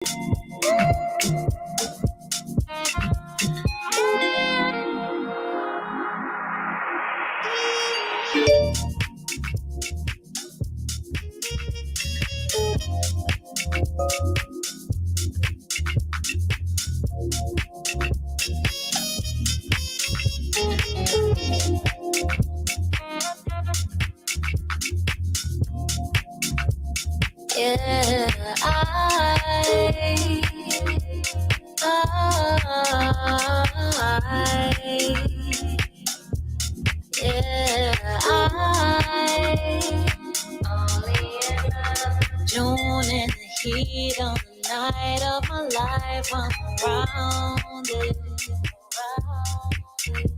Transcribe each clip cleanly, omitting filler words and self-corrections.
Yeah, June in the heat on the night of my life, I'm around it.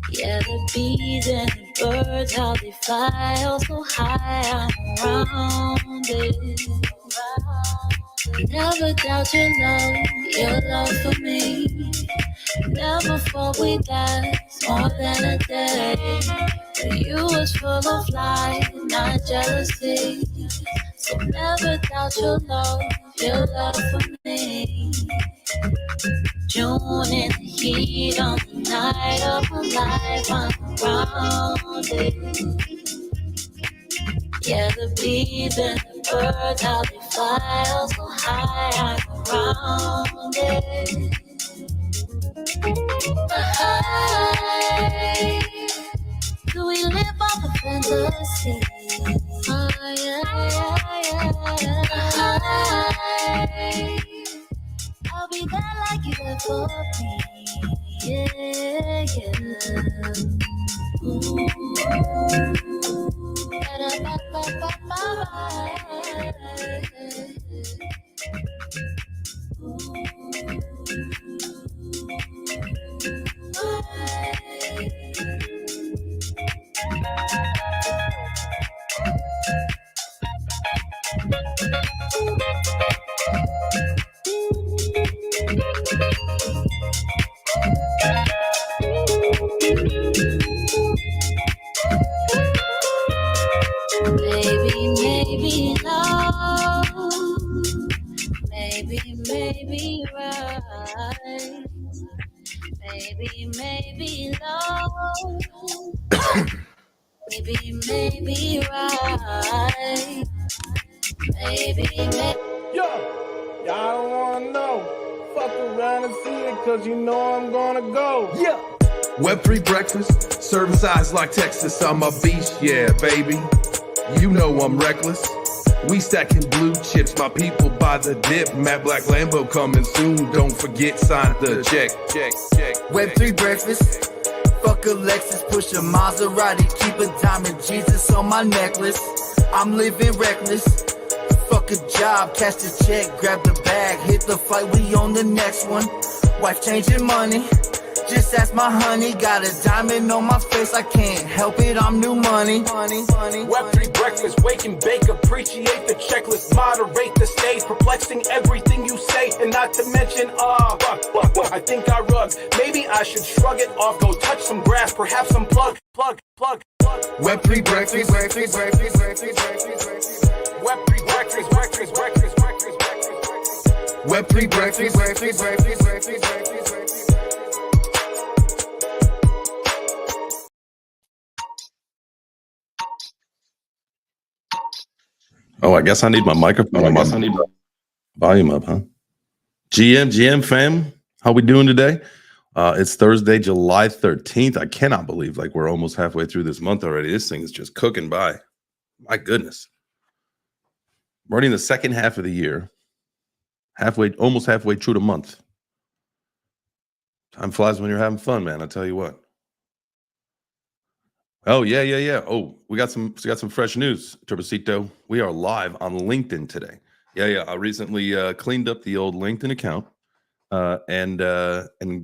Yeah, the bees and the birds, how they fly oh so high, I'm around it. Never doubt your love for me. Never thought we'd last more than a day. But you was full of light, not jealousy. So never doubt your love for me. June in the heat on the night of my life, I'm around it. Yeah, the bees and the birds, how they fly oh so high, I'm around it. Do we live off a fantasy? Oh, yeah. I'll be there like you there for me. Yeah. Ooh. Maybe love, maybe right, maybe love, maybe right, maybe. Yo, y'all don't wanna know. Fuck around and see it, cause you know I'm gonna go. Yeah. Web3 breakfast, serving size like Texas. I'm a beast, yeah, baby. You know I'm reckless. We stacking blue chips, my people buy the dip. Matte Black Lambo coming soon. Don't forget, sign the check. Web3 breakfast. Fuck a Lexus, push a Maserati, keep a diamond Jesus on my necklace. I'm living reckless. Fuck a job, cash the check, grab the bag, hit the fight, we on the next one. Wife changing money, just ask my honey. Got a diamond on my face, I can't help it, I'm new money. Web3 breakfast, wake and bake, appreciate the checklist, moderate the stage, perplexing everything you say, and not to mention, I think I rug. Maybe I should shrug it off, go touch some grass, perhaps some plug. Web3 breakfast, Web3 breakfast. Web3 breakfast. Oh, I guess I need my microphone. I guess I need my volume up, huh? GM fam, how we doing today? It's Thursday, July 13th. I cannot believe like we're almost halfway through this month already. This thing is just cooking by. My goodness. We're already in the second half of the year. Almost halfway through the month. Time flies when you're having fun, man. I tell you what. Oh, yeah. Oh, we got some fresh news, Turbocito. We are live on LinkedIn today. Yeah. I recently cleaned up the old LinkedIn account and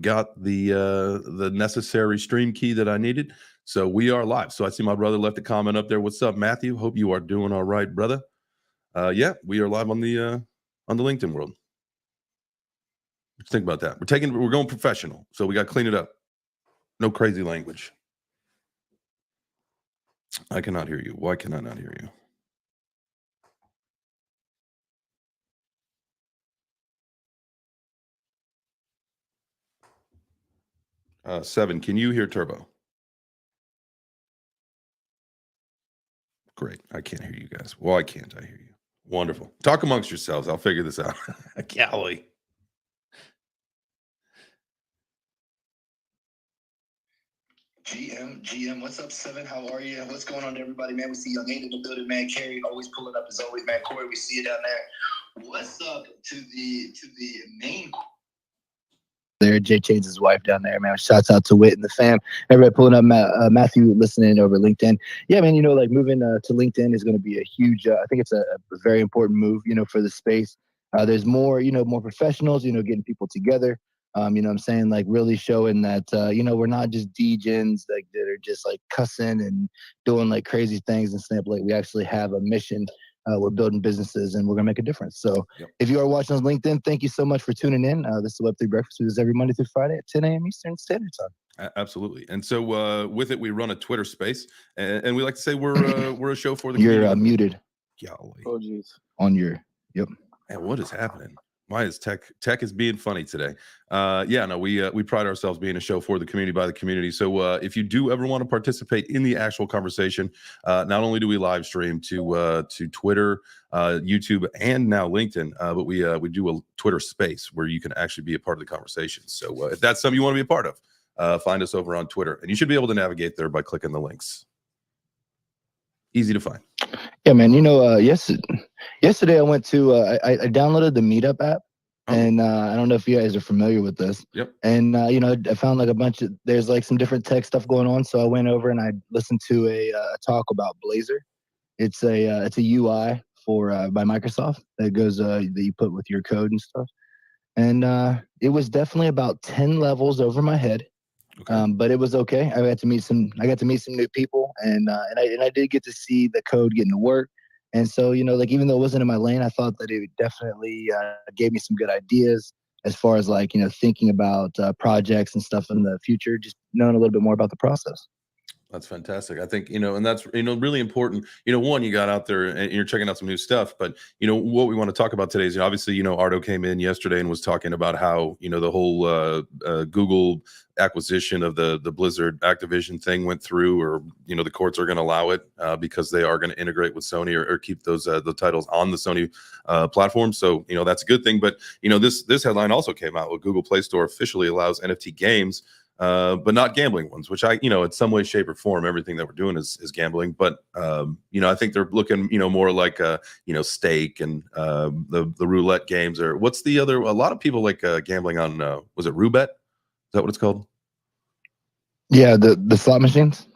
got the necessary stream key that I needed. So we are live. So I see my brother left a comment up there. What's up, Matthew? Hope you are doing all right, brother. Yeah, we are live on the LinkedIn world. Let's think about that. We're going professional, so we got to clean it up. No crazy language. I cannot hear you. Why can I not hear you? Seven, can you hear Turbo? Great. I can't hear you guys. Why can't I hear you? Wonderful. Talk amongst yourselves. I'll figure this out. Golly. GM, what's up, Seven? How are you? What's going on to everybody, man? We see Young Nate in the building, man. Carrie always pulling up as always, man. Corey, we see you down there. What's up to the main there? Jay Chains' wife down there, man. Shouts out to Wit and the fam. Everybody pulling up. Matthew listening over LinkedIn. Yeah, man. Like moving to LinkedIn is going to be a huge. I think it's a very important move. For the space. There's more. More professionals. Getting people together. What I'm saying? Like really showing that, we're not just degens like that are just like cussing and doing like crazy things and stuff. Like we actually have a mission. We're building businesses and we're going to make a difference. So if you are watching on LinkedIn, thank you so much for tuning in. This is Web3 Breakfast. This is every Monday through Friday at 10 a.m. Eastern Standard Time. Absolutely. And so with it, we run a Twitter space and we like to say we're a show for the community. You're muted. Golly. Oh, geez. On your, yep. Man, what is happening? Why is tech is being funny today? We pride ourselves being a show for the community by the community. So if you do ever want to participate in the actual conversation, not only do we live stream to Twitter, YouTube, and now LinkedIn, but we do a Twitter space where you can actually be a part of the conversation. So if that's something you want to be a part of, find us over on Twitter, and you should be able to navigate there by clicking the links. Easy to find. Yeah, man. Yesterday I went to I downloaded the Meetup app, and I don't know if you guys are familiar with this. Yep. And I found like there's like some different tech stuff going on. So I went over and I listened to a talk about Blazor. It's a UI for by Microsoft that goes that you put with your code and stuff. And it was definitely about 10 levels over my head. Okay. But it was okay. I got to meet some new people, and I did get to see the code getting to work. And so, even though it wasn't in my lane, I thought that it definitely gave me some good ideas as far as thinking about projects and stuff in the future, just knowing a little bit more about the process. That's fantastic. I think, and that's, really important. One, you got out there and you're checking out some new stuff, but, what we want to talk about today is, obviously, Ardo came in yesterday and was talking about how, the whole Google acquisition of the Blizzard Activision thing went through, or, the courts are going to allow it because they are going to integrate with Sony or keep those the titles on the Sony platform. So, that's a good thing. But, this headline also came out with Google Play Store officially allows NFT games, but not gambling ones, which in some way, shape, or form, everything that we're doing is gambling. But I think they're looking, more like stake and the roulette games, or what's the other? A lot of people like gambling on was it Roulette? Is that what it's called? Yeah, the slot machines.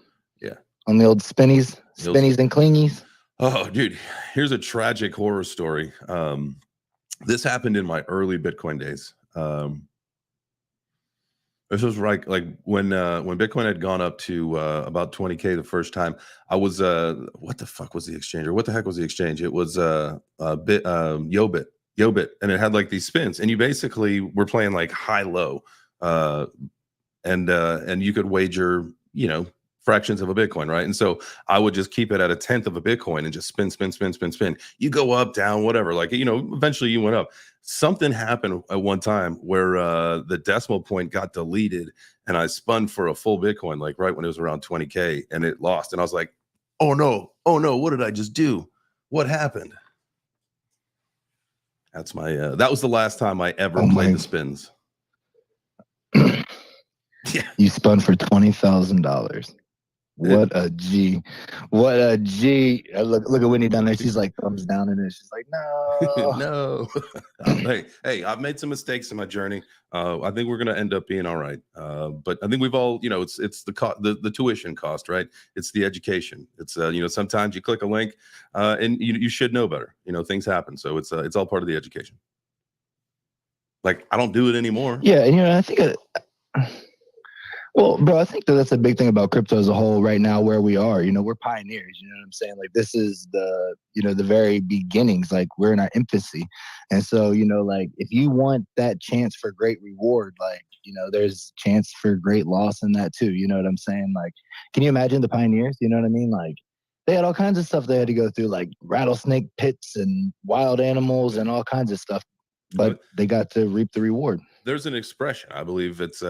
Yeah, on the old spinnies and clingies. Oh, dude, here's a tragic horror story. This happened in my early Bitcoin days. This was like when Bitcoin had gone up to about 20K the first time. I was what the fuck was the exchange, or what the heck was the exchange? It was Yobit, and it had like these spins, and you basically were playing like high low, and you could wager fractions of a Bitcoin, right? And so I would just keep it at 1/10 of a Bitcoin and just spin. You go up, down, whatever. Eventually you went up. Something happened at one time where the decimal point got deleted, and I spun for a full Bitcoin, right when it was around 20K, and it lost. And I was like, oh no, what did I just do? What happened? That's my that was the last time I ever played the spins. Yeah. You spun for $20,000. What a G. What a G. Look at Whitney down there. She's like thumbs down in it. She's like, no. No. Hey, I've made some mistakes in my journey. I think we're going to end up being all right. But I think we've all, it's the tuition cost, right? It's the education. It's, sometimes you click a link and you should know better. Things happen. So it's all part of the education. I don't do it anymore. Yeah. And, I think well, bro, I think that's a big thing about crypto as a whole right now, where we are. We're pioneers. You know what I'm saying? This is the very beginnings. We're in our infancy. And so, if you want that chance for great reward, there's chance for great loss in that too. You know what I'm saying? Can you imagine the pioneers? You know what I mean? They had all kinds of stuff they had to go through, like rattlesnake pits and wild animals and all kinds of stuff. but they got to reap the reward. There's an expression, I believe it's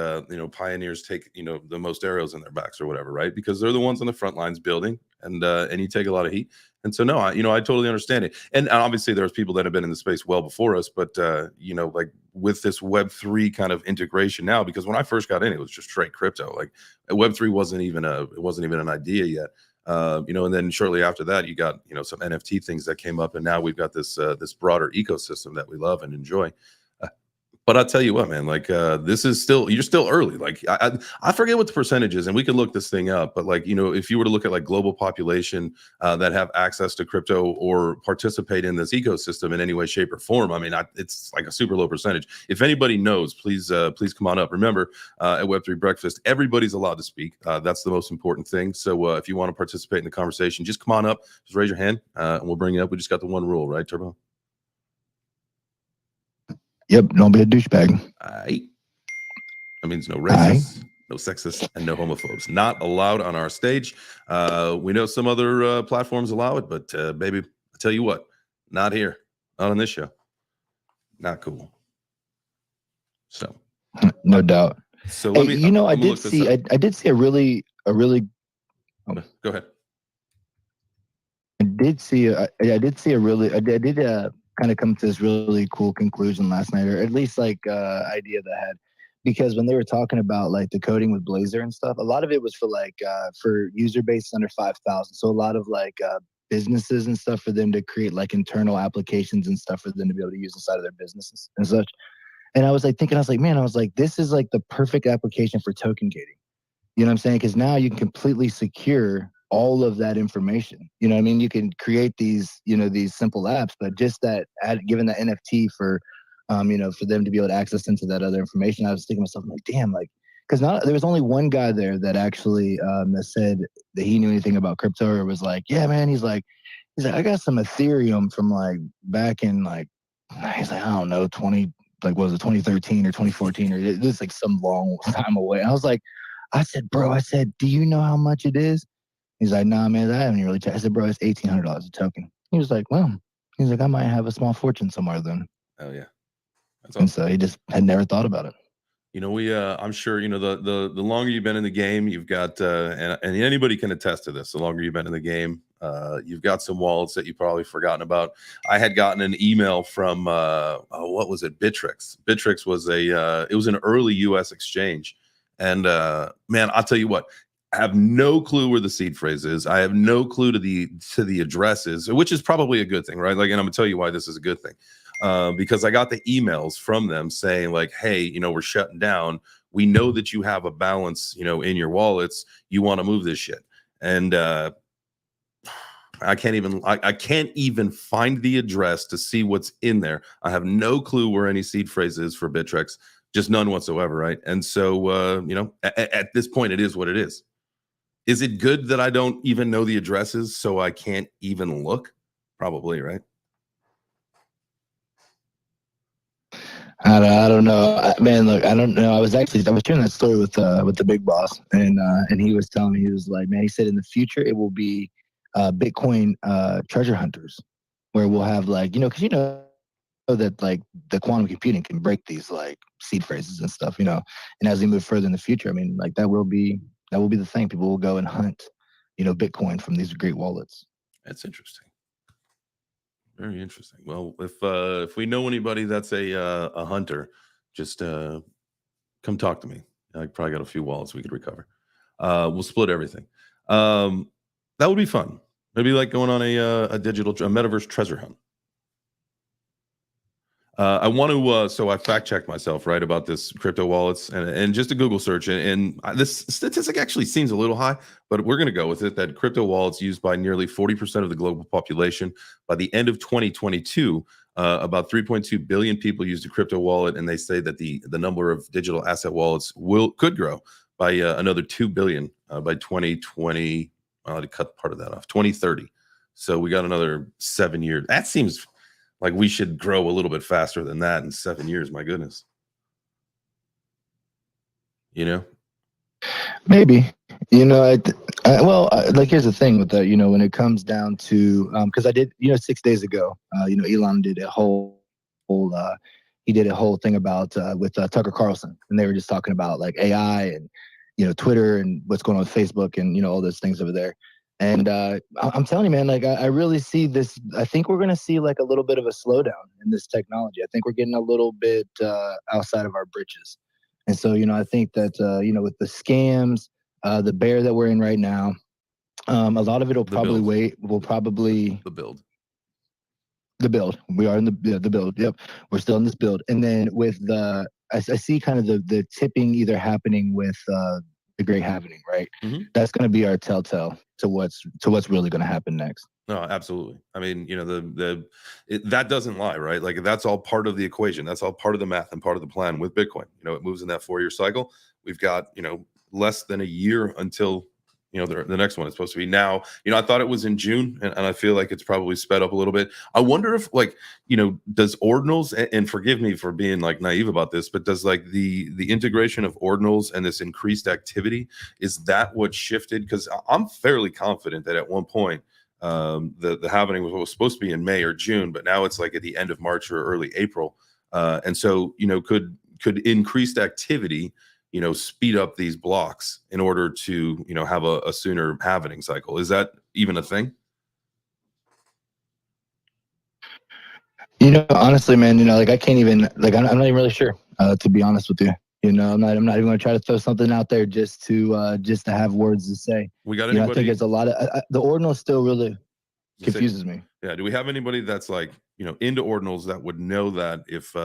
pioneers take the most arrows in their backs or whatever, right? Because they're the ones on the front lines building, and you take a lot of heat. And so no, I totally understand it. And obviously there's people that have been in the space well before us, but like with this Web3 kind of integration now, because when I first got in, it was just straight crypto. Like Web3 wasn't even an idea yet. And then shortly after that, you got some NFT things that came up, and now we've got this broader ecosystem that we love and enjoy. But I'll tell you what, man, like this is you're still early. Like I forget what the percentage is, and we can look this thing up. But like, if you were to look at like global population that have access to crypto or participate in this ecosystem in any way, shape, or form, I mean, it's like a super low percentage. If anybody knows, please come on up. Remember, at Web3 Breakfast, everybody's allowed to speak. That's the most important thing. So if you want to participate in the conversation, just come on up, just raise your hand, and we'll bring you up. We just got the one rule, right, Turbo? Yep, don't be a douchebag. Aye. That means no racists, no sexist, and no homophobes. Not allowed on our stage. We know some other platforms allow it, but baby, I tell you what, not here, not on this show. Not cool. So, no doubt. So let me. I did see a really. Go ahead. I did kind of come to this really cool conclusion last night, or at least like idea that I had, because when they were talking about like the coding with Blazor and stuff, a lot of it was for like for user base under 5,000. So a lot of like businesses and stuff for them to create like internal applications and stuff for them to be able to use inside of their businesses and such. And I was like thinking, this is like the perfect application for token gating. You know what I'm saying? Because now you can completely secure all of that information. You know what I mean? You can create these simple apps, but just given the NFT for them to be able to access into that other information, I was thinking to myself, like, damn, like, because there was only one guy there that actually that said that he knew anything about crypto, or was like, yeah, man, he's like, I got some Ethereum from like back in like, he's like, I don't know, 2013 or 2014, or it's like some long time away. I said, bro, do you know how much it is? He's like, nah, man, I haven't really checked. I said, bro, it's $1,800 a token. He was like, well, I might have a small fortune somewhere then. Oh yeah. That's awesome. And so he just had never thought about it. I'm sure, the longer you've been in the game, you've got, and anybody can attest to this, the longer you've been in the game, you've got some wallets that you've probably forgotten about. I had gotten an email from, what was it? Bittrex. Bittrex was it was an early US exchange. And man, I'll tell you what, I have no clue where the seed phrase is. I have no clue to the addresses, which is probably a good thing, right? Like, and I'm gonna tell you why this is a good thing. Because I got the emails from them saying like, hey, we're shutting down. We know that you have a balance, in your wallets. You want to move this shit. And I can't even find the address to see what's in there. I have no clue where any seed phrase is for Bittrex, just none whatsoever, right? And so, at this point, it is what it is. Is it good that I don't even know the addresses so I can't even look? Probably, right? I don't know, man. Look, I don't know. I was sharing that story with the big boss, and he was telling me, he was like, man, he said in the future it will be Bitcoin treasure hunters, where we'll have like, because that like the quantum computing can break these like seed phrases and stuff, and as we move further in the future, I mean, like that will be the thing. People will go and hunt, Bitcoin from these great wallets. That's interesting. Very interesting. Well, if we know anybody that's a hunter, just come talk to me. I probably got a few wallets we could recover. We'll split everything. That would be fun. Maybe like going on a metaverse treasure hunt. I want to, so I fact checked myself, right, about this crypto wallets and just a Google search. And this statistic actually seems a little high, but we're going to go with it, that crypto wallets used by nearly 40% of the global population. By the end of 2022, about 3.2 billion people used a crypto wallet. And they say that the number of digital asset wallets could grow by another 2 billion by 2020. To cut part of that off, 2030. So we got another 7 years. That seems like we should grow a little bit faster than that in 7 years. My goodness. Maybe, like, here's the thing with that, when it comes down to, because I did, 6 days ago, Elon did a whole he did a whole thing about with Tucker Carlson, and they were just talking about like AI and Twitter and what's going on with Facebook and all those things over there. And I'm telling you, man, like I really see this. I think we're going to see like a little bit of a slowdown in this technology. I think we're getting a little bit outside of our britches. And so, I think that, with the scams, the bear that we're in right now, a lot of it will probably wait. We'll probably the build. The build. We are in the build. Yep. We're still in this build. And then with I see kind of the tipping either happening with the great happening, right? Mm-hmm. That's going to be our telltale to what's really going to happen next. No, absolutely. I mean, that doesn't lie, right? Like that's all part of the equation. That's all part of the math and part of the plan with Bitcoin. It moves in that 4-year cycle. We've got, less than a year until, the next one is supposed to be now. I thought it was in June, and I feel like it's probably sped up a little bit. I wonder if does ordinals, and forgive me for being like naive about this, but does like the integration of ordinals and this increased activity, is that what shifted? Because I'm fairly confident that at one point, the happening was supposed to be in May or June, but now it's like at the end of March or early April. And so, could increased activity, speed up these blocks in order to, have a sooner halvening cycle? Is that even a thing? Honestly, man, like I can't even, like, I'm not even really sure, to be honest with you. I'm not even going to try to throw something out there just to have words to say. We got anybody? I think it's a lot of the ordinal still really confuses me. Yeah. Do we have anybody that's like, into ordinals that would know that if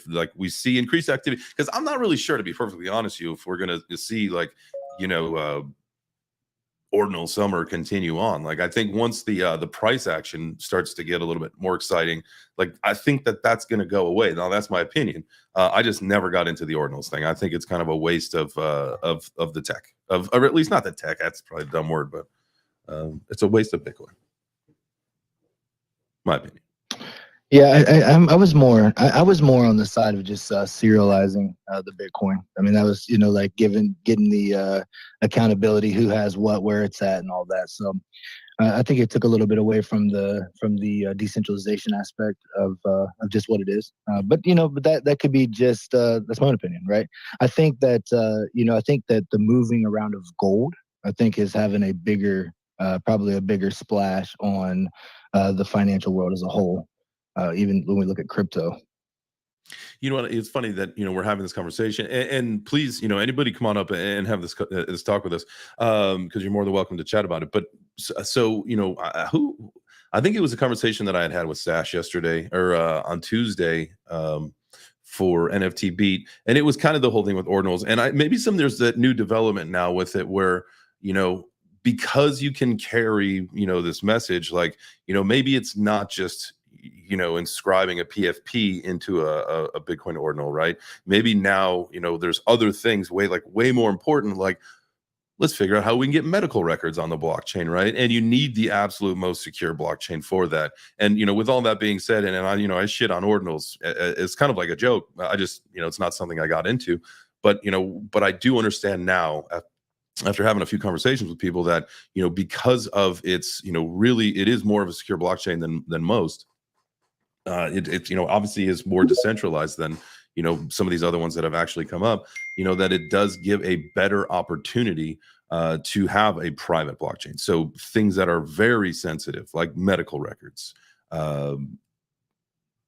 like we see increased activity? Because I'm not really sure, to be perfectly honest with you, if we're going to see like, ordinal summer continue on. Like I think once the price action starts to get a little bit more exciting, like I think that's going to go away. Now that's my opinion. I just never got into the ordinals thing. I think it's kind of a waste of the tech, or at least not the tech. That's probably a dumb word, but it's a waste of Bitcoin. My opinion. Yeah, I was more on the side of just serializing the Bitcoin. I mean, that was like getting the accountability, who has what, where it's at, and all that. So I think it took a little bit away from the decentralization aspect of just what it is. But that could be just that's my own opinion, right? I think that the moving around of gold, I think, is having a bigger probably a bigger splash on the financial world as a whole. Even when we look at crypto. You know what? It's funny that we're having this conversation, and please, anybody come on up and have this talk with us, because you're more than welcome to chat about it. But so I think it was a conversation that I had with Sash yesterday or on Tuesday for NFT Beat, and it was kind of the whole thing with ordinals, and there's that new development now with it where because you can carry this message, like maybe it's not just inscribing a PFP into a Bitcoin ordinal, right? Maybe now, there's other things way more important, like let's figure out how we can get medical records on the blockchain, right? And you need the absolute most secure blockchain for that. And, with all that being said, and I shit on ordinals, it's kind of like a joke. I just, it's not something I got into, but I do understand now, after having a few conversations with people, that, because of its, really, it is more of a secure blockchain than most. It obviously is more decentralized than some of these other ones that have actually come up, that it does give a better opportunity to have a private blockchain. So things that are very sensitive, like medical records,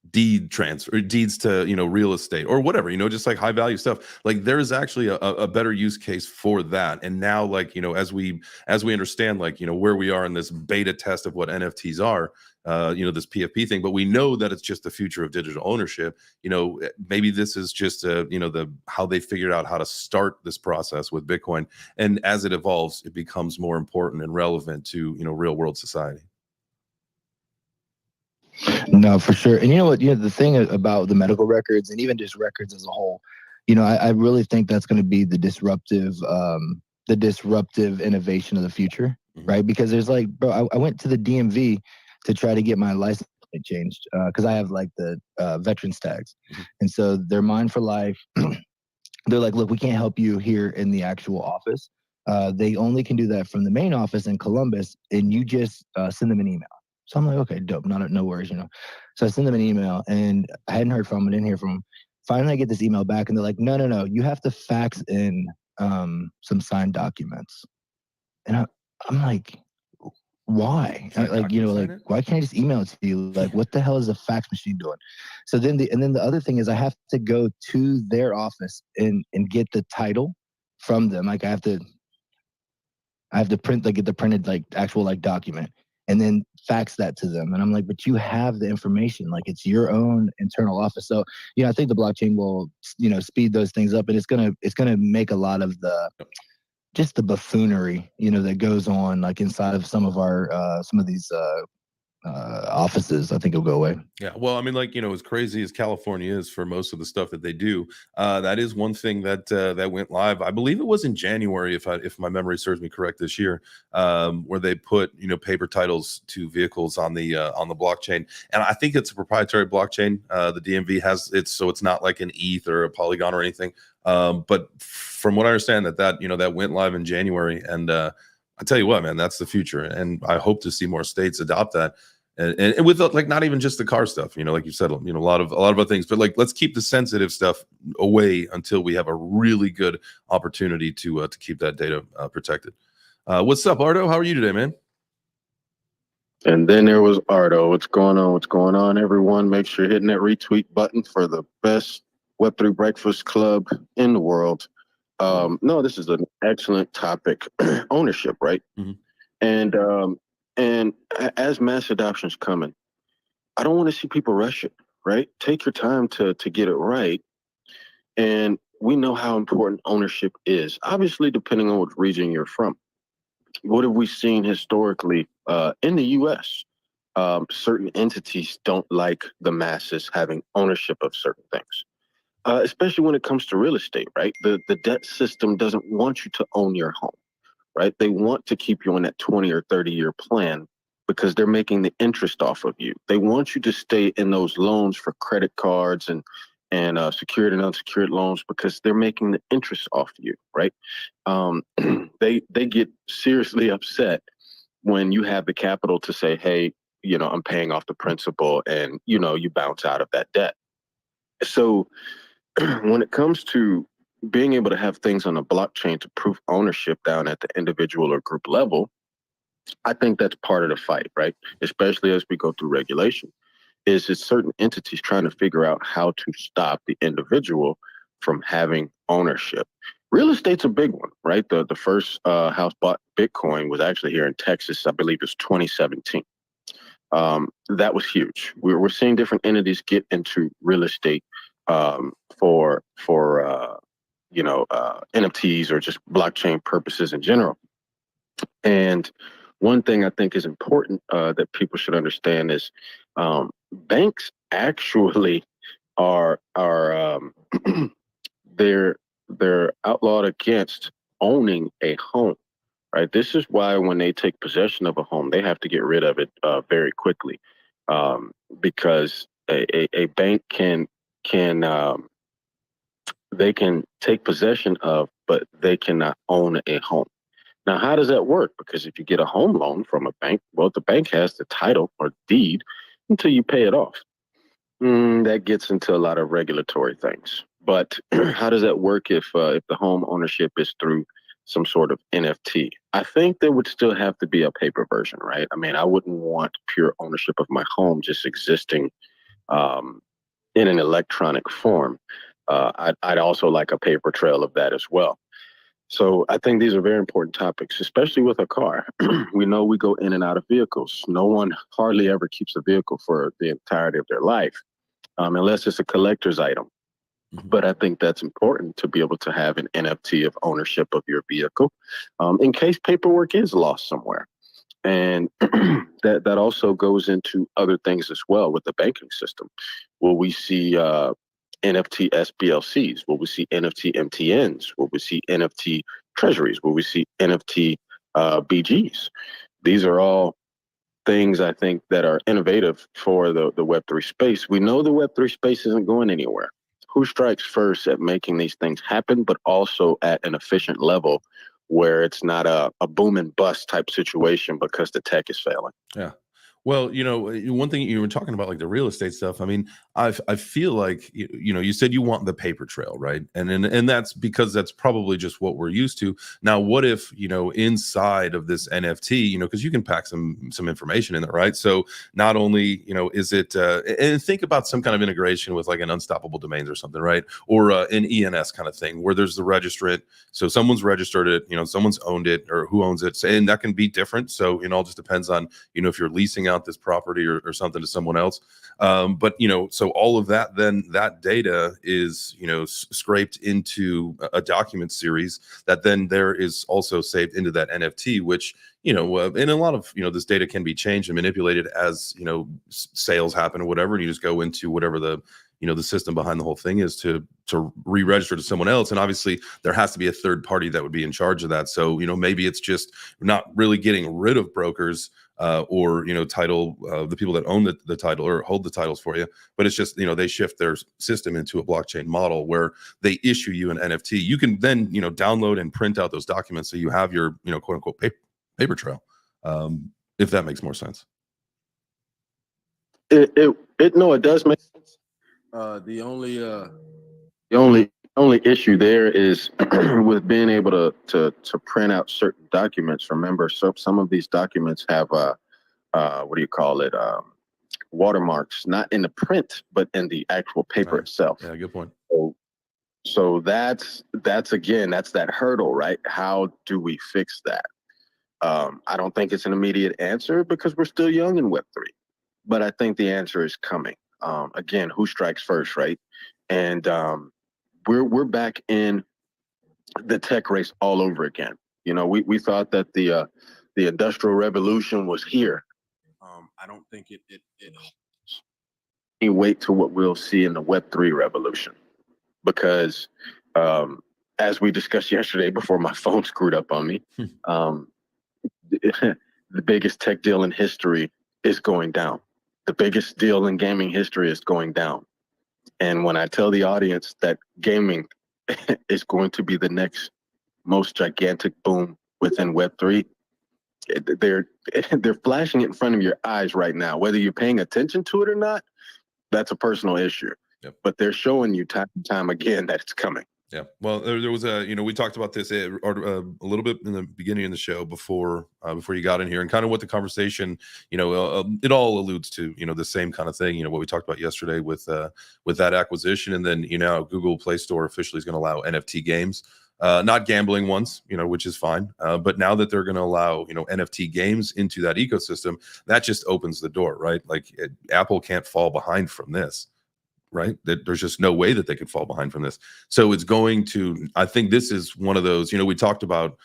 deed transfer, deeds to real estate or whatever, just like high value stuff, like there's actually a better use case for that. And now, like as we understand, like where we are in this beta test of what NFTs are, this PFP thing, but we know that it's just the future of digital ownership. Maybe this is just how they figured out how to start this process with Bitcoin, and as it evolves, it becomes more important and relevant to real world society. No, for sure. And the thing about the medical records, and even just records as a whole, I really think that's going to be the disruptive innovation of the future, right? Because there's like, bro, I went to the DMV to try to get my license plate changed because I have like the veterans tags, and so they're mine for life. They're like, look, we can't help you here in the actual office. They only can do that from the main office in Columbus, and you just send them an email. So I'm like, okay, dope. No worries, you know. So I send them an email, and I hadn't heard from them, didn't hear from them. Finally, I get this email back, and they're like, no, you have to fax in some signed documents. And I'm like, why? Can't Like, you know, like, DocuSign it? why can't I just email it to you? Like, what the hell is a fax machine doing? So then the other thing is I have to go to their office and get the title from them. Like I have to print, like get the printed, like actual like document, and then fax that to them. And I'm like, but you have the information, like it's your own internal office. So, you know, I think the blockchain will, you know, speed those things up, and it's gonna make a lot of the just the buffoonery, you know, that goes on like inside of some of these offices. I think it'll go away. Yeah, well, I mean, like, you know, as crazy as California is for most of the stuff that they do, that is one thing that went live. I believe it was in January, if my memory serves me correct, this year, where they put, you know, paper titles to vehicles on the blockchain, and I think it's a proprietary blockchain. The DMV has it, so it's not like an ETH or a Polygon or anything. But from what I understand, that you know that went live in January, and I tell you what, man, that's the future, and I hope to see more states adopt that. And with like not even just the car stuff, you know, like you said, you know, a lot of other things, but like let's keep the sensitive stuff away until we have a really good opportunity to keep that data protected. What's up, Ardo? How are you today, man? And then there was Ardo. What's going on? What's going on, everyone? Make sure you're hitting that retweet button for the best Web3 Breakfast Club in the world. No, this is an excellent topic. Ownership, right? Mm-hmm. And as mass adoption is coming, I don't want to see people rush it, right? Take your time to get it right. And we know how important ownership is, obviously, depending on what region you're from. What have we seen historically in the U.S.? Certain entities don't like the masses having ownership of certain things, especially when it comes to real estate, right? The debt system doesn't want you to own your home, right? They want to keep you on that 20 or 30-year plan because they're making the interest off of you. They want you to stay in those loans for credit cards and secured and unsecured loans because they're making the interest off you, right? They get seriously upset when you have the capital to say, hey, you know, I'm paying off the principal, and, you know, you bounce out of that debt. So when it comes to being able to have things on a blockchain to prove ownership down at the individual or group level, I think that's part of the fight, right? Especially as we go through regulation, is it's certain entities trying to figure out how to stop the individual from having ownership. Real estate's a big one, right? The first house bought Bitcoin was actually here in Texas. I believe it was 2017. That was huge. We're seeing different entities get into real estate for NFTs or just blockchain purposes in general. And one thing I think is important that people should understand is banks actually are they're outlawed against owning a home, right? This is why when they take possession of a home, they have to get rid of it very quickly, because a bank can they can take possession of, but they cannot own a home. Now, how does that work? Because if you get a home loan from a bank, well, the bank has the title or deed until you pay it off. That gets into a lot of regulatory things. But how does that work if the home ownership is through some sort of NFT? I think there would still have to be a paper version, right? I mean, I wouldn't want pure ownership of my home just existing in an electronic form. I'd also like a paper trail of that as well. So I think these are very important topics, especially with a car. We know we go in and out of vehicles. No one hardly ever keeps a vehicle for the entirety of their life, unless it's a collector's item. But I think that's important to be able to have an NFT of ownership of your vehicle in case paperwork is lost somewhere. And that also goes into other things as well with the banking system. Will we see NFT SBLCs? Will we see NFT MTNs? Will we see NFT treasuries? Will we see NFT BGs? These are all things I think that are innovative for the Web3 space. We know the Web3 space isn't going anywhere. Who strikes first at making these things happen, but also at an efficient level where it's not a boom and bust type situation because the tech is failing? Yeah. Well, one thing you were talking about, like the real estate stuff. I mean, I feel like you said you want the paper trail, right? And that's because that's probably just what we're used to. Now, what if inside of this NFT, because you can pack some information in there, right? So not only is it and think about some kind of integration with like an unstoppable domains or something, right? Or an ENS kind of thing where there's the registrant. So someone's registered it, someone's owned it or who owns it, and that can be different. So it all just depends on if you're leasing out this property or something to someone else. But so all of that, then that data is scraped into a document series that then there is also saved into that NFT, which and a lot of this data can be changed and manipulated as sales happen or whatever, and you just go into whatever the the system behind the whole thing is to re-register to someone else. And obviously there has to be a third party that would be in charge of that. So maybe it's just not really getting rid of brokers or title the people that own the title or hold the titles for you, but it's just they shift their system into a blockchain model where they issue you an NFT. You can then download and print out those documents so you have your quote unquote paper trail, if that makes more sense. It does make sense. The only issue there is with being able to print out certain documents. Remember, some of these documents have what do you call it? Watermarks, not in the print, but in the actual paper itself. Yeah, good point. So that's that hurdle, right? How do we fix that? I don't think it's an immediate answer because we're still young in Web3, but I think the answer is coming. Again, who strikes first, right? And we're back in the tech race all over again. We thought that the Industrial Revolution was here. I don't think it any weight to what we'll see in the Web3 revolution, because as we discussed yesterday before my phone screwed up on me, the biggest tech deal in history is going down. The biggest deal in gaming history is going down. And when I tell the audience that gaming is going to be the next most gigantic boom within Web3, they're flashing it in front of your eyes right now. Whether you're paying attention to it or not, that's a personal issue. Yep. But they're showing you time and time again that it's coming. Yeah. Well, there was we talked about this a little bit in the beginning of the show before you got in here, and kind of what the conversation, it all alludes to, the same kind of thing, what we talked about yesterday with that acquisition. And then, Google Play Store officially is going to allow NFT games, not gambling ones, which is fine. But now that they're going to allow, NFT games into that ecosystem, that just opens the door, right? Like Apple can't fall behind from this. Right, that there's just no way that they could fall behind from this. So it's going to, I think this is one of those, we talked about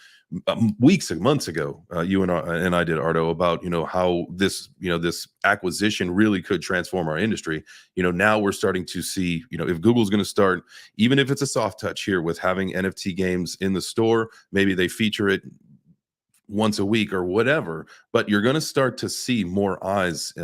weeks and months ago, you and I did, Ardo, about how this this acquisition really could transform our industry. Now we're starting to see, if Google's going to start, even if it's a soft touch here with having NFT games in the store, maybe they feature it once a week or whatever, but you're going to start to see more eyes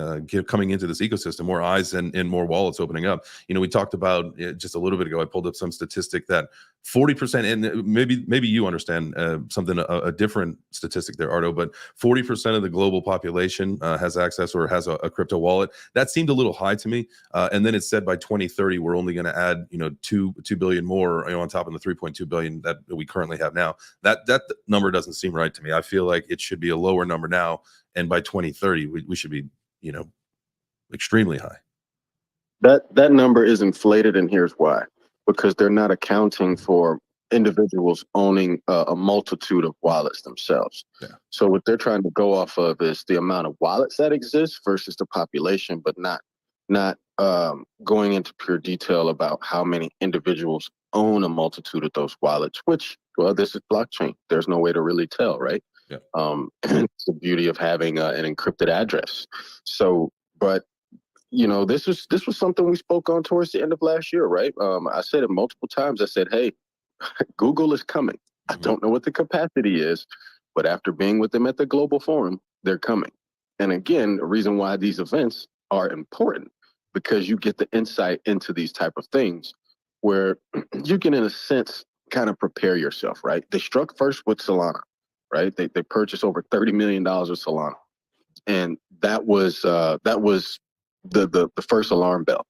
coming into this ecosystem, more eyes and more wallets opening up. We talked about just a little bit ago, I pulled up some statistic that 40%, and maybe you understand something, a different statistic there, Ardo, but 40% of the global population has access or has a crypto wallet. That seemed a little high to me. And then it said by 2030, we're only going to add, 2 billion more, on top of the 3.2 billion that we currently have now. That number doesn't seem right to me. I feel like it should be a lower number now. And by 2030, we should be, extremely high. That number is inflated, and here's why. Because they're not accounting for individuals owning a multitude of wallets themselves. Yeah. So what they're trying to go off of is the amount of wallets that exist versus the population, but not going into pure detail about how many individuals own a multitude of those wallets, which, well, this is blockchain. There's no way to really tell, right? Yeah. It's the beauty of having an encrypted address. So, but this was something we spoke on towards the end of last year, right? I said it multiple times. I said, hey, Google is coming. I don't know what the capacity is, but after being with them at the Global Forum, they're coming. And again, the reason why these events are important, because you get the insight into these type of things where you can, in a sense, kind of prepare yourself, right? They struck first with Solana, right? They purchased over $30 million of Solana. And that was the first alarm bell.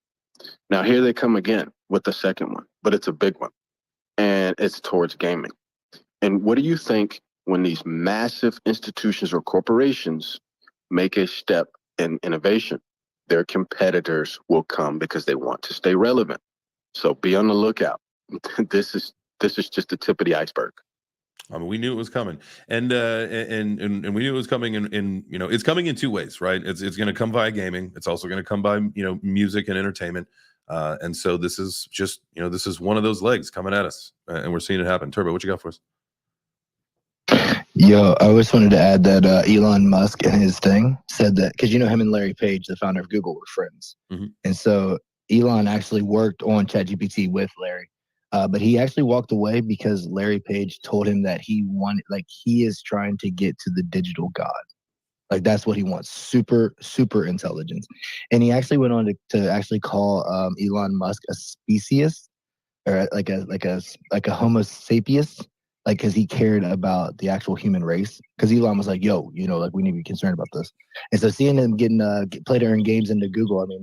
Now here they come again with the second one, but it's a big one, and it's towards gaming. And what do you think when these massive institutions or corporations make a step in innovation? Their competitors will come because they want to stay relevant. So be on the lookout. This is just the tip of the iceberg. I mean, we knew it was coming, and we knew it was coming in it's coming in two ways, right? It's going to come via gaming. It's also going to come by music and entertainment, and so this is just this is one of those legs coming at us, and we're seeing it happen. Turbo, what you got for us? Yo, I just wanted to add that Elon Musk in his thing said that, because him and Larry Page, the founder of Google, were friends, and so Elon actually worked on ChatGPT with Larry. But he actually walked away because Larry Page told him that he is trying to get to the digital God. Like, that's what he wants. Super, super intelligence. And he actually went on to actually call Elon Musk a speciesist, or like a homo sapiens, like, because he cared about the actual human race. Because Elon was like, yo, like, we need to be concerned about this. And so seeing him getting play to earn games into Google, I mean,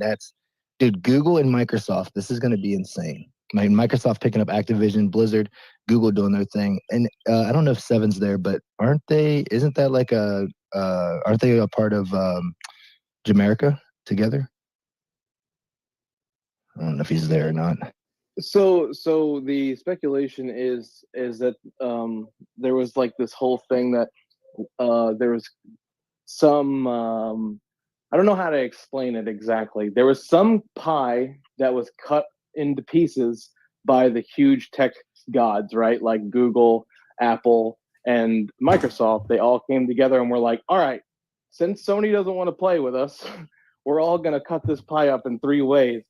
dude, Google and Microsoft, this is going to be insane. Like, Microsoft picking up Activision, Blizzard, Google doing their thing. And I don't know if Seven's there, but aren't they a part of Jamaica together? I don't know if he's there or not. So the speculation is that there was like this whole thing that there was some I don't know how to explain it exactly. There was some pie that was cut into pieces by the huge tech gods, right? Like Google, Apple, and Microsoft. They all came together and were like, all right, since Sony doesn't want to play with us, we're all going to cut this pie up in 3 ways.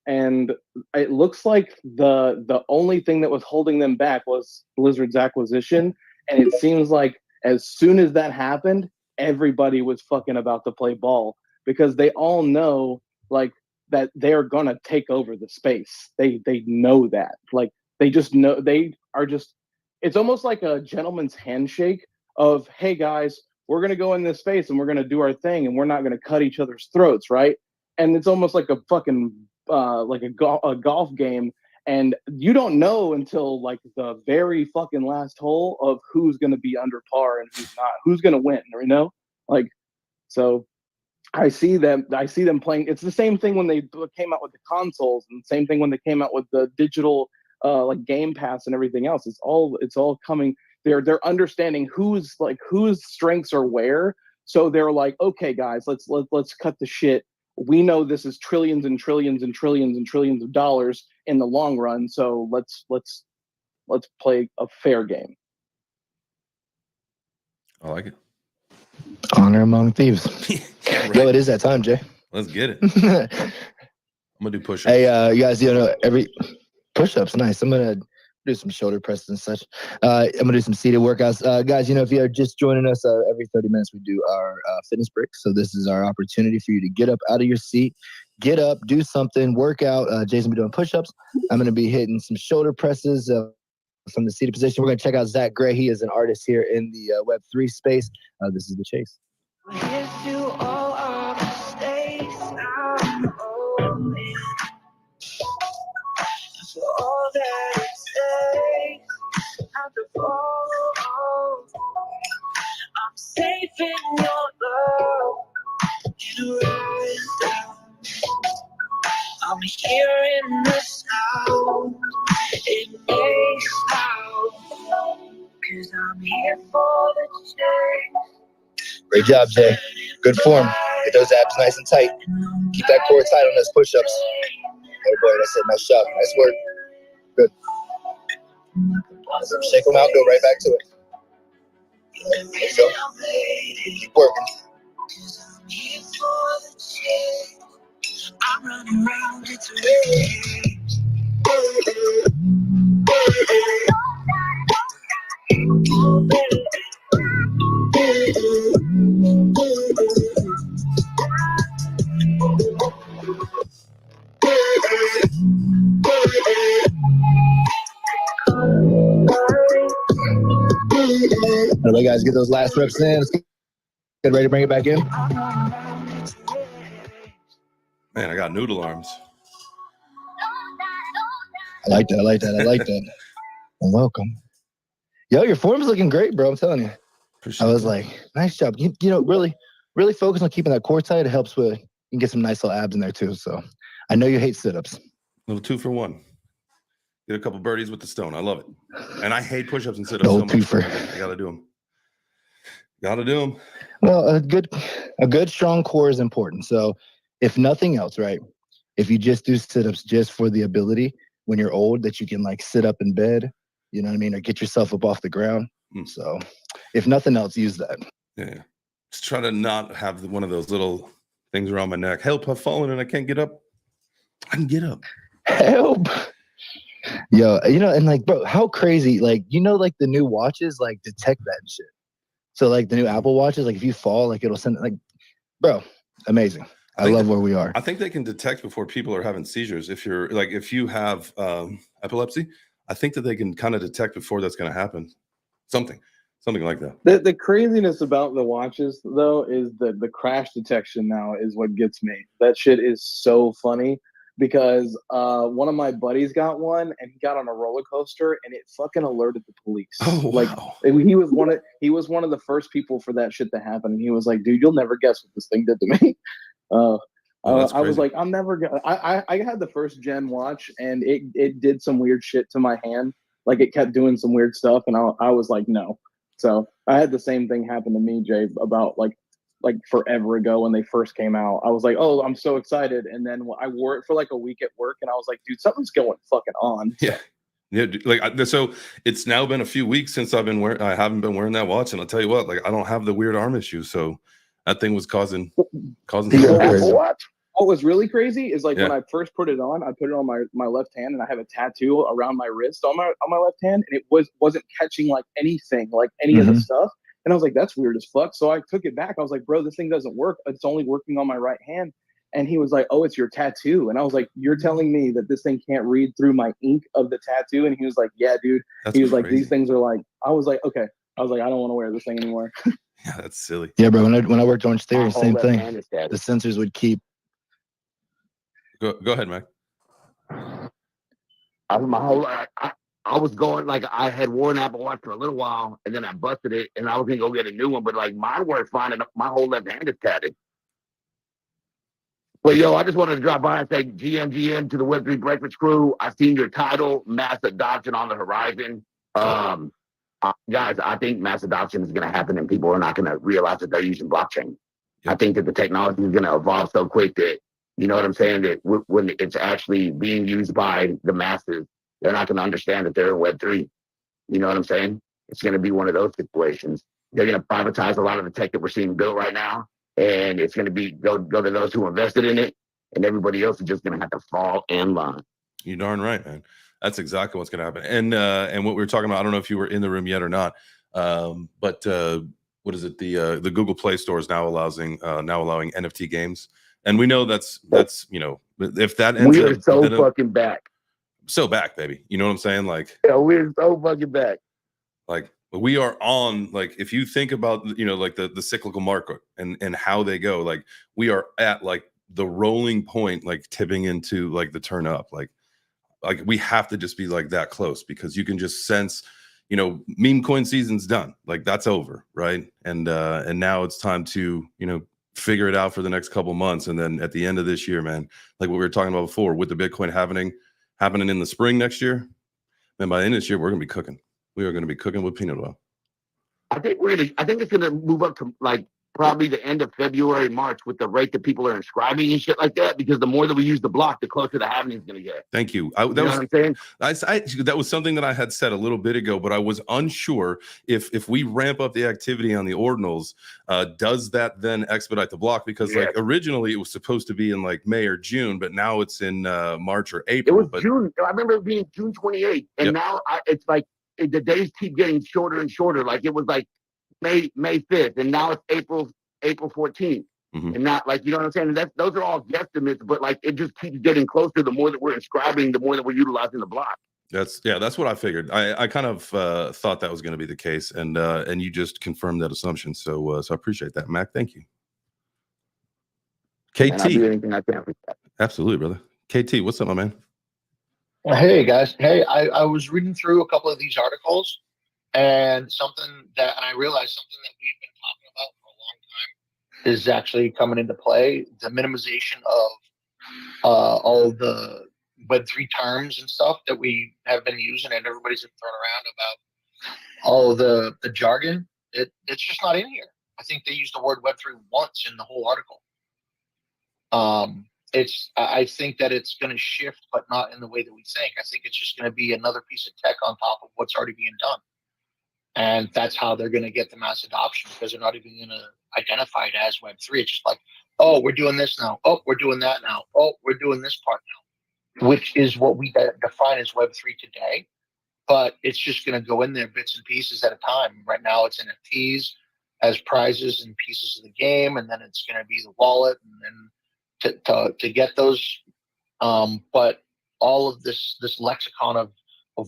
And it looks like the only thing that was holding them back was Blizzard's acquisition. And it seems like as soon as that happened, everybody was fucking about to play ball, because they all know like that they're gonna take over the space. They know that. Like, they just know, they are just, it's almost like a gentleman's handshake of, hey guys, we're gonna go in this space and we're gonna do our thing and we're not gonna cut each other's throats, right? And it's almost like a fucking like a golf game, and you don't know until like the very fucking last hole of who's gonna be under par and who's not, who's gonna win, like, so I see them playing. It's the same thing when they came out with the consoles, and the same thing when they came out with the digital like Game Pass and everything else. It's all coming. They're understanding whose strengths are where. So they're like, okay, guys, let's cut the shit. We know this is trillions and trillions and trillions and trillions of dollars in the long run. So let's play a fair game. I like it. Honor among thieves. Right. Yo, it is that time, Jay. Let's get it. I'm gonna do push-ups. Hey, you guys, every push-ups, nice. I'm gonna do some shoulder presses and such. I'm gonna do some seated workouts. Guys, if you're just joining us, every 30 minutes we do our fitness break. So this is our opportunity for you to get up out of your seat, get up, do something, work out. Jay's gonna be doing push-ups. I'm gonna be hitting some shoulder presses from the seated position. We're gonna check out Zach Gray. He is an artist here in the Web3 space. This is The Chase. Here's to all our mistakes. I'm open for all that it takes. After fall, I'm safe in your love. In a rise down, I'm here in the sound. It makes out, 'cause I'm here for the change. Great job, Jay. Good form. Get those abs nice and tight. Keep that core tight on those push-ups. Oh boy, that's it. Nice job. Nice work. Good. Shake them out. Go right back to it. There you go. Keep working. I'm running around, it's a All right, guys, get those last reps in. Let's Get ready to bring it back in? Man, I got noodle arms. I like that. And welcome. Yo, your form's looking great, bro. I'm telling you. Appreciate I was that. like, nice job. You know, really focus on keeping that core tight. It helps with, you can get some nice little abs in there too. So I know you hate sit-ups. Little 2 for 1. Get a couple birdies with the stone. I love it. And I hate push-ups and sit-ups The so old much. twofer. I gotta do them. Gotta do them. Well, a good strong core is important. So if nothing else, right? If you just do sit-ups just for the ability when you're old that you can like sit up in bed, you know what I mean, or get yourself up off the ground. So if nothing else, use that. Yeah. Just try to not have one of those little things around my neck. Help, I've fallen and I can't get up. I can get up. Help. Yo, you know, and like, bro, how crazy, like, you know, like the new watches like detect that and shit. So like the new Apple watches, like if you fall, like it'll send, like, bro, amazing. I love where we are. I think they can detect before people are having seizures. If you're like, if you have epilepsy, I think that they can kind of detect before that's going to happen. Something like that. The craziness about the watches though is the crash detection now is what gets me. That shit is so funny because one of my buddies got one and he got on a roller coaster and it fucking alerted the police. Oh, like wow. he was one of the first people for that shit to happen. And he was like, dude, you'll never guess what this thing did to me. I was like, I'm never gonna. I had the first gen watch, and it did some weird shit to my hand. Like it kept doing some weird stuff, and I was like, no. So I had the same thing happen to me, Jay, about like forever ago when they first came out. I was like, oh, I'm so excited, and then I wore it for like a week at work, and I was like, dude, something's going fucking on. Yeah. Yeah, like so it's now been a few weeks since I haven't been wearing that watch, and I'll tell you what, like I don't have the weird arm issues, so that thing was causing What was really crazy is like when I first put it on, I put it on my left hand, and I have a tattoo around my wrist on my left hand, and it wasn't catching like anything, like any of the stuff. And I was like, that's weird as fuck. So I took it back. I was like, bro, this thing doesn't work. It's only working on my right hand. And he was like, oh, it's your tattoo. And I was like, you're telling me that this thing can't read through my ink of the tattoo? And he was like, yeah, dude. He was like, these things are like, I was like, okay. I was like, I don't want to wear this thing anymore. Yeah, that's silly. Yeah, bro. When I worked Orange Theory, same thing. The sensors would keep. Go ahead, Mac. I was going, like, I had worn Apple Watch for a little while, and then I busted it, and I was going to go get a new one, but, like, mine works fine, and my whole left hand is tatted. But, yo, I just wanted to drop by and say GM to the Web3 Breakfast crew. I've seen your title, mass adoption on the horizon. Guys, I think mass adoption is going to happen, and people are not going to realize that they're using blockchain. I think that the technology is going to evolve so quick that, you know what I'm saying, that when it's actually being used by the masses, they're not going to understand that they're in Web3. You know what I'm saying? It's going to be one of those situations. They're going to privatize a lot of the tech that we're seeing built right now, and it's going to be go to those who invested in it, and everybody else is just going to have to fall in line. You're darn right, man. That's exactly what's going to happen. And what we were talking about, I don't know if you were in the room yet or not, but what is it? The Google Play Store is now allowing NFT games. And we know that's you know, if that ends we are so fucking back. So back, baby. You know what I'm saying? Like, yeah, we're so fucking back. Like we are on, like, if you think about, you know, like the cyclical market and how they go, like we are at like the rolling point, like tipping into like the turn up. Like we have to just be like that close, because you can just sense, you know, meme coin season's done. Like that's over, right? And now it's time to, you know, figure it out for the next couple months, and then at the end of this year, man, like what we were talking about before, with the Bitcoin happening in the spring next year, and by the end of this year, we're gonna be cooking. We are gonna be cooking with peanut oil. I think it's gonna move up to like probably the end of February, March, with the rate that people are inscribing and shit like that, because the more that we use the block, the closer the halving is going to get. Thank you. What I'm saying? That was something that I had said a little bit ago, but I was unsure if we ramp up the activity on the ordinals, does that then expedite the block? Because like originally it was supposed to be in like May or June, but now it's in March or April. It was June. I remember it being June 28th, and now it's like the days keep getting shorter and shorter. Like it was like May 5th, and now it's April 14th. And not like, you know what I'm saying? Those are all guesstimates, but like it just keeps getting closer. The more that we're inscribing, the more that we're utilizing the block. That's what I figured. I kind of thought that was going to be the case, and you just confirmed that assumption. So I appreciate that, Mac. Thank you. And I'll do KT, anything I can for that. absolutely, brother. KT, what's up, my man? Hey guys, hey, I was reading through a couple of these articles, and I realized something that we've been talking about for a long time is actually coming into play. The minimization of all the Web3 terms and stuff that we have been using, and everybody's been throwing around about all the jargon. It's just not in here. I think they used the word Web3 once in the whole article. I think that it's going to shift, but not in the way that we think. I think it's just going to be another piece of tech on top of what's already being done. And that's how they're going to get the mass adoption, because they're not even going to identify it as Web3. It's just like, oh, we're doing this now. Oh, we're doing that now. Oh, we're doing this part now, which is what we define as Web3 today. But it's just going to go in there bits and pieces at a time. Right now it's NFTs as prizes and pieces of the game, and then it's going to be the wallet, and then to get those, but all of this lexicon of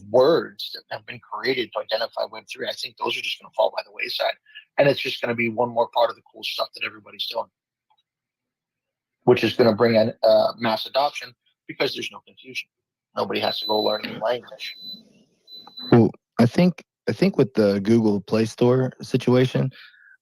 words that have been created to identify Web3, I think those are just going to fall by the wayside, and it's just going to be one more part of the cool stuff that everybody's doing, which is going to bring in mass adoption because there's no confusion. Nobody has to go learn a new language. Well, I think with the Google Play Store situation,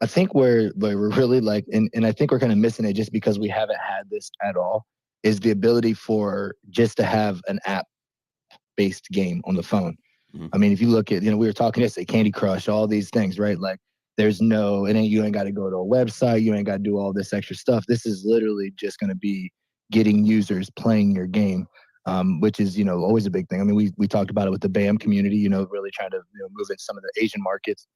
I think where we're really like, and I think we're kind of missing it just because we haven't had this at all, is the ability for just to have an app-based game on the phone. Mm-hmm. I mean, if you look at, we were talking yesterday, Candy Crush, all these things, right? Like you ain't got to go to a website, you ain't got to do all this extra stuff. This is literally just going to be getting users playing your game, which is, always a big thing. I mean, we talked about it with the BAM community, really trying to move in some of the Asian markets.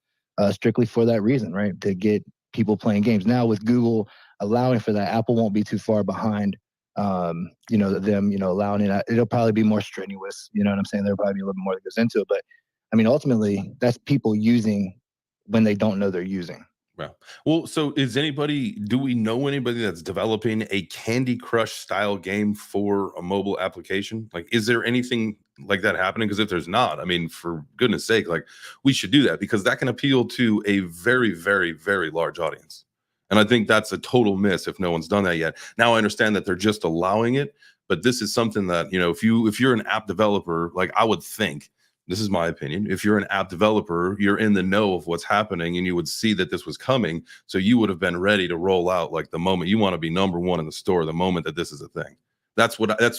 Strictly for that reason, right? To get people playing games. Now with Google allowing for that, Apple won't be too far behind, them, allowing it. It'll probably be more strenuous, you know what I'm saying? There'll probably be a little bit more that goes into it. But I mean, ultimately, that's people using when they don't know they're using. Yeah. Well, so do we know anybody that's developing a Candy Crush style game for a mobile application? Like, is there anything like that happening? Because if there's not, I mean, for goodness sake, like, we should do that, because that can appeal to a very, very, very large audience. And I think that's a total miss if no one's done that yet. Now I understand that they're just allowing it, but this is something that, if you're an app developer, like, I would think, this is my opinion, if you're an app developer, you're in the know of what's happening, and you would see that this was coming. So you would have been ready to roll out, like, the moment you want to be number one in the store, the moment that this is a thing. That's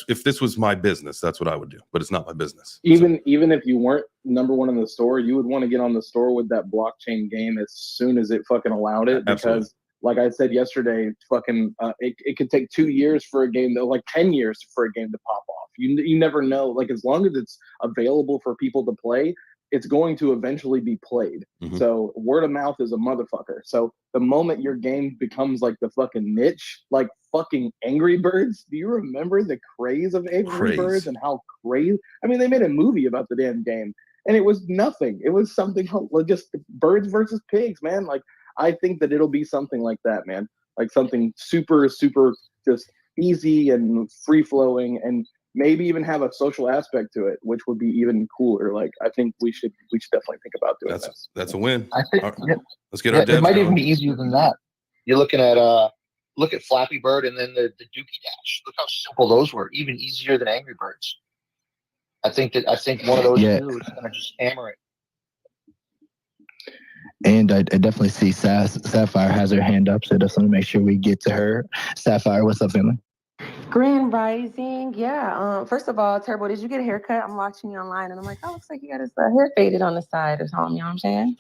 if this was my business, that's what I would do, but it's not my business. Even if you weren't number one in the store, you would want to get on the store with that blockchain game as soon as it fucking allowed it. Absolutely. Because like I said yesterday, fucking it could take 2 years for a game, like 10 years for a game to pop off. You never know. Like, as long as it's available for people to play, it's going to eventually be played. Mm-hmm. So word of mouth is a motherfucker. So the moment your game becomes like the fucking niche, like fucking Angry Birds, do you remember the craze of Angry Birds and how crazy? I mean, they made a movie about the damn game, and it was nothing. It was something like just birds versus pigs, man. Like, I think that it'll be something like that, man. Like something super, super just easy and free flowing, and maybe even have a social aspect to it, which would be even cooler. Like, I think we should definitely think about doing this. That's a win. I think, let's get our devs it might going. even be easier than that. You're looking at look at Flappy Bird and then the Dookie Dash. Look how simple those were. Even easier than Angry Birds. I think one of those two is gonna just hammer it. And I definitely see Sapphire has her hand up, so I just want to make sure we get to her. Sapphire, what's up, family? Grand Rising, yeah. First of all, Turbo, did you get a haircut? I'm watching you online, and I'm like, oh, looks like you got his hair faded on the side or something. You know what I'm saying?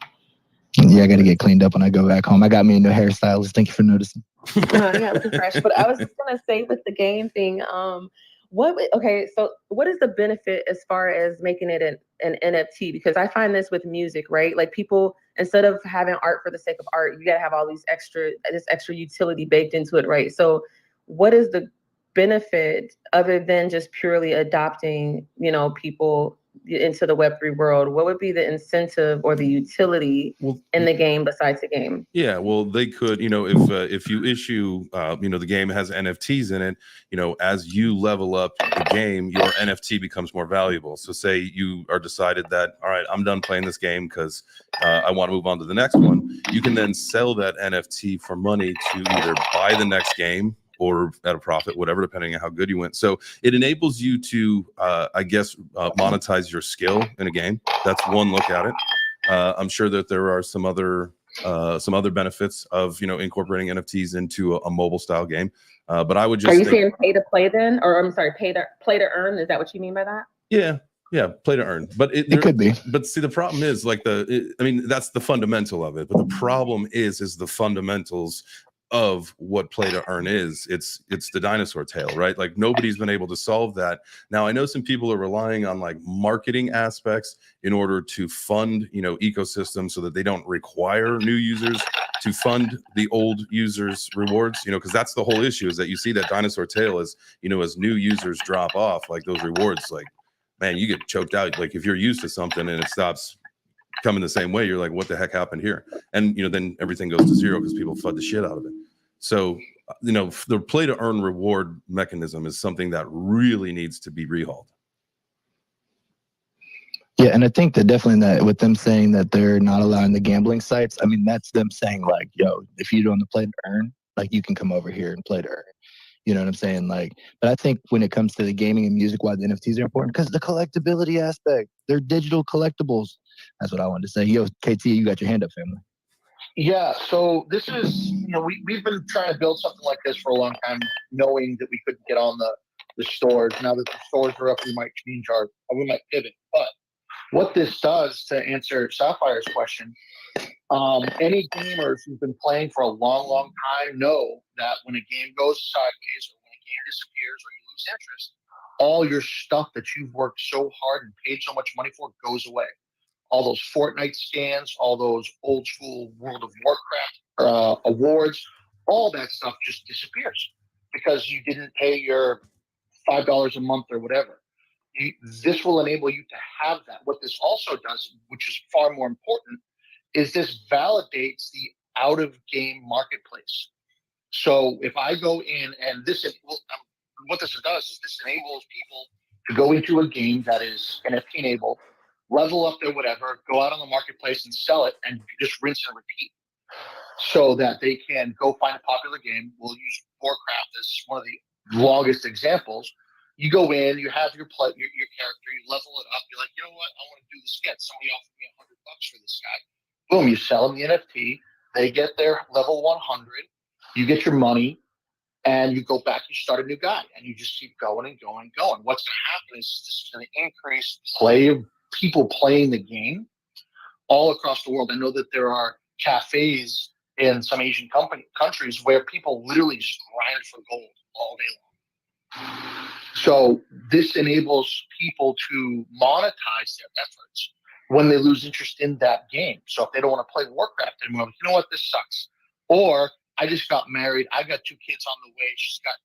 Yeah, I got to get cleaned up when I go back home. I got me a new hairstylist. Thank you for noticing. Yeah, looking fresh. But I was just gonna say with the game thing, so what is the benefit as far as making it an NFT? Because I find this with music, right? Like, people, instead of having art for the sake of art, you gotta have all this extra utility baked into it, right? So what is the benefit other than just purely adopting, people, into the Web3 world, what would be the incentive or the utility in the game besides the game? Yeah, well, they could, if you issue, the game has NFTs in it, as you level up the game, your NFT becomes more valuable. So say you are decided that, all right, I'm done playing this game because I want to move on to the next one. You can then sell that NFT for money to either buy the next game or at a profit, whatever, depending on how good you went. So it enables you to, monetize your skill in a game. That's one look at it. I'm sure that there are some other benefits of incorporating NFTs into a mobile style game. But I would just Are you saying pay to play then, or I'm sorry, play to earn? Is that what you mean by that? Yeah, play to earn. But it could be. But see, the problem is that's the fundamental of it. But the problem is the fundamentals of what play to earn is. It's the dinosaur tale, right? Like nobody's been able to solve that. Now I know some people are relying on like marketing aspects in order to fund ecosystems so that they don't require new users to fund the old users rewards, because that's the whole issue, is that you see that dinosaur tail as as new users drop off, like those rewards, like, man, you get choked out. Like if you're used to something and it stops coming the same way, you're like, what the heck happened here? And then everything goes to zero because people FUD the shit out of it. So the play to earn reward mechanism is something that really needs to be rehauled. Yeah, and I think that definitely that with them saying that they're not allowing the gambling sites, I mean, that's them saying like, yo, if you don't play to earn, like you can come over here and play to earn. You know what I'm saying? Like, but I think when it comes to the gaming and music, why the NFTs are important, because the collectability aspect, they're digital collectibles. That's what I wanted to say. Yo, KT, you got your hand up, family. Yeah, so this is, we've been trying to build something like this for a long time, knowing that we couldn't get on the stores. Now that the stores are up, we might change we might pivot. But what this does, to answer Sapphire's question, any gamers who've been playing for a long, long time know that when a game goes sideways or when a game disappears or you lose interest, all your stuff that you've worked so hard and paid so much money for goes away. All those Fortnite scans, all those old school World of Warcraft awards, all that stuff just disappears because you didn't pay your $5 a month or whatever. This will enable you to have that. What this also does, which is far more important, is this validates the out-of-game marketplace. So if I go in and what this does is this enables people to go into a game that is NFT enabled, level up their whatever, go out on the marketplace and sell it, and just rinse and repeat, so that they can go find a popular game. We'll use Warcraft as one of the longest examples. You go in, you have your character, you level it up. You're like, you know what? I want to do the skit. Somebody offered me $100 for this guy. Boom, you sell them the NFT. They get their level 100. You get your money, and you go back. You start a new guy, and you just keep going and going and going. What's going to happen is this is going to increase people playing the game all across the world. I know that there are cafes in some Asian countries where people literally just grind for gold all day long. So this enables people to monetize their efforts when they lose interest in that game. So if they don't want to play Warcraft anymore, you know what, this sucks. Or I just got married. I got 2 kids on the way. She's got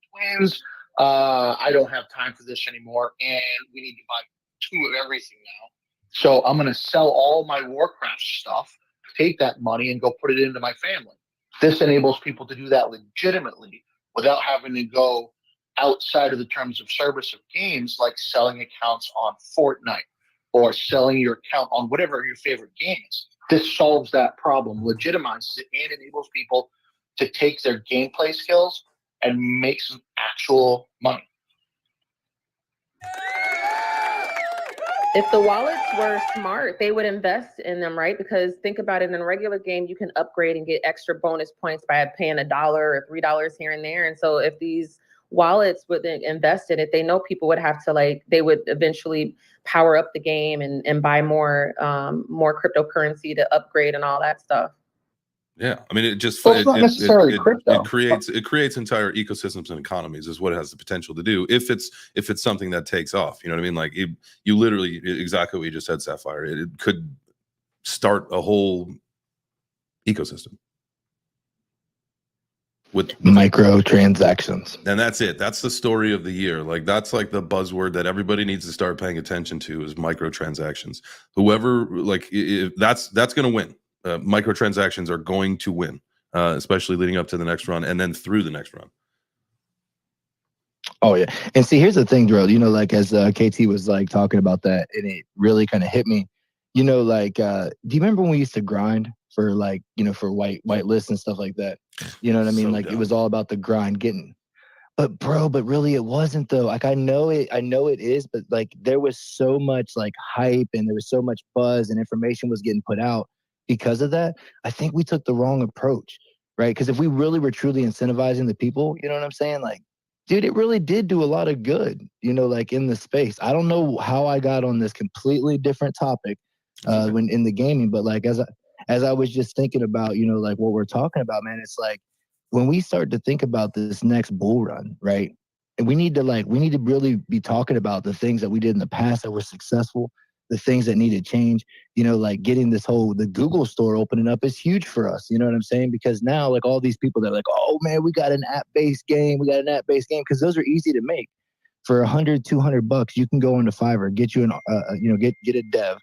twins. I don't have time for this anymore, and we need to buy 2 of everything now. So I'm going to sell all my Warcraft stuff, take that money, and go put it into my family. This enables people to do that legitimately without having to go outside of the terms of service of games, like selling accounts on Fortnite or selling your account on whatever your favorite game is. This solves that problem, legitimizes it, and enables people to take their gameplay skills and make some actual money. If the wallets were smart, they would invest in them, right? Because think about it, in a regular game, you can upgrade and get extra bonus points by paying $1 or $3 here and there. And so if these wallets would invest in it, they know people would have to they would eventually power up the game and buy more cryptocurrency to upgrade and all that stuff. Yeah, I mean, it just it's not necessarily crypto. It creates entire ecosystems and economies is what it has the potential to do if it's something that takes off. You know what I mean? Like you literally, exactly what you just said, Sapphire. It could start a whole ecosystem. with microtransactions. And that's it. That's the story of the year. Like that's like the buzzword that everybody needs to start paying attention to is microtransactions. Whoever like that's going to win. Microtransactions are going to win, especially leading up to the next run and then through the next run. Oh yeah, and see, here's the thing, Drill. You know, like as KT was like talking about that, and it really kind of hit me. You know, like, do you remember when we used to grind for like, you know, for white lists and stuff like that? You know what I mean? So like dumb. it was all about the grind, getting. But bro, but really it wasn't though. Like I know it is, but like there was so much like hype and there was so much buzz and information was getting put out because of that. I think we took the wrong approach, right? Because if we really were truly incentivizing the people, you know what I'm saying? Like, dude, it really did do a lot of good, you know, like in the space. I don't know how I got on this completely different topic when in the gaming, but like as I was just thinking about, you know, like what we're talking about, man, it's like when we start to think about this next bull run, right? And we need to really be talking about the things that we did in the past that were successful, the things that need to change, you know, like getting the Google store opening up is huge for us. You know what I'm saying? Because now like all these people that are like, oh man, we got an app-based game. Cause those are easy to make for $100-$200. You can go into Fiverr, get you get a dev,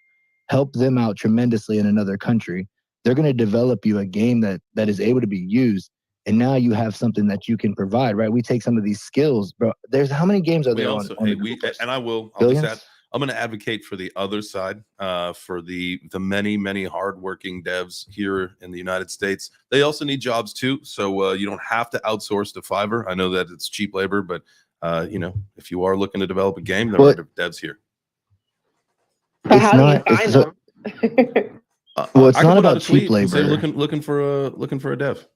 help them out tremendously in another country. They're going to develop you a game that is able to be used. And now you have something that you can provide, right? We take some of these skills, bro. There's how many games are there on the I'm going to advocate for the other side, for the many hardworking devs here in the United States. They also need jobs too, so you don't have to outsource to Fiverr. I know that it's cheap labor, but you know, if you are looking to develop a game, there are devs here. So how do you find them? Well, it's not about cheap labor. Say looking for a dev.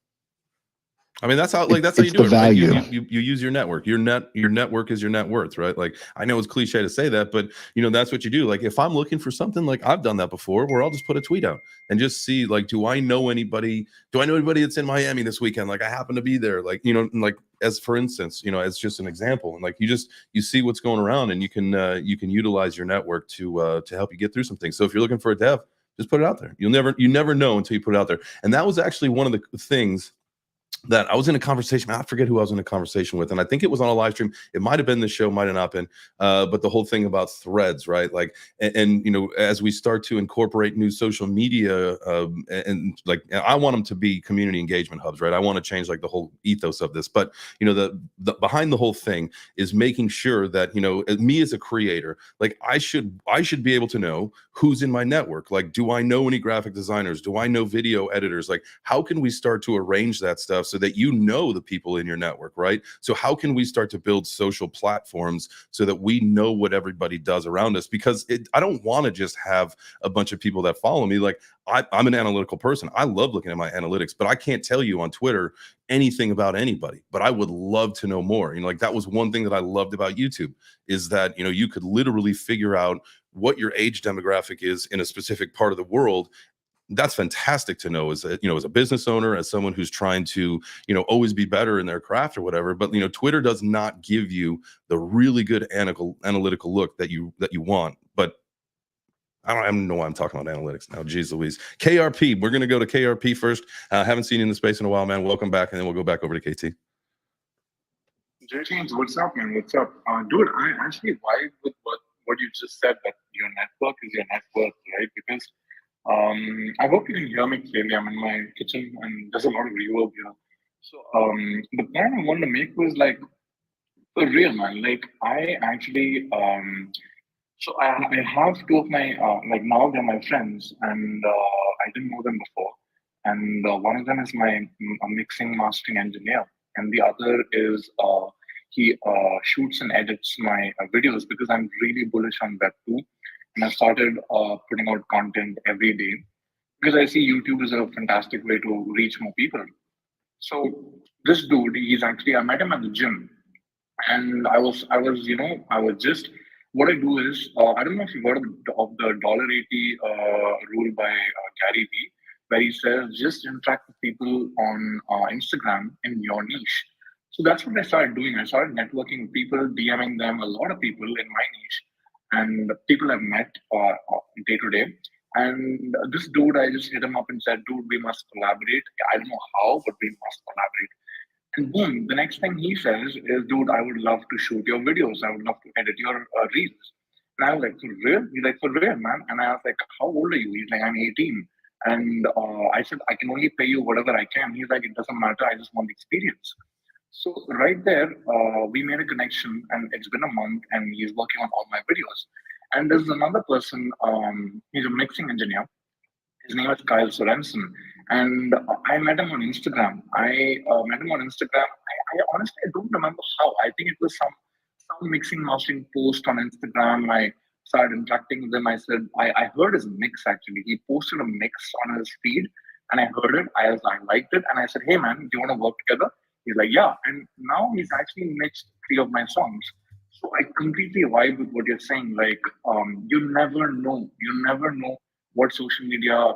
I mean, that's how you do it, value. Right? You use your network. Your network is your net worth, right? Like I know it's cliche to say that, but you know that's what you do. Like if I'm looking for something, like I've done that before, where I'll just put a tweet out and just see, like, do I know anybody that's in Miami this weekend? Like I happen to be there, like, you know, like as for instance, you know, as just an example, and like you see what's going around, and you can utilize your network to help you get through some things. So if you're looking for a dev, just put it out there. You never know until you put it out there. And that was actually one of the things that I was in a conversation. I forget who I was in a conversation with, and I think it was on a live stream. It might have been the show, might have not been. But the whole thing about threads, right? Like, and you know, as we start to incorporate new social media, and like, I want them to be community engagement hubs, right? I want to change like the whole ethos of this. But you know, the behind the whole thing is making sure that, you know, me as a creator, like I should be able to know who's in my network. Like, do I know any graphic designers? Do I know video editors? Like, how can we start to arrange that stuff so that you know the people in your network, right? So how can we start to build social platforms so that we know what everybody does around us? Because I don't want to just have a bunch of people that follow me. Like I'm an analytical person. I love looking at my analytics, but I can't tell you on Twitter anything about anybody. But I would love to know more. You know, like that was one thing that I loved about YouTube, is that, you know, you could literally figure out what your age demographic is in a specific part of the world. That's fantastic to know as a business owner, as someone who's trying to, you know, always be better in their craft or whatever. But, you know, Twitter does not give you the really good analytical look that you want. But I don't know why I'm talking about analytics now. Jeez Louise. KRP, we're going to go to KRP first. Haven't seen you in the space in a while, man. Welcome back. And then we'll go back over to KT. James, what's up, man? What's up? Dude, I actually vibe with what you just said, that your network is your net worth, right? Because I hope you can hear me clearly. I'm in my kitchen and there's a lot of reverb here. So the point I wanted to make was like, for real, man. Like I actually so I have two of my like now they're my friends, and I didn't know them before. And one of them is my mixing mastering engineer, and the other is he shoots and edits my videos, because I'm really bullish on Web2, and I started putting out content every day because I see YouTube is a fantastic way to reach more people. So this dude, I met him at the gym, and I was just, what I do is, I don't know if you've heard of the $80 rule by Gary Vee, where he says just interact with people on Instagram in your niche. So that's what I started doing. I started networking with people, DMing them, a lot of people in my niche, and people I've met day to day. And this dude, I just hit him up and said, dude, we must collaborate. I don't know how, but we must collaborate. And boom, the next thing he says is, dude, I would love to shoot your videos. I would love to edit your reels. And I was like, for real? He's like, for real, man. And I was like, how old are you? He's like, I'm 18. And I said, I can only pay you whatever I can. He's like, it doesn't matter. I just want the experience. So right there, we made a connection, and it's been a month, and he's working on all my videos. And there's another person, he's a mixing engineer. His name is Kyle Sorensen, and I met him on Instagram. I met him on Instagram. I honestly I don't remember how. I think it was some mixing mastering post on Instagram. I started interacting with him. I said I heard his mix actually. He posted a mix on his feed, and I heard it. I liked it, and I said, "Hey man, do you want to work together?" He's like, "Yeah." And now he's actually mixed 3 of my songs. So I completely vibe with what you're saying. Like, you never know. You never know what social media,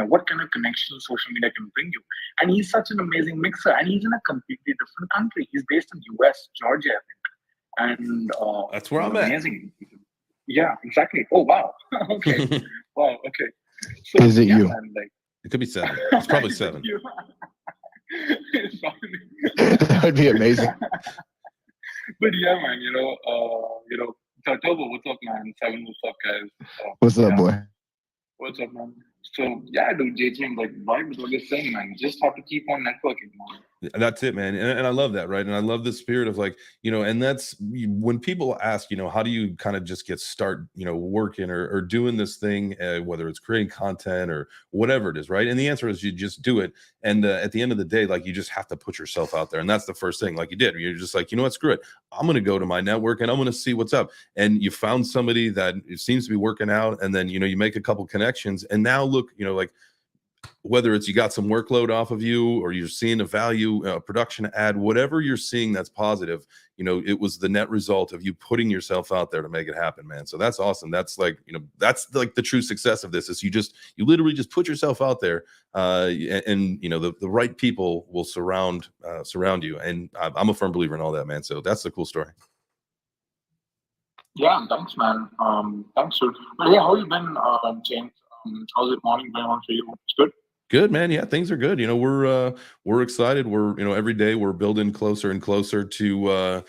what kind of connections social media can bring you. And he's such an amazing mixer, and he's in a completely different country. He's based in US, Georgia, I think. And that's where I'm at. Amazing. Yeah, exactly. Oh wow. Okay. Wow. Okay. So, Is it you? Man, like, It could be 7. It's probably 7. That would be amazing. But yeah, man, Turbo, what's up, man? 7, what's up, guys? What's up, boy? What's up, man? So yeah, dude, JT, like, vibe is what you're saying, man. You just have to keep on networking, man. That's it, man. And I love that, right? And I love the spirit of like, and that's when people ask, how do you kind of just get working or doing this thing, whether it's creating content or whatever it is, right? And the answer is you just do it. And at the end of the day, like you just have to put yourself out there. And that's the first thing, like you did. You're just like, what, screw it. I'm going to go to my network and I'm going to see what's up. And you found somebody that it seems to be working out. And then, you make a couple connections. And now look, like, whether it's you got some workload off of you or you're seeing a value production ad, whatever you're seeing that's positive, it was the net result of you putting yourself out there to make it happen, man. So that's awesome. That's like, that's like the true success of this is you literally just put yourself out there and the right people will surround you. And I'm a firm believer in all that, man. So that's the cool story. Yeah, thanks, man. Thanks, dude. But yeah, how you been, James? How's it morning going on for you? It's good. Good, man. Yeah, things are good. We're excited. We're every day we're building closer and closer to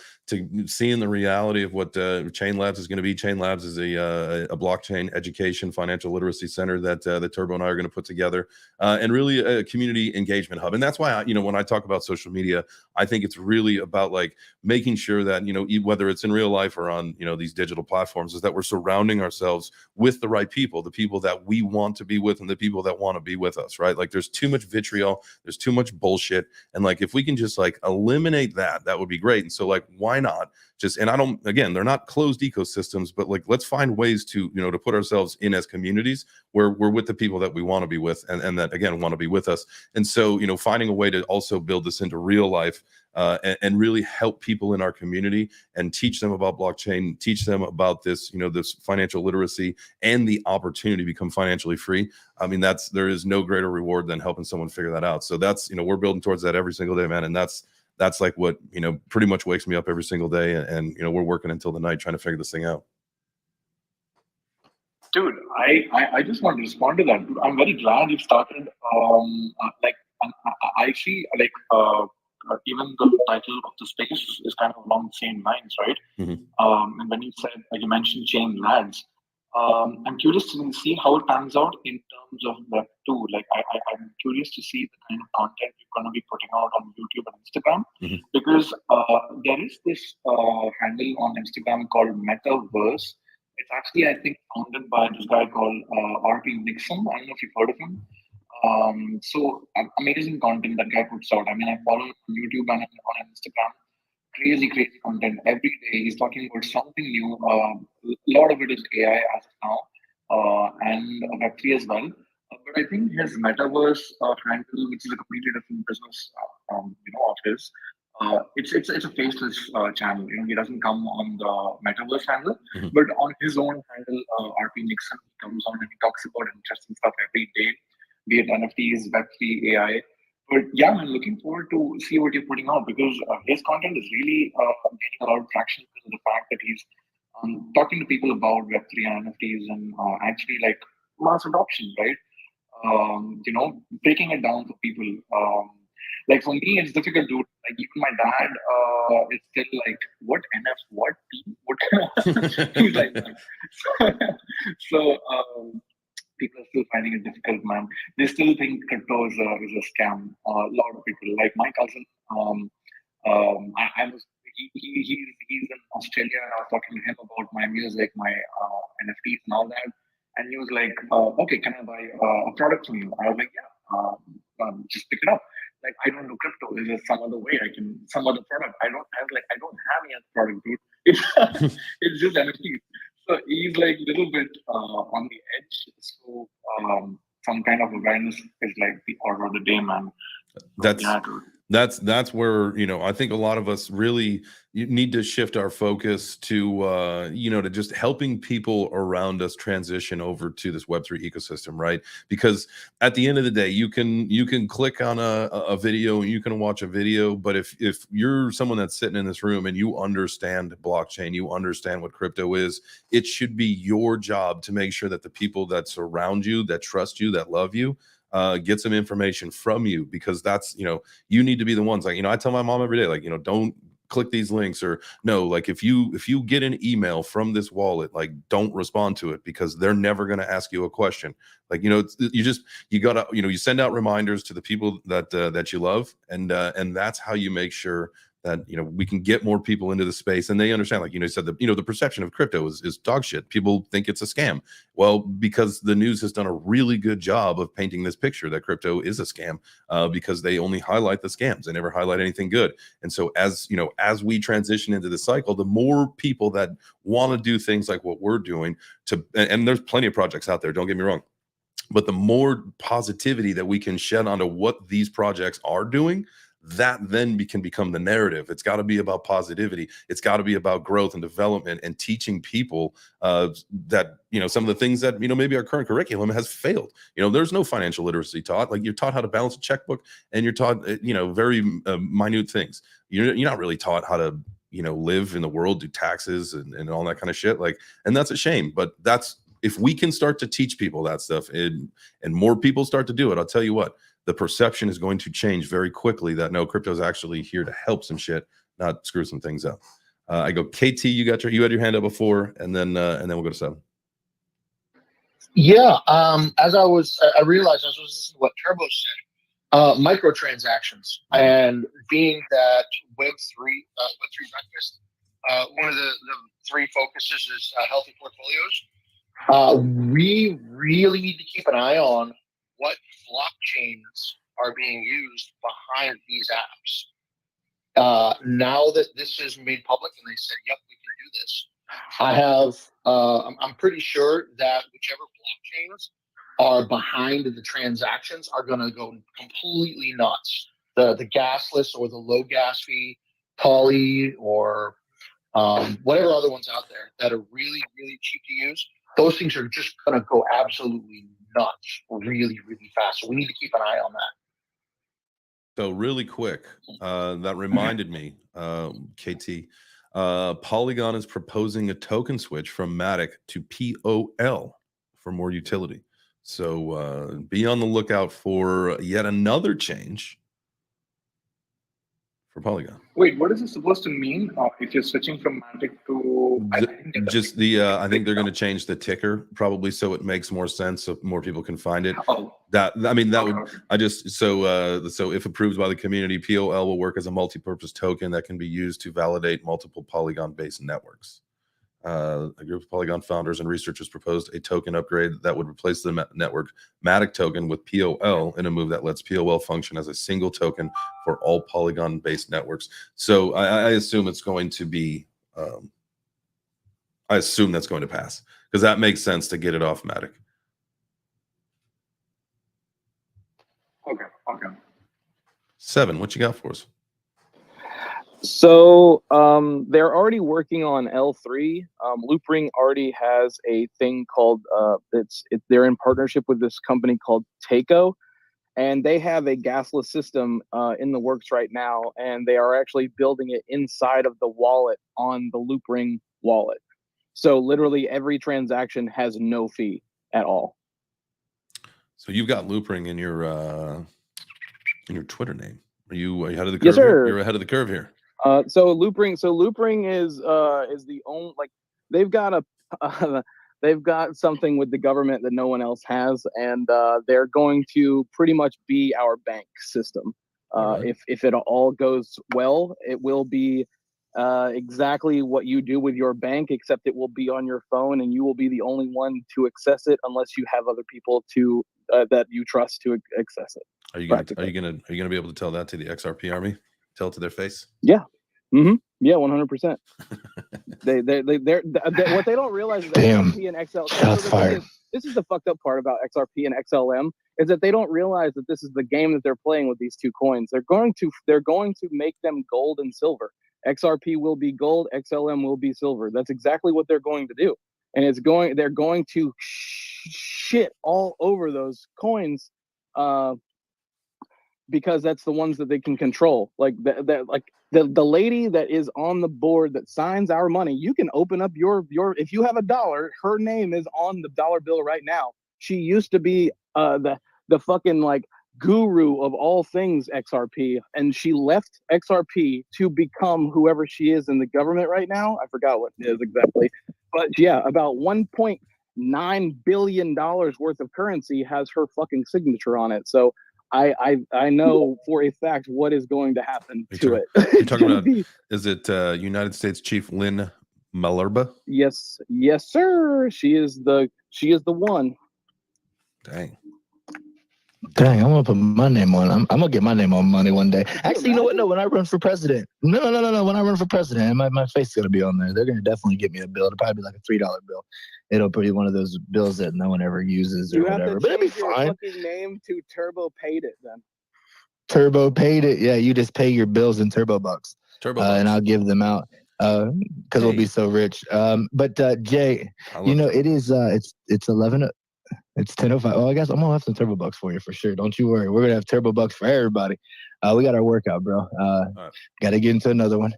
seeing the reality of what Chain Labs is going to be. Chain Labs is a blockchain education financial literacy center that Turbo and I are going to put together, and really a community engagement hub. And that's why when I talk about social media, I think it's really about like making sure that whether it's in real life or on these digital platforms, is that we're surrounding ourselves with the right people, the people that we want to be with, and the people that want to be with us. Right? Like there's too much vitriol, there's too much bullshit, and like if we can just like eliminate that would be great. And so like why not just, and again, they're not closed ecosystems, but like let's find ways to to put ourselves in as communities where we're with the people that we want to be with and that again want to be with us. And so finding a way to also build this into real life and really help people in our community and teach them about blockchain, teach them about this this financial literacy and the opportunity to become financially free. I mean, there is no greater reward than helping someone figure that out. So that's we're building towards that every single day, man. And that's like what pretty much wakes me up every single day, and we're working until the night trying to figure this thing out. Dude, I just want to respond to that. Dude, I'm very glad you started. I see even the title of the space is kind of along the same lines, right? Mm-hmm. And when you mentioned Chain Labs, I'm curious to see how it pans out in terms of Web 2. Like, I'm curious to see the kind of content you're going to be putting out on YouTube and Instagram, mm-hmm. because there is this handle on Instagram called Metaverse. It's actually, I think, founded by this guy called RP Nixon. I don't know if you've heard of him. So amazing content that guy puts out. I mean, I follow him on YouTube and on Instagram. Crazy content every day. He's talking about something new. A lot of it is AI as of now, and Web3 as well. But I think his metaverse handle, which is a completely different business, of his, it's a faceless channel. He doesn't come on the metaverse handle, mm-hmm. but on his own handle, RP Nixon, he comes on and he talks about interesting stuff every day, be it NFTs, Web3, AI. But yeah, I'm looking forward to see what you're putting out, because his content is really getting a lot of traction because of the fact that he's talking to people about Web3 and NFTs and actually like mass adoption, right? Breaking it down for people. Like for me, it's difficult, dude. Like even my dad, is still like, what NF, what P, what? He's like, so people are still finding it difficult, man. They still think crypto is a scam. A lot of people, like my cousin, I was he's in Australia, and I was talking to him about my music, my NFTs and all that, and he was like, "Okay, can I buy a product from you?" I was like, "Yeah, just pick it up." Like I don't do crypto. Is there some other way I can some other product? I don't have any other product, dude. It's it's just NFTs. So he's like a little bit on the edge. So some kind of awareness is like the order of the day, man. That's Yeah, dude. that's where, you know, I think a lot of us really need to shift our focus to you know, to just helping people around us transition over to this Web3 ecosystem, right? Because at the end of the day, you can click on a video and you can watch a video, but if you're someone that's sitting in this room and you understand blockchain, you understand what crypto is, it should be your job to make sure that the people that surround you, that trust you, that love you, get some information from you, because that's, you know, you need to be the ones, like, you know, I tell my mom every day, like, you know, don't click these links, or no, like if you get an email from this wallet, like don't respond to it, because they're never going to ask you a question. Like, you know, you gotta, you know, you send out reminders to the people that that you love, and that's how you make sure that, you know, we can get more people into the space and they understand, like, you know, you said, the, you know, the perception of crypto is dog shit. People think it's a scam. Well, because the news has done a really good job of painting this picture that crypto is a scam, because they only highlight the scams. They never highlight anything good. And so, as you know, as we transition into the cycle, the more people that want to do things like what we're doing, and there's plenty of projects out there, don't get me wrong, but the more positivity that we can shed onto what these projects are doing, that then can become the narrative. It's got to be about positivity. It's got to be about growth and development, and teaching people that, you know, some of the things that, you know, maybe our current curriculum has failed. You know, there's no financial literacy taught. Like, you're taught how to balance a checkbook, and you're taught, you know, very minute things. You're not really taught how to, you know, live in the world, do taxes and all that kind of shit. Like, and that's a shame. But that's, if we can start to teach people that stuff, and more people start to do it, I'll tell you what, the perception is going to change very quickly that no, crypto is actually here to help some shit, not screw some things up. I go, KT, you had your hand up before, and then we'll go to 7. Yeah. As I realized as I was listening to what Turbo said, microtransactions, and being that Web3 breakfast, one of the 3 focuses is healthy portfolios. We really need to keep an eye on what blockchains are being used behind these apps. Now that this is made public and they said, yep, we can do this, I have, I'm pretty sure that whichever blockchains are behind the transactions are going to go completely nuts. The gasless or the low gas fee, Poly, or whatever other ones out there that are really, really cheap to use, those things are just going to go absolutely nuts really, really fast. So we need to keep an eye on that. So really quick, that reminded me, KT, Polygon is proposing a token switch from Matic to POL for more utility. So be on the lookout for yet another change for Polygon. Wait, what is it supposed to mean if you're switching from Matic to? Just the I think they're going to change the ticker probably, so it makes more sense, so more people can find it. Oh, that, I mean, that would, I just, so if approved by the community, POL will work as a multi-purpose token that can be used to validate multiple Polygon-based networks. A group of Polygon founders and researchers proposed a token upgrade that would replace the network Matic token with POL in a move that lets POL function as a single token for all Polygon-based networks. So I assume it's going to be, I assume that's going to pass, because that makes sense to get it off Matic. Okay. 7, what you got for us? So they're already working on L3. Loopring already has a thing called they're in partnership with this company called Takeo, and they have a gasless system in the works right now, and they are actually building it inside of the wallet on the Loopring wallet. So literally every transaction has no fee at all. So you've got Loopring in your Twitter name. Are you ahead of the curve? Yes, here? sir. You're ahead of the curve here. So Loopring is the only, like, they've got they've got something with the government that no one else has, and they're going to pretty much be our bank system. Right. If it all goes well, it will be exactly what you do with your bank, except it will be on your phone, and you will be the only one to access it unless you have other people to that you trust to access it. Are you gonna be able to tell that to the XRP army? Tell it to their face? Yeah. Mm-hmm. Yeah, 100%. They're what they don't realize is that XRP and XLM. Shots fired. This is the fucked up part about XRP and XLM, is that they don't realize that this is the game that they're playing with these two coins. They're going to make them gold and silver. XRP will be gold, XLM will be silver. That's exactly what they're going to do, and they're going to shit all over those coins, because that's the ones that they can control. Like the lady that is on the board that signs our money, you can open up your if you have $1, her name is on the dollar bill right now. She used to be the fucking like guru of all things XRP, and she left XRP to become whoever she is in the government right now. I forgot what it is exactly, but yeah, about $1.9 billion worth of currency has her fucking signature on it. So I know for a fact what is going to happen to it. You're talking about, is it United States Chief Lynn Malerba? Yes, sir. She is the one. Dang, I'm gonna put my name on. I'm gonna get my name on money one day. Actually, you know what? No, when I run for president. No. When I run for president, my face is gonna be on there. They're gonna definitely give me a bill. It'll probably be like a $3 bill. It'll be one of those bills that no one ever uses or whatever. But it'll be fine. Your fucking name to Turbo Paid It then. Turbo Paid It. Yeah, you just pay your bills in Turbo Bucks. And I'll give them out because we'll be so rich. But Jay, you know, it is it's 11. It's 10:05. Oh, I guess I'm gonna have some Turbo Bucks for you for sure. Don't you worry. We're gonna have Turbo Bucks for everybody. We got our workout, bro. Right. Got to get into another one.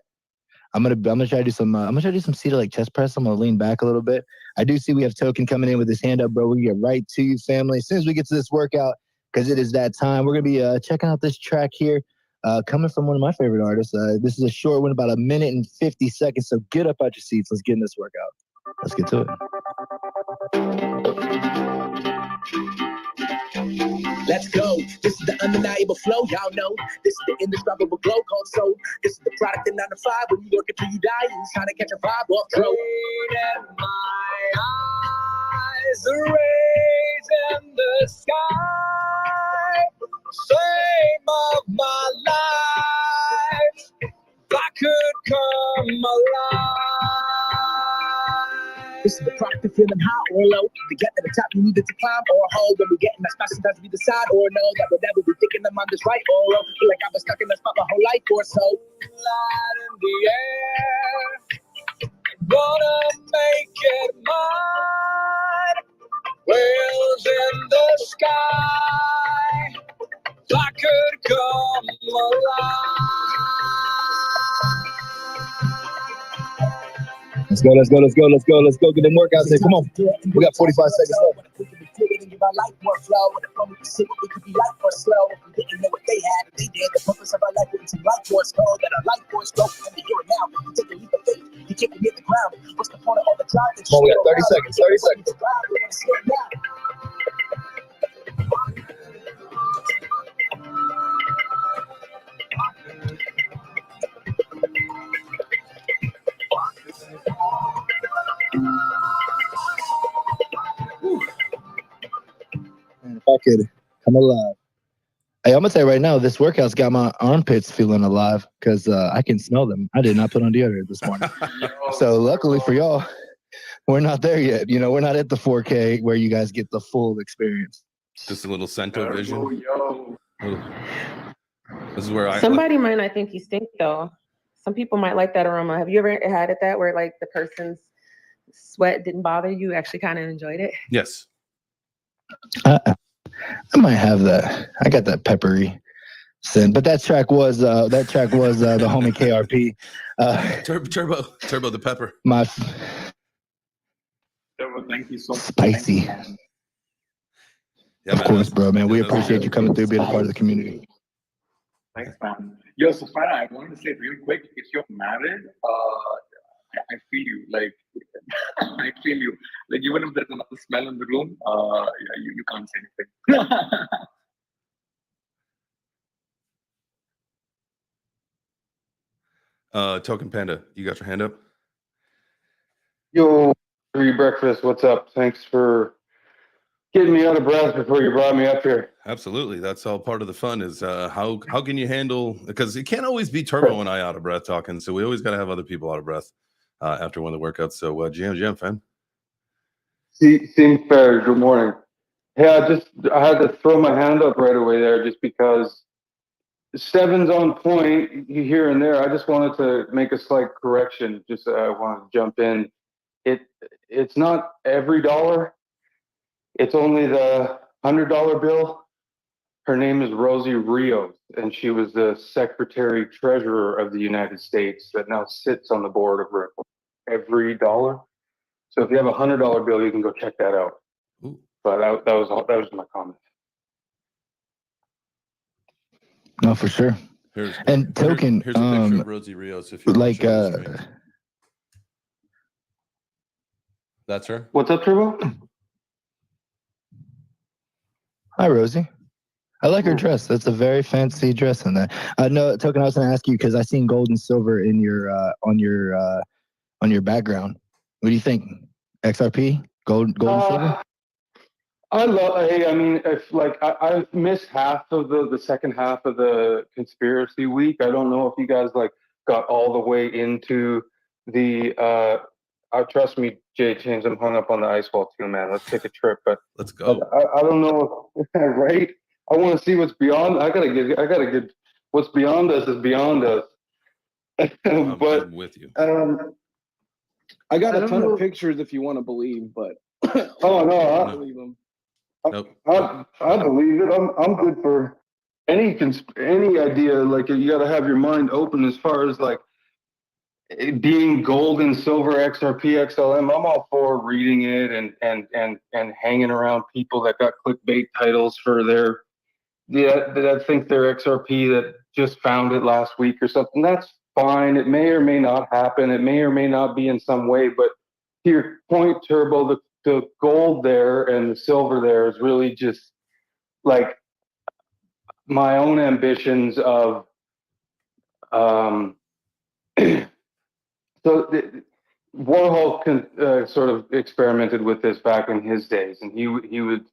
I'm gonna try to do some. I'm gonna try to do some seated like chest press. I'm gonna lean back a little bit. I do see we have Token coming in with his hand up, bro. We get right to you, family. As soon as we get to this workout, because it is that time. We're gonna be checking out this track here, coming from one of my favorite artists. This is a short one, about 1 minute and 50 seconds. So get up out your seats. Let's get in this workout. Let's get to it. Let's go. This is the undeniable flow, y'all know. This is the indescribable glow called soul. This is the product of 9 to 5. When you work until you die, you trying to catch a vibe off road. In my eyes, the rays in the sky. Flame of my life. I could come alive. This is the product of feeling high or low. To get to the top, you needed to climb or hold. When we get in that spot, sometimes we decide or know that whatever we thinking the mind is right or wrong. Feel like I've been stuck in that spot my whole life or so. Light in the air, gonna make it mine. Whales in the sky, I could come alive. Let's go. Get them workouts in. Come on. We got 45 seconds left. Come on, we got 30 seconds. 30 seconds. If I could come alive. Hey, I'm gonna tell you right now, this workout's got my armpits feeling alive because I can smell them. I did not put on deodorant this morning. So luckily for y'all, we're not there yet. You know, we're not at the 4K where you guys get the full experience. Just a little Cento vision. This is where somebody might not think you stink though. Some people might like that aroma. Have you ever had it that where like the person's sweat didn't bother you? Actually, kind of enjoyed it. Yes. I might have that. I got that peppery scent, but that track was the homie KRP. Turbo the pepper. Turbo, thank you so much. Spicy. Yeah, of course, bro, man. We appreciate you coming through, being a part of the community. Thanks, man. Yo, so Farah, I wanted to say real quick, if you're married, I feel you. Like, I feel you. Like, even if there's another smell in the room, yeah, you can't say anything. Token Panda, you got your hand up? Yo, Web3 Breakfast, what's up? Thanks for getting me out of breath before you brought me up here. Absolutely. That's all part of the fun is how can you handle, because it can't always be Turbo and I out of breath talking. So we always got to have other people out of breath after one of the workouts. So GM, fam. Seems fair. Good morning. Hey, I had to throw my hand up right away there just because Seven's on point here and there. I just wanted to make a slight correction. Just I wanted to jump in. It's not every dollar. It's only the $100 bill. Her name is Rosie Rios, and she was the Secretary Treasurer of the United States that now sits on the board of Ripple. Every dollar. So if you have a $100 bill, you can go check that out. Ooh. But that was my comment. No, for sure. Here's Token. Here's a picture of Rosie Rios. If you're like, that's her. What's up, Turbo? Hi, Rosie. I like her dress. That's a very fancy dress in that. No, Token, I was going to ask you because I seen gold and silver in your on your background. What do you think? XRP, gold and silver. Hey, I mean, if like I missed half of the second half of the conspiracy week. I don't know if you guys like got all the way into the. Trust me, Jay James, I'm hung up on the ice wall too, man. Let's take a trip, but let's go. I don't know, right? I want to see what's beyond. I gotta get. What's beyond us is beyond us. But I'm with you. I got a ton of pictures if you want to believe, but oh no, I believe them. I believe it. I'm good for any idea. Like you got to have your mind open as far as like it being gold and silver, XRP, XLM. I'm all for reading it and hanging around people that got clickbait titles for their that think they're XRP that just found it last week or something. That's fine. It may or may not happen. It may or may not be in some way. But to your point, Turbo, the gold there and the silver there is really just like my own ambitions of Warhol sort of experimented with this back in his days, and he would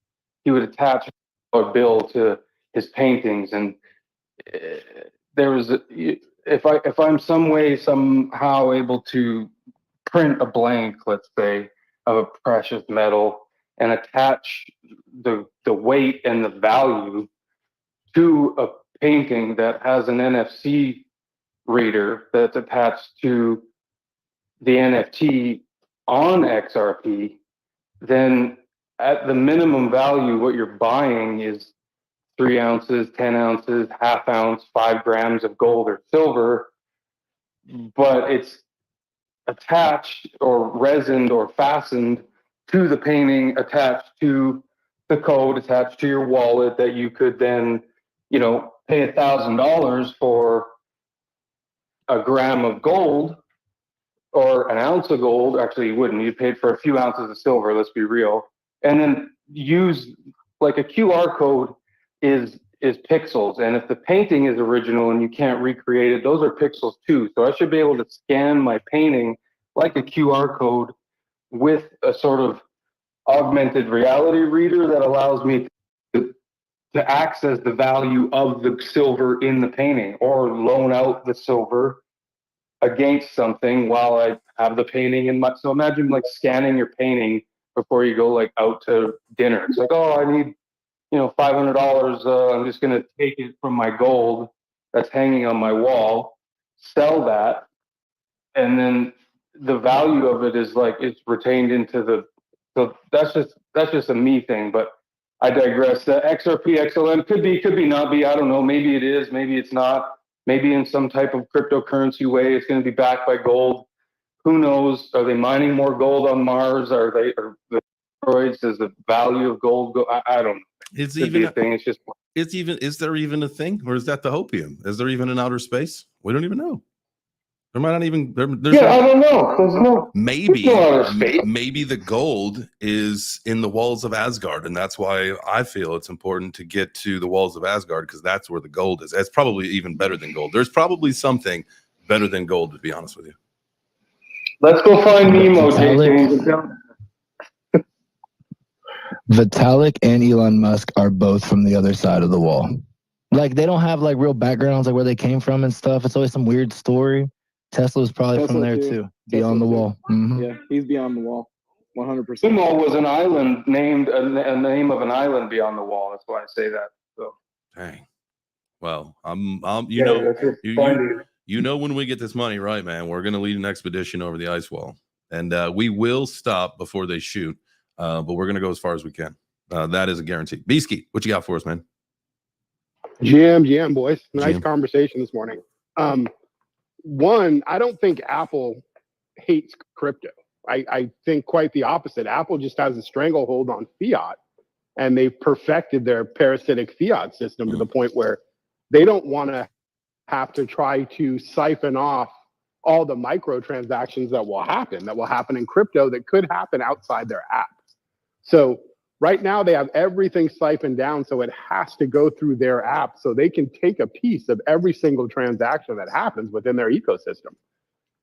attach a bill to his paintings, and there was if I'm somehow able to print a blank, let's say, of a precious metal and attach the weight and the value to a painting that has an NFC reader that's attached to the NFT on XRP, then at the minimum value, what you're buying is 3 ounces, 10 ounces, half ounce, 5 grams of gold or silver, but it's attached or resined or fastened to the painting, attached to the code, attached to your wallet that you could then, pay $1,000 for a gram of gold or an ounce of gold. Actually, you wouldn't. You paid for a few ounces of silver, let's be real. And then use like a QR code is pixels. And if the painting is original and you can't recreate it, those are pixels too. So I should be able to scan my painting like a QR code with a sort of augmented reality reader that allows me to access the value of the silver in the painting or loan out the silver against something while I have the painting in my. So imagine like scanning your painting before you go like out to dinner. It's like, oh, I need, $500. I'm just going to take it from my gold that's hanging on my wall, sell that. And then the value of it is like, it's retained into so that's just a me thing, but I digress. The XRP, XLM could be, not be. I don't know. Maybe it is. Maybe it's not. Maybe in some type of cryptocurrency way, it's going to be backed by gold. Who knows? Are they mining more gold on Mars? Are the asteroids? Does the value of gold go? I don't know. It's Could be even a thing. It's just is there even a thing, or is that the hopium? Is there even an outer space? We don't even know. There might not even there's I don't know. There's maybe no outer space. maybe the gold is in the walls of Asgard, and that's why I feel it's important to get to the walls of Asgard, because that's where the gold is. It's probably even better than gold. There's probably something better than gold, to be honest with you. Let's go find Nemo, Jason. Vitalik and Elon Musk are both from the other side of the wall. Like, they don't have like real backgrounds, like where they came from and stuff. It's always some weird story. Tesla's probably from there too. Beyond the wall. Mm-hmm. Yeah, he's beyond the wall. 100%. Nemo was an island named a name of an island beyond the wall. That's why I say that. So. Dang. Well, you know when we get this money right, man, we're gonna lead an expedition over the ice wall, and we will stop before they shoot, but we're gonna go as far as we can. That is a guarantee. Beasky, what you got for us, man? GM, boys. Nice conversation this morning. One, I don't think Apple hates crypto. I think quite the opposite. Apple just has a stranglehold on fiat, and they've perfected their parasitic fiat system to the point where they don't want to have to try to siphon off all the microtransactions that will happen in crypto that could happen outside their app. So right now they have everything siphoned down, so it has to go through their app so they can take a piece of every single transaction that happens within their ecosystem.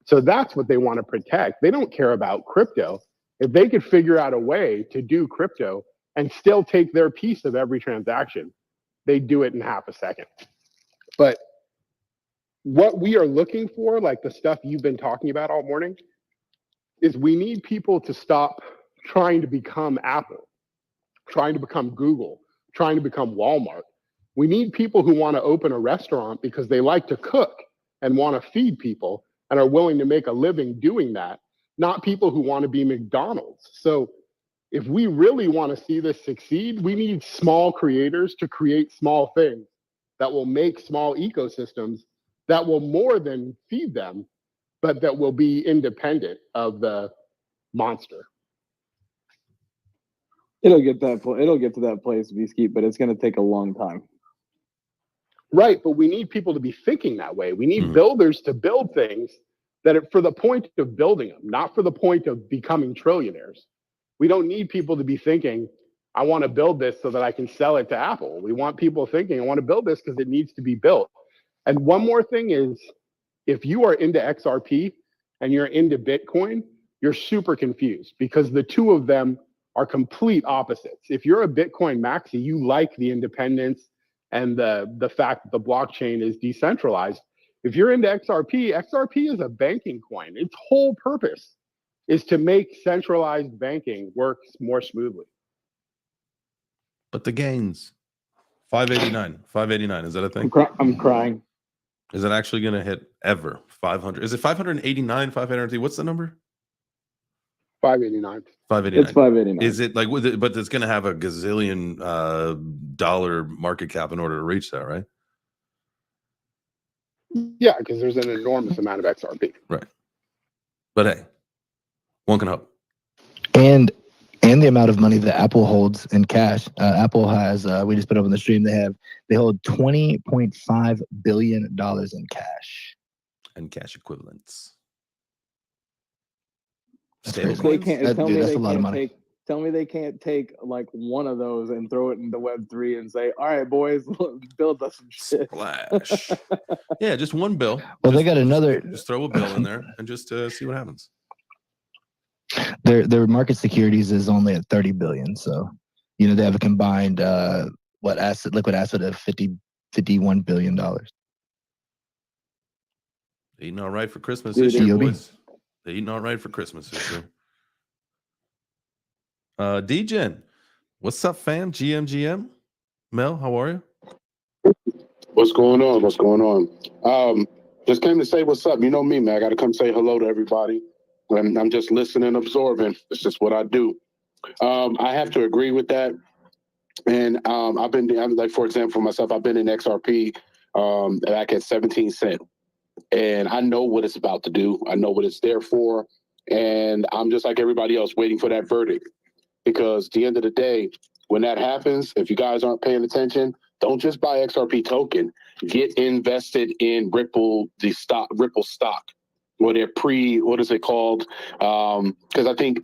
So that's what they want to protect. They don't care about crypto. If they could figure out a way to do crypto and still take their piece of every transaction, they'd do it in half a second. But what we are looking for, like the stuff you've been talking about all morning, is we need people to stop trying to become Apple, trying to become Google, trying to become Walmart. We need people who want to open a restaurant because they like to cook and want to feed people and are willing to make a living doing that, not people who want to be McDonald's. So if we really want to see this succeed, we need small creators to create small things that will make small ecosystems that will more than feed them, but that will be independent of the monster. It'll get to that place, Beasky, but it's going to take a long time. Right, but we need people to be thinking that way. We need builders to build things that are for the point of building them, not for the point of becoming trillionaires. We don't need people to be thinking, I want to build this so that I can sell it to Apple. We want people thinking, I want to build this because it needs to be built. And one more thing is, if you are into XRP and you're into Bitcoin, you're super confused because the two of them are complete opposites. If you're a Bitcoin maxi, you like the independence and the fact that the blockchain is decentralized. If you're into XRP, XRP is a banking coin. Its whole purpose is to make centralized banking work more smoothly. But the gains, 589, is that a thing? I'm crying. Is it actually going to hit ever 500? Is it 589, 500? What's the number? 589. 589. It's 589. Is it like with it, but it's going to have a gazillion dollar market cap in order to reach that, right? Yeah, because there's an enormous amount of XRP. Right. But hey, one can hope. And the amount of money that Apple holds in cash. Apple has, we just put up on the stream, they hold $20.5 billion in cash. And cash equivalents. They can't tell me that's they a lot of can't money. tell me they can't take like one of those and throw it into Web3 and say, all right, boys, build us some shit. Splash. Yeah, just one bill. Well, they got another. Just throw a bill in there and just see what happens. Their market securities is only at 30 billion. So, they have a combined liquid asset of $51 billion. Eating all right for Christmas this year, boys. They're eating all right for Christmas this year. D-Gen, what's up, fam? GM. Mel, how are you? What's going on? Just came to say what's up. You know me, man. I got to come say hello to everybody. I'm just listening, absorbing. It's just what I do. I have to agree with that. And I'm like, for example, for myself, I've been in XRP back at 17 cents. And I know what it's about to do. I know what it's there for. And I'm just like everybody else waiting for that verdict. Because at the end of the day, when that happens, if you guys aren't paying attention, don't just buy XRP token. Get invested in Ripple, Ripple stock, or their what is it called? Because I think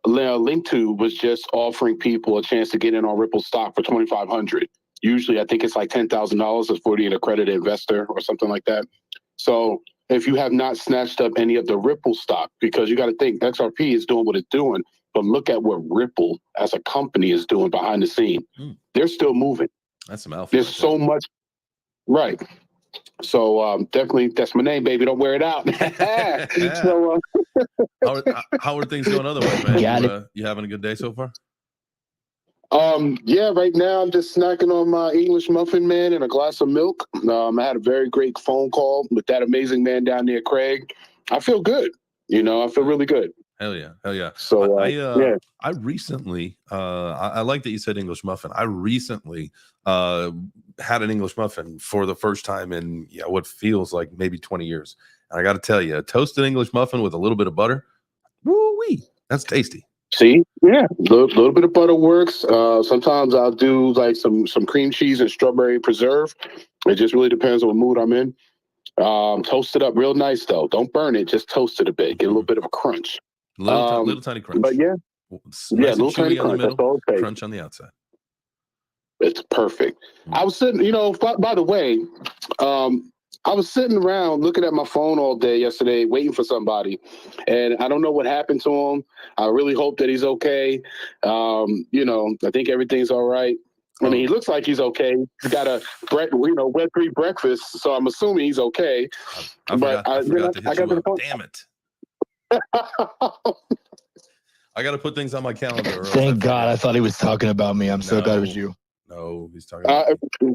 Link2 was just offering people a chance to get in on Ripple stock for $2,500. Usually, I think it's like $10,000 for the accredited investor or something like that. So if you have not snatched up any of the Ripple stock, because you got to think XRP is doing what it's doing, but look at what Ripple as a company is doing behind the scene. They're still moving. That's some alpha. There's so much. Right. So definitely, that's my name, baby. Don't wear it out. So, how are things going otherwise, man? You having a good day so far? Yeah, right now I'm just snacking on my English muffin, man, and a glass of milk. I had a very great phone call with that amazing man down there, Craig. I feel good. I feel really good. Hell yeah. So I recently, I like that you said English muffin. I recently had an English muffin for the first time in what feels like maybe 20 years. And I got to tell you, a toasted English muffin with a little bit of butter, woo-wee, that's tasty. See, yeah, little bit of butter works. Sometimes I'll do like some cream cheese and strawberry preserve. It just really depends on what mood I'm in. Toast it up real nice though. Don't burn it. Just toast it a bit. Get a little bit of a crunch. Little tiny crunch. But yeah, nice little tiny crunch. That's all it takes. Crunch on the outside. It's perfect. I was sitting, by the way, I was sitting around looking at my phone all day yesterday, waiting for somebody, and I don't know what happened to him. I really hope that he's okay. I think everything's all right. I mean, he looks like he's okay. He's got a Web3 breakfast, so I'm assuming he's okay. I forgot to hit you up. Damn it. I got to put things on my calendar. Thank God. I thought he was talking about me. I'm so glad it was you. No, he's talking about me.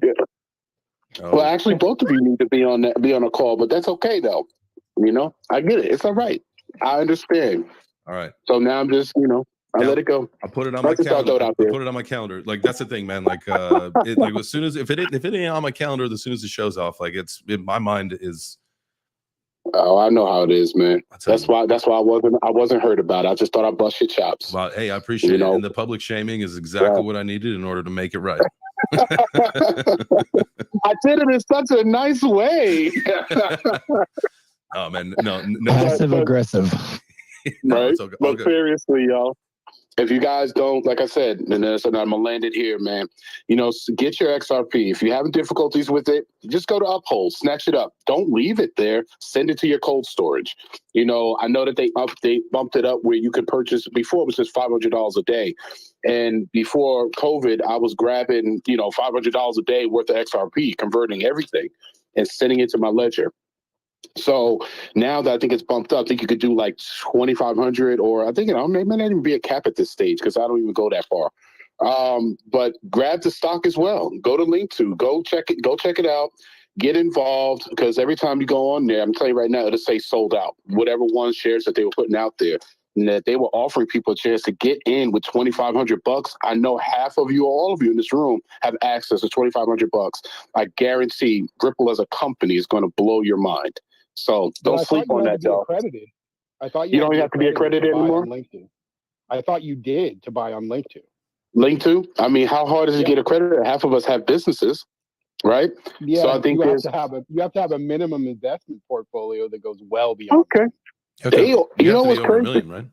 No. Well, actually, both of you need to be on a call, but that's okay, though. I get it. It's all right. I understand. All right. So now I'm just, I let it go. I put it on my calendar. I put it on my calendar. Like, that's the thing, man. Like, as soon as if it ain't on my calendar, as soon as it shows off, like my mind is. Oh, I know how it is, man. That's why I wasn't hurt about it. I just thought I'd bust your chops. Well, hey, I appreciate it. And the public shaming is exactly what I needed in order to make it right. I did it in such a nice way. Oh man, no, passive aggressive. Right? But seriously, y'all, if you guys don't, like I said, and I'm gonna land it here, man. Get your XRP. If you're having difficulties with it, just go to Uphold, snatch it up. Don't leave it there. Send it to your cold storage. I know that they bumped it up where you could purchase. Before it was just $500 a day, and before COVID, I was grabbing $500 a day worth of XRP, converting everything and sending it to my ledger. So now that I think it's bumped up, I think you could do like 2,500, or I think it may not even be a cap at this stage because I don't even go that far. But grab the stock as well. Go to Link2, go check it out, get involved, because every time you go on there, I'm telling you right now, it'll say sold out. Whatever one shares that they were putting out there, and that they were offering people a chance to get in with $2,500. I know half of you, or all of you in this room, have access to $2,500. I guarantee Ripple as a company is going to blow your mind. So don't sleep on that, though. I thought you don't have to be accredited anymore. I thought you did to buy on Link2. Link2? I mean, how hard is it to get accredited? Half of us have businesses, right? Yeah, so I think you have to have a minimum investment portfolio that goes well beyond. Okay. You know what's crazy? $1 million, right?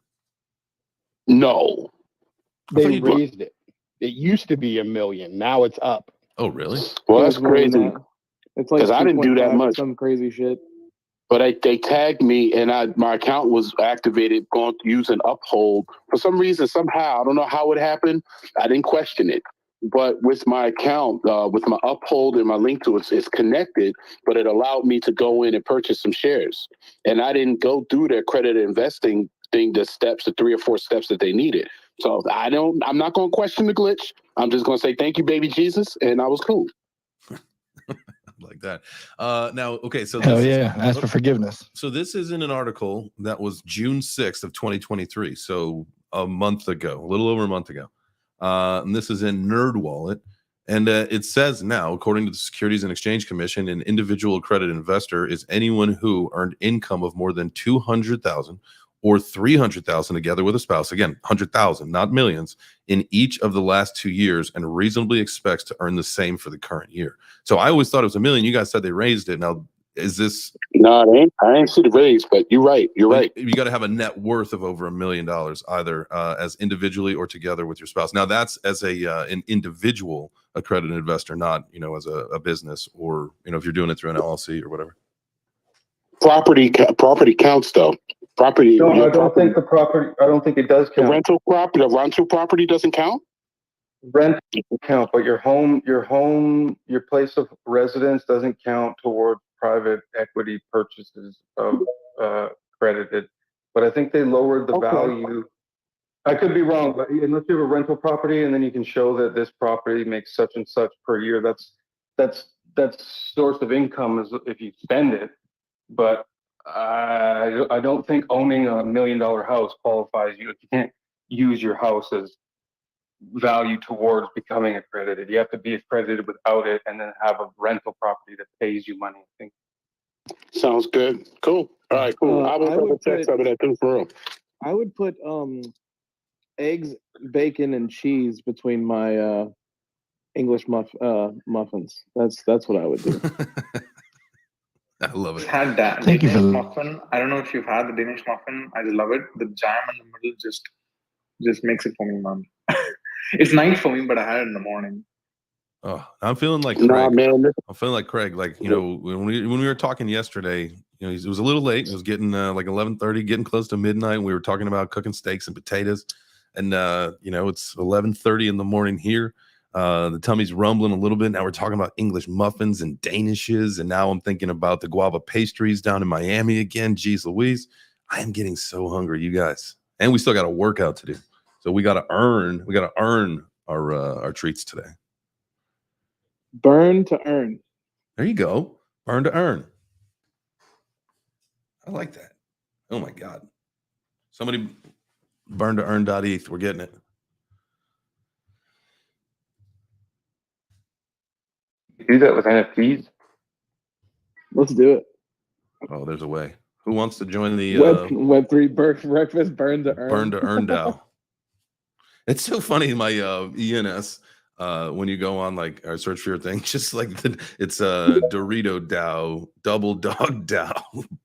No. They raised it. It used to be $1 million. Now it's up. Oh, really? Well, that's crazy. It's like I didn't do that much. Some crazy shit. But they tagged me, and my account was activated going to use an Uphold. For some reason, somehow, I don't know how it happened. I didn't question it. But with my account, with my Uphold and my Link2, it's connected, but it allowed me to go in and purchase some shares. And I didn't go through the accredited investing thing, the 3 or 4 steps that they needed. So I'm not going to question the glitch. I'm just going to say, thank you, baby Jesus. And I was cool. Like that. Now, okay. So hell yeah. Ask for forgiveness. So this is in an article that was June 6th of 2023. So a month ago, a little over a month ago. And this is in NerdWallet. And it says now, according to the Securities and Exchange Commission, an individual accredited investor is anyone who earned income of more than $200,000 or 300,000 together with a spouse, again, 100,000, not millions, in each of the last 2 years, and reasonably expects to earn the same for the current year. So I always thought it was $1 million. You guys said they raised it. Now, is this? No, I ain't see the raise, but you're right. You're right. You got to have a net worth of over $1 million, either as individually or together with your spouse. Now, that's as an individual accredited investor, not as a business, or if you're doing it through an LLC or whatever. Property counts though. Property. No, I don't think the property. I don't think it does count. The rental property doesn't count. Rent doesn't count, but your place of residence doesn't count toward private equity purchases of credited. But I think they lowered the value. I could be wrong, but unless you have a rental property and then you can show that this property makes such and such per year, that's source of income is if you spend it. But I don't think owning $1 million house qualifies you. You can't use your house as value towards becoming accredited. You have to be accredited without it, and then have a rental property that pays you money, I think. Sounds good. Cool. All right, cool. I will double check some of that too for real. I would put eggs, bacon, and cheese between my English muffins. That's what I would do. I love it. Had that Danish muffin. I don't know if you've had the Danish muffin. I just love it. The jam in the middle just makes it for me, man. It's night for me, but I had it in the morning. Oh, I'm feeling like Craig. Nah, man. I'm feeling like Craig. Like, when we were talking yesterday, it was a little late. It was getting like 11:30, getting close to midnight. We were talking about cooking steaks and potatoes, and it's 11:30 in the morning here. The tummy's rumbling a little bit. Now we're talking about English muffins and Danishes, and now I'm thinking about the guava pastries down in Miami again. Jeez Louise, I am getting so hungry, you guys, and we still got a workout to do. So we got to earn our treats today. Burn to earn. There you go. Burn to earn. I like that. Oh my God. Somebody burn to earn.eth. We're getting it. Do that with NFTs. Let's do it. Oh, there's a way. Who wants to join the Web3 Breakfast Burn to Earn? Burn to Earn DAO. It's so funny, my ENS, when you go on like our search for your thing, just like it's Dorito DAO, Double Dog DAO,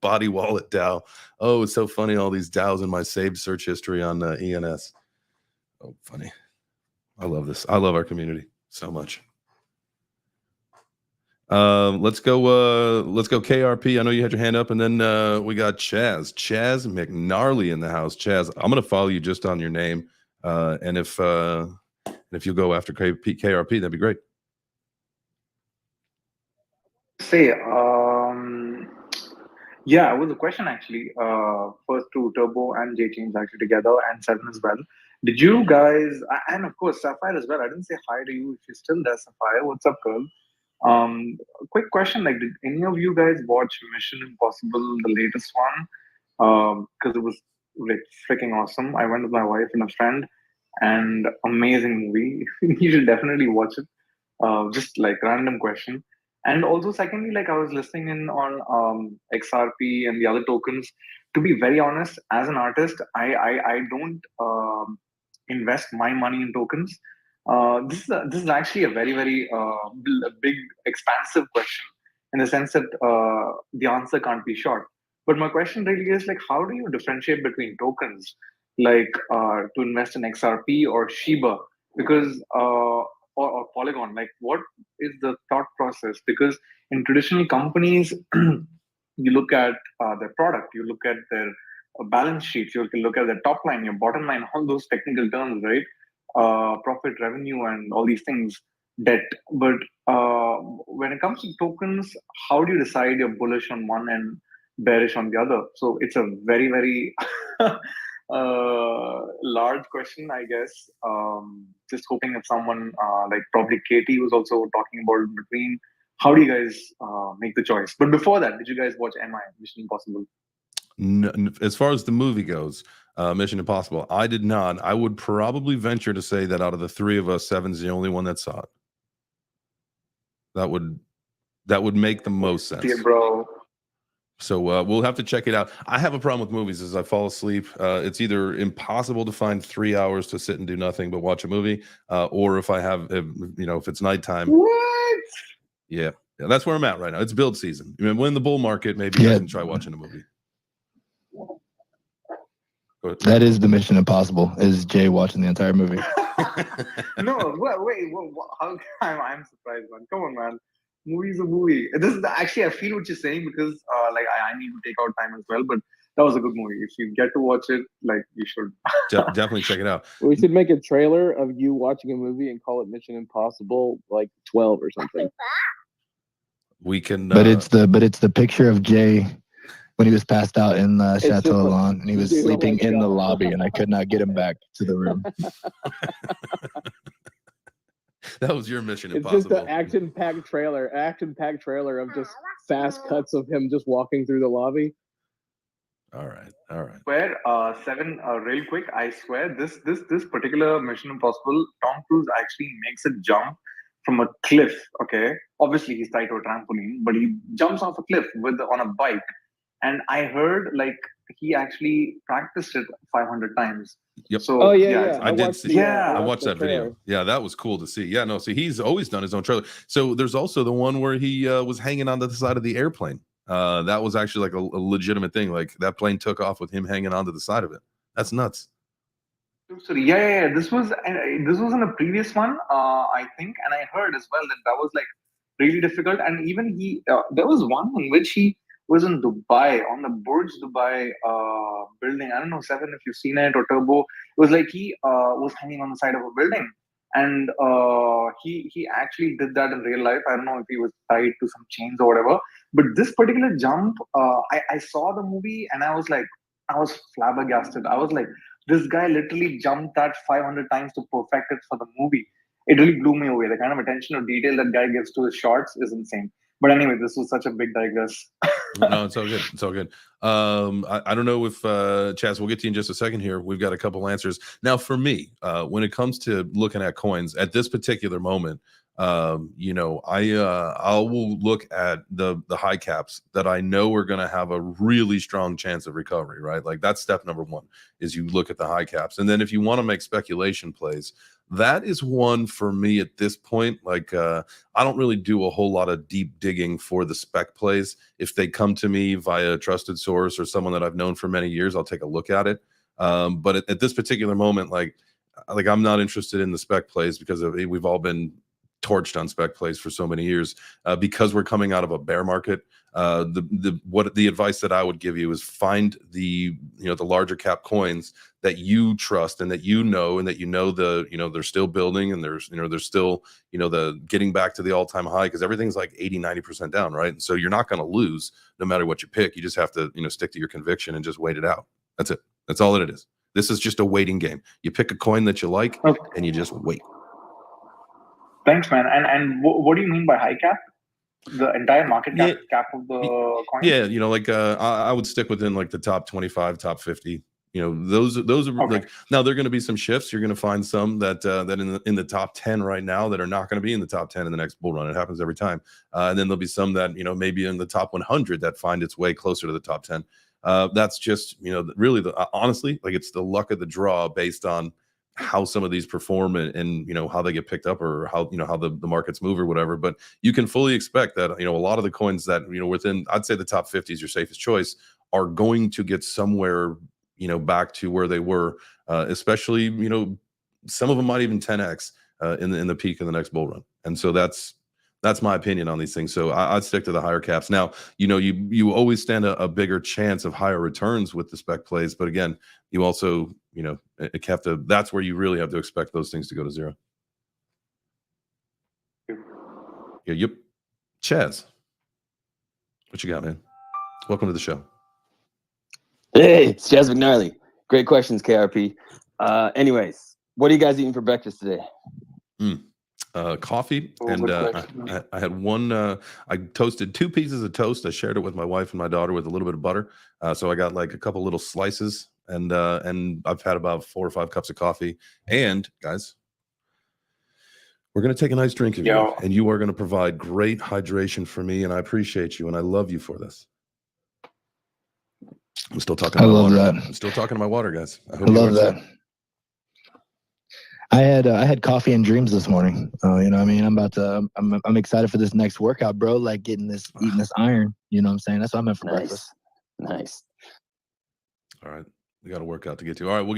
Body Wallet DAO. Oh, it's so funny, all these DAOs in my saved search history on ENS. Oh, funny. I love this. I love our community so much. Let's go KRP. I know you had your hand up, and then we got Chaz McNarly in the house. Chaz, I'm gonna follow you just on your name, and if you'll go after KRP, that'd be great. Yeah, it was a question actually. First to Turbo and J Chains actually together, and Seven as well. Did you guys, and of course Sapphire as well? I didn't say hi to you. If you still there, Sapphire, what's up, girl? Quick question, like, did any of you guys watch Mission Impossible, the latest one? Because it was like freaking awesome. I went with my wife and a friend, and amazing movie. You should definitely watch it. Just like random question. And also, secondly, like I was listening in on XRP and the other tokens. To be very honest, as an artist, I don't invest my money in tokens. This is actually a very big expansive question in the sense that the answer can't be short. But my question really is like, how do you differentiate between tokens, like to invest in XRP or Shiba, because or Polygon? Like, what is the thought process? Because in traditional companies, you look at their product, you look at their balance sheets, you can look at their top line, your bottom line, all those technical terms, right? Profit, revenue, and all these things, debt. But when it comes to tokens, how do you decide you're bullish on one and bearish on the other? So it's a very large question, I guess. Just hoping if someone like probably Katie was also talking about in between. How do you guys make the choice? But before that, did you guys watch Mission Impossible? No, as far as the movie goes, Mission Impossible, I did not. I would probably venture to say that out of the three of us, Seven's the only one that saw it. That would make the most sense. Yeah, bro. So we'll have to check it out. I have a problem with movies as I fall asleep. It's either impossible to find 3 hours to sit and do nothing but watch a movie, or if I have, if it's nighttime. What? Yeah, that's where I'm at right now. It's build season. I mean, when the bull market, maybe I can try watching a movie. That is the Mission Impossible. Is Jay watching the entire movie? No, wait, how? I'm surprised, man. Come on, man. Movie's a movie. This is actually, I feel what you're saying because like I need to take out time as well. But that was a good movie. If you get to watch it, like you should definitely check it out. We should make a trailer of you watching a movie and call it Mission Impossible like 12 or something. We can. But it's the picture of Jay when he was passed out in Chateau Lawn, and he was sleeping in the lobby, and I could not get him back to the room. That was your Mission It's Impossible. just an action-packed trailer of just fast cuts of him just walking through the lobby. All right. Swear, Seven, real quick, I swear this particular Mission Impossible, Tom Cruise actually makes a jump from a cliff. Okay, obviously he's tied to a trampoline, but he jumps off a cliff on a bike. And I heard like he actually practiced it 500 times. Yep. So I did see. Yeah, I watched that video. Yeah, that was cool to see. Yeah, no, see, he's always done his own trailer. So there's also the one where he was hanging onto the side of the airplane. That was actually like a legitimate thing. Like that plane took off with him hanging onto the side of it. That's nuts. Sorry, yeah. This was in a previous one, I think, and I heard as well that was like really difficult. And even there was one in which he was in Dubai on the Burj Dubai building. I don't know, Seven, if you've seen it, or Turbo. It was like he was hanging on the side of a building, and he actually did that in real life. I don't know if he was tied to some chains or whatever. But this particular jump, I saw the movie and I was flabbergasted. I was like, this guy literally jumped that 500 times to perfect it for the movie. It really blew me away. The kind of attention to detail that guy gives to his shots is insane. But anyway, this was such a big digress. No, it's all good. It's all good. I don't know if Chaz, we'll get to you in just a second here. We've got a couple answers. Now, for me, when it comes to looking at coins at this particular moment, I will look at the high caps that I know are going to have a really strong chance of recovery, right? Like that's step number one is you look at the high caps. And then if you want to make speculation plays, that is one for me at this point. Like I don't really do a whole lot of deep digging for the spec plays. If they come to me via a trusted source or someone that I've known for many years, I'll take a look at it. But at this particular moment, like I'm not interested in the spec plays because we've all been torched on spec plays for so many years because we're coming out of a bear market. The advice that I would give you is find the larger cap coins that you trust and that they're still building and there's still the getting back to the all-time high because everything's like 80-90% down, right? And so you're not going to lose no matter what you pick. You just have to stick to your conviction and just wait it out. That's it. That's all that it is. This is just a waiting game. You pick a coin that you like and you just wait. Thanks, man. And what do you mean by high cap? The entire market cap of the coin? Yeah, I would stick within like the top 25, top 50. Those are okay. Like now there are going to be some shifts. You're going to find some that in the top 10 right now that are not going to be in the top 10 in the next bull run. It happens every time. And then there'll be some that maybe in the top 100 that find its way closer to the top 10. That's just really honestly, like it's the luck of the draw based on how some of these perform and how they get picked up or how how the markets move or whatever. But you can fully expect that a lot of the coins that within, I'd say the top 50 is your safest choice, are going to get somewhere back to where they were, especially some of them might even 10x in the peak of the next bull run. And so that's my opinion on these things. So I'd stick to the higher caps. Now, you always stand a bigger chance of higher returns with the spec plays, but again, you also that's where you really have to expect those things to go to zero. Yeah, yep. Chaz, what you got, man? Welcome to the show. Hey, it's Chaz McNarly. Great questions, KRP. Anyways, what are you guys eating for breakfast today? Coffee, and I had one. I toasted 2 pieces of toast. I shared it with my wife and my daughter with a little bit of butter. So I got like a couple little slices, and I've had about 4 or 5 cups of coffee. And guys, we're gonna take a nice drink of you, and you are gonna provide great hydration for me, and I appreciate you, and I love you for this. I'm still talking about love water. that. I'm still talking about water, guys. I I hope you love are that. too. I had coffee and dreams this morning. You know what I mean? I'm excited for this next workout, bro. Like eating this iron. You know what I'm saying? That's what I'm having for breakfast. Nice. All right. We got a workout to get to. All right, we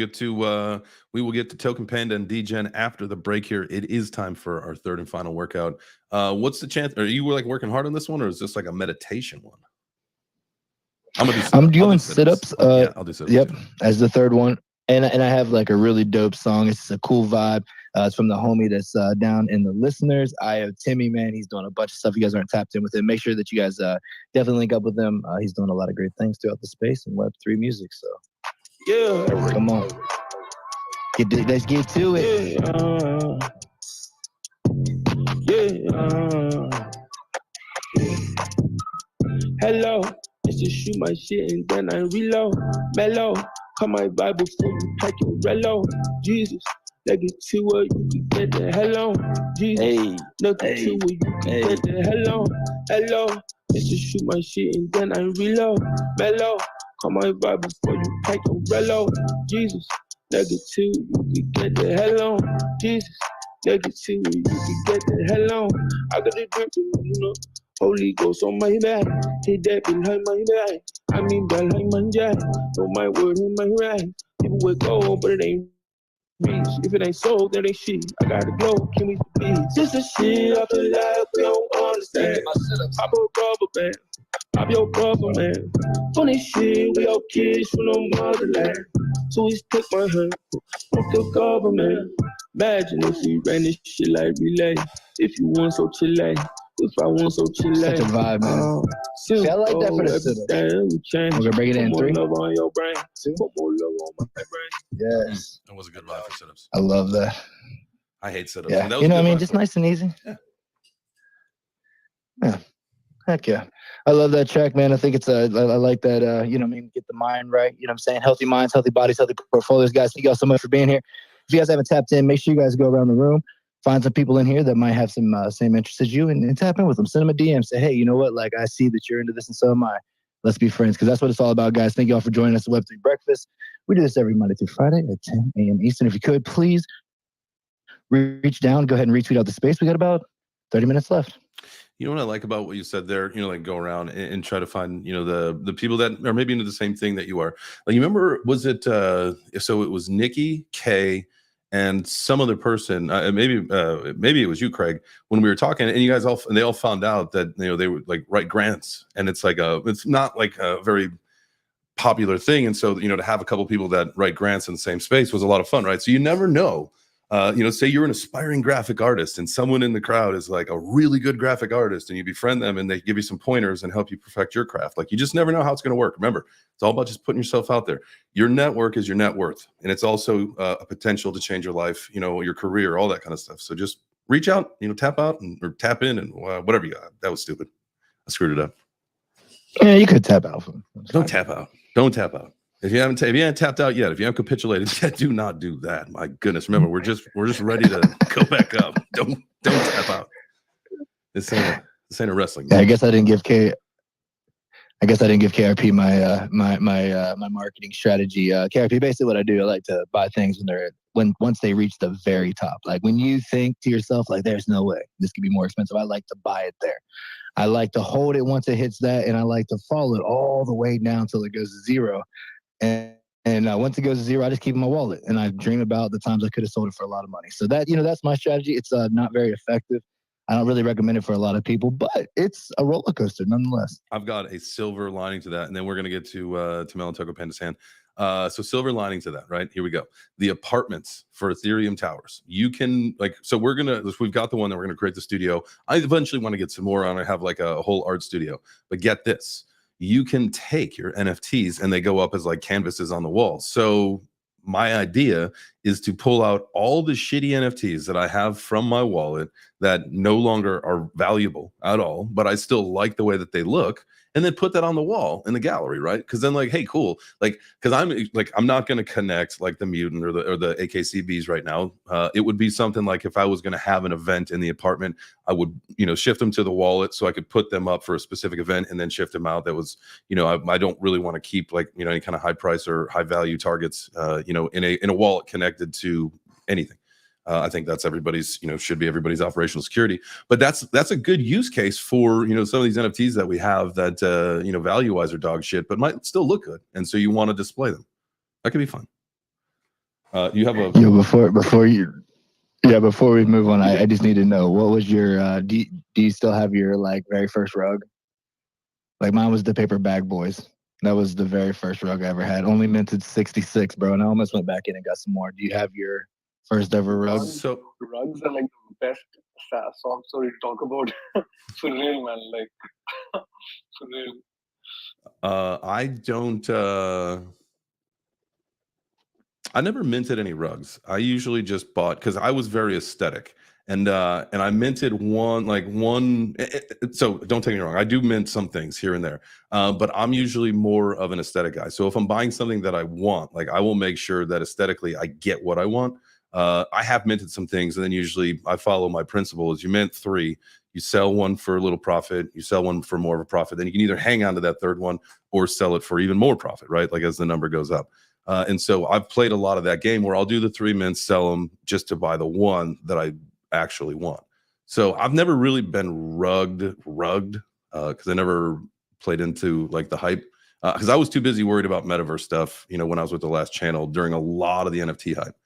will get to Token Panda and DGen after the break here. It is time for our third and final workout. What's the chance? Are you like working hard on this one, or is this like a meditation one? I'm doing sit-ups. Yeah, I'll do sit-ups. Yep, as the third one. And I have like a really dope song. It's a cool vibe. It's from the homie that's down in the listeners. I have Timmy, man. He's doing a bunch of stuff. You guys aren't tapped in with him. Make sure that you guys definitely link up with him. He's doing a lot of great things throughout the space and Web3 music. So yeah, come on. Let's get to it. Hello, it's just shoot my shit and then I reload. Mellow, call my Bible before you pack your relo. Jesus, let get to it, you can get the hell on. Jesus, nothing to it, you can get the hell on. Hello, it's just shoot my shit and then I reload. Mellow, call my Bible before you pack your relo. Jesus, let get to it, you can get the hell on. Jesus, let get to it, you can get the hell on. I got a drip, you know. Holy Ghost on my back, hit that behind my back. I mean behind my jack, know my word in my right. People with gold, but it ain't reach. If it ain't sold, then ain't shit. I gotta glow, can we be? This is shit I feel like we don't understand. Pop a rubber band, pop your brother, man. Funny shit, we all kids from the motherland. So we take my hand, fuck the government. Imagine if we ran this shit like relay. If you want so chill. If I want so chill, such a vibe, man. See, I like that for the sit-up. We're gonna break it in 3. Love on your brain. Put more love on my brain. Yes. That was a good vibe for sit-ups. I love that. I hate sit-ups. Yeah. That was You know a what I good mean? vibe. Just nice and easy. Yeah. Heck yeah. I love that track, man. I think it's I like that, you know what I mean? Get the mind right. You know what I'm saying? Healthy minds, healthy bodies, healthy portfolios. Guys, thank you all so much for being here. If you guys haven't tapped in, make sure you guys go around the room. Find some people in here that might have some same interests as you and tap in with them. Send them a DM. Say, hey, you know what? Like, I see that you're into this and so am I. Let's be friends because that's what it's all about, guys. Thank you all for joining us at Web3 Breakfast. We do this every Monday through Friday at 10 a.m. Eastern. If you could, please reach down. Go ahead and retweet out the space. We got about 30 minutes left. You know what I like about what you said there? You know, like go around and try to find, you know, the people that are maybe into the same thing that you are. Like, you remember, was it, so it was Nikki, Kay, and some other person, maybe it was you, Craig, when we were talking, and you guys they all found out that, you know, they would like write grants, and it's not like a very popular thing. And so, you know, to have a couple people that write grants in the same space was a lot of fun, right? So you never know. You know, say you're an aspiring graphic artist and someone in the crowd is like a really good graphic artist, and you befriend them and they give you some pointers and help you perfect your craft. Like, you just never know how it's going to work. Remember, it's all about just putting yourself out there. Your network is your net worth, and it's also a potential to change your life, you know, your career, all that kind of stuff. So just reach out, you know, tap out or tap in and whatever you got. That was stupid. I screwed it up. Yeah, you could tap out. Don't tap out. Don't tap out. If you haven't tapped out yet, if you haven't capitulated yet, do not do that. My goodness, remember, we're just ready to go back up. Don't tap out. This ain't a wrestling. Yeah, I guess I didn't give KRP my marketing strategy. KRP, basically what I do, I like to buy things once they reach the very top. Like, when you think to yourself, like, there's no way this could be more expensive, I like to buy it there. I like to hold it once it hits that, and I like to follow it all the way down till it goes to zero. And once it goes to zero, I just keep it in my wallet, and I dream about the times I could have sold it for a lot of money. So that, you know, that's my strategy. It's not very effective. I don't really recommend it for a lot of people, but it's a roller coaster nonetheless. I've got a silver lining to that, and then we're going to get to Mel and Toco Panda's hand. So silver lining to that, right? Here we go. The apartments for Ethereum towers. You can, like, so we've got the one that we're going to create the studio. I eventually want to get some more on. I have like a whole art studio, but get this. You can take your NFTs and they go up as like canvases on the wall. So my idea is to pull out all the shitty NFTs that I have from my wallet that no longer are valuable at all, but I still like the way that they look, and then put that on the wall in the gallery, right? Because then, like, hey, cool, like, because I'm not going to connect like the Mutant or the AKCBs right now. It would be something like if I was going to have an event in the apartment, I would, shift them to the wallet so I could put them up for a specific event and then shift them out. That was, I don't really want to keep like, any kind of high price or high value targets, in a wallet connected to anything. I think that's everybody's, should be everybody's operational security. But that's a good use case for, some of these NFTs that we have that, value-wise are dog shit, but might still look good. And so you want to display them. That could be fun. You have a... Before we move on, I just need to know, what was your, do you still have your, like, very first rug? Like, mine was the Paper Bag Boys. That was the very first rug I ever had. Only minted 66, bro. And I almost went back in and got some more. Do you have your first ever rug? So rugs are like the best song story to talk about. For real, man. Like, for real. I don't... I never minted any rugs. I usually just bought, because I was very aesthetic, and I minted one. So don't take me wrong, I do mint some things here and there, but I'm usually more of an aesthetic guy. So if I'm buying something that I want, like, I will make sure that aesthetically I get what I want. I have minted some things, and then usually I follow my principle: is you mint 3, you sell one for a little profit, you sell one for more of a profit, then you can either hang on to that third one or sell it for even more profit, right? Like, as the number goes up. And so I've played a lot of that game where I'll do the 3 mints, sell them just to buy the one that I actually want. So I've never really been rugged, because I never played into like the hype, because I was too busy worried about metaverse stuff, when I was with the last channel during a lot of the NFT hype.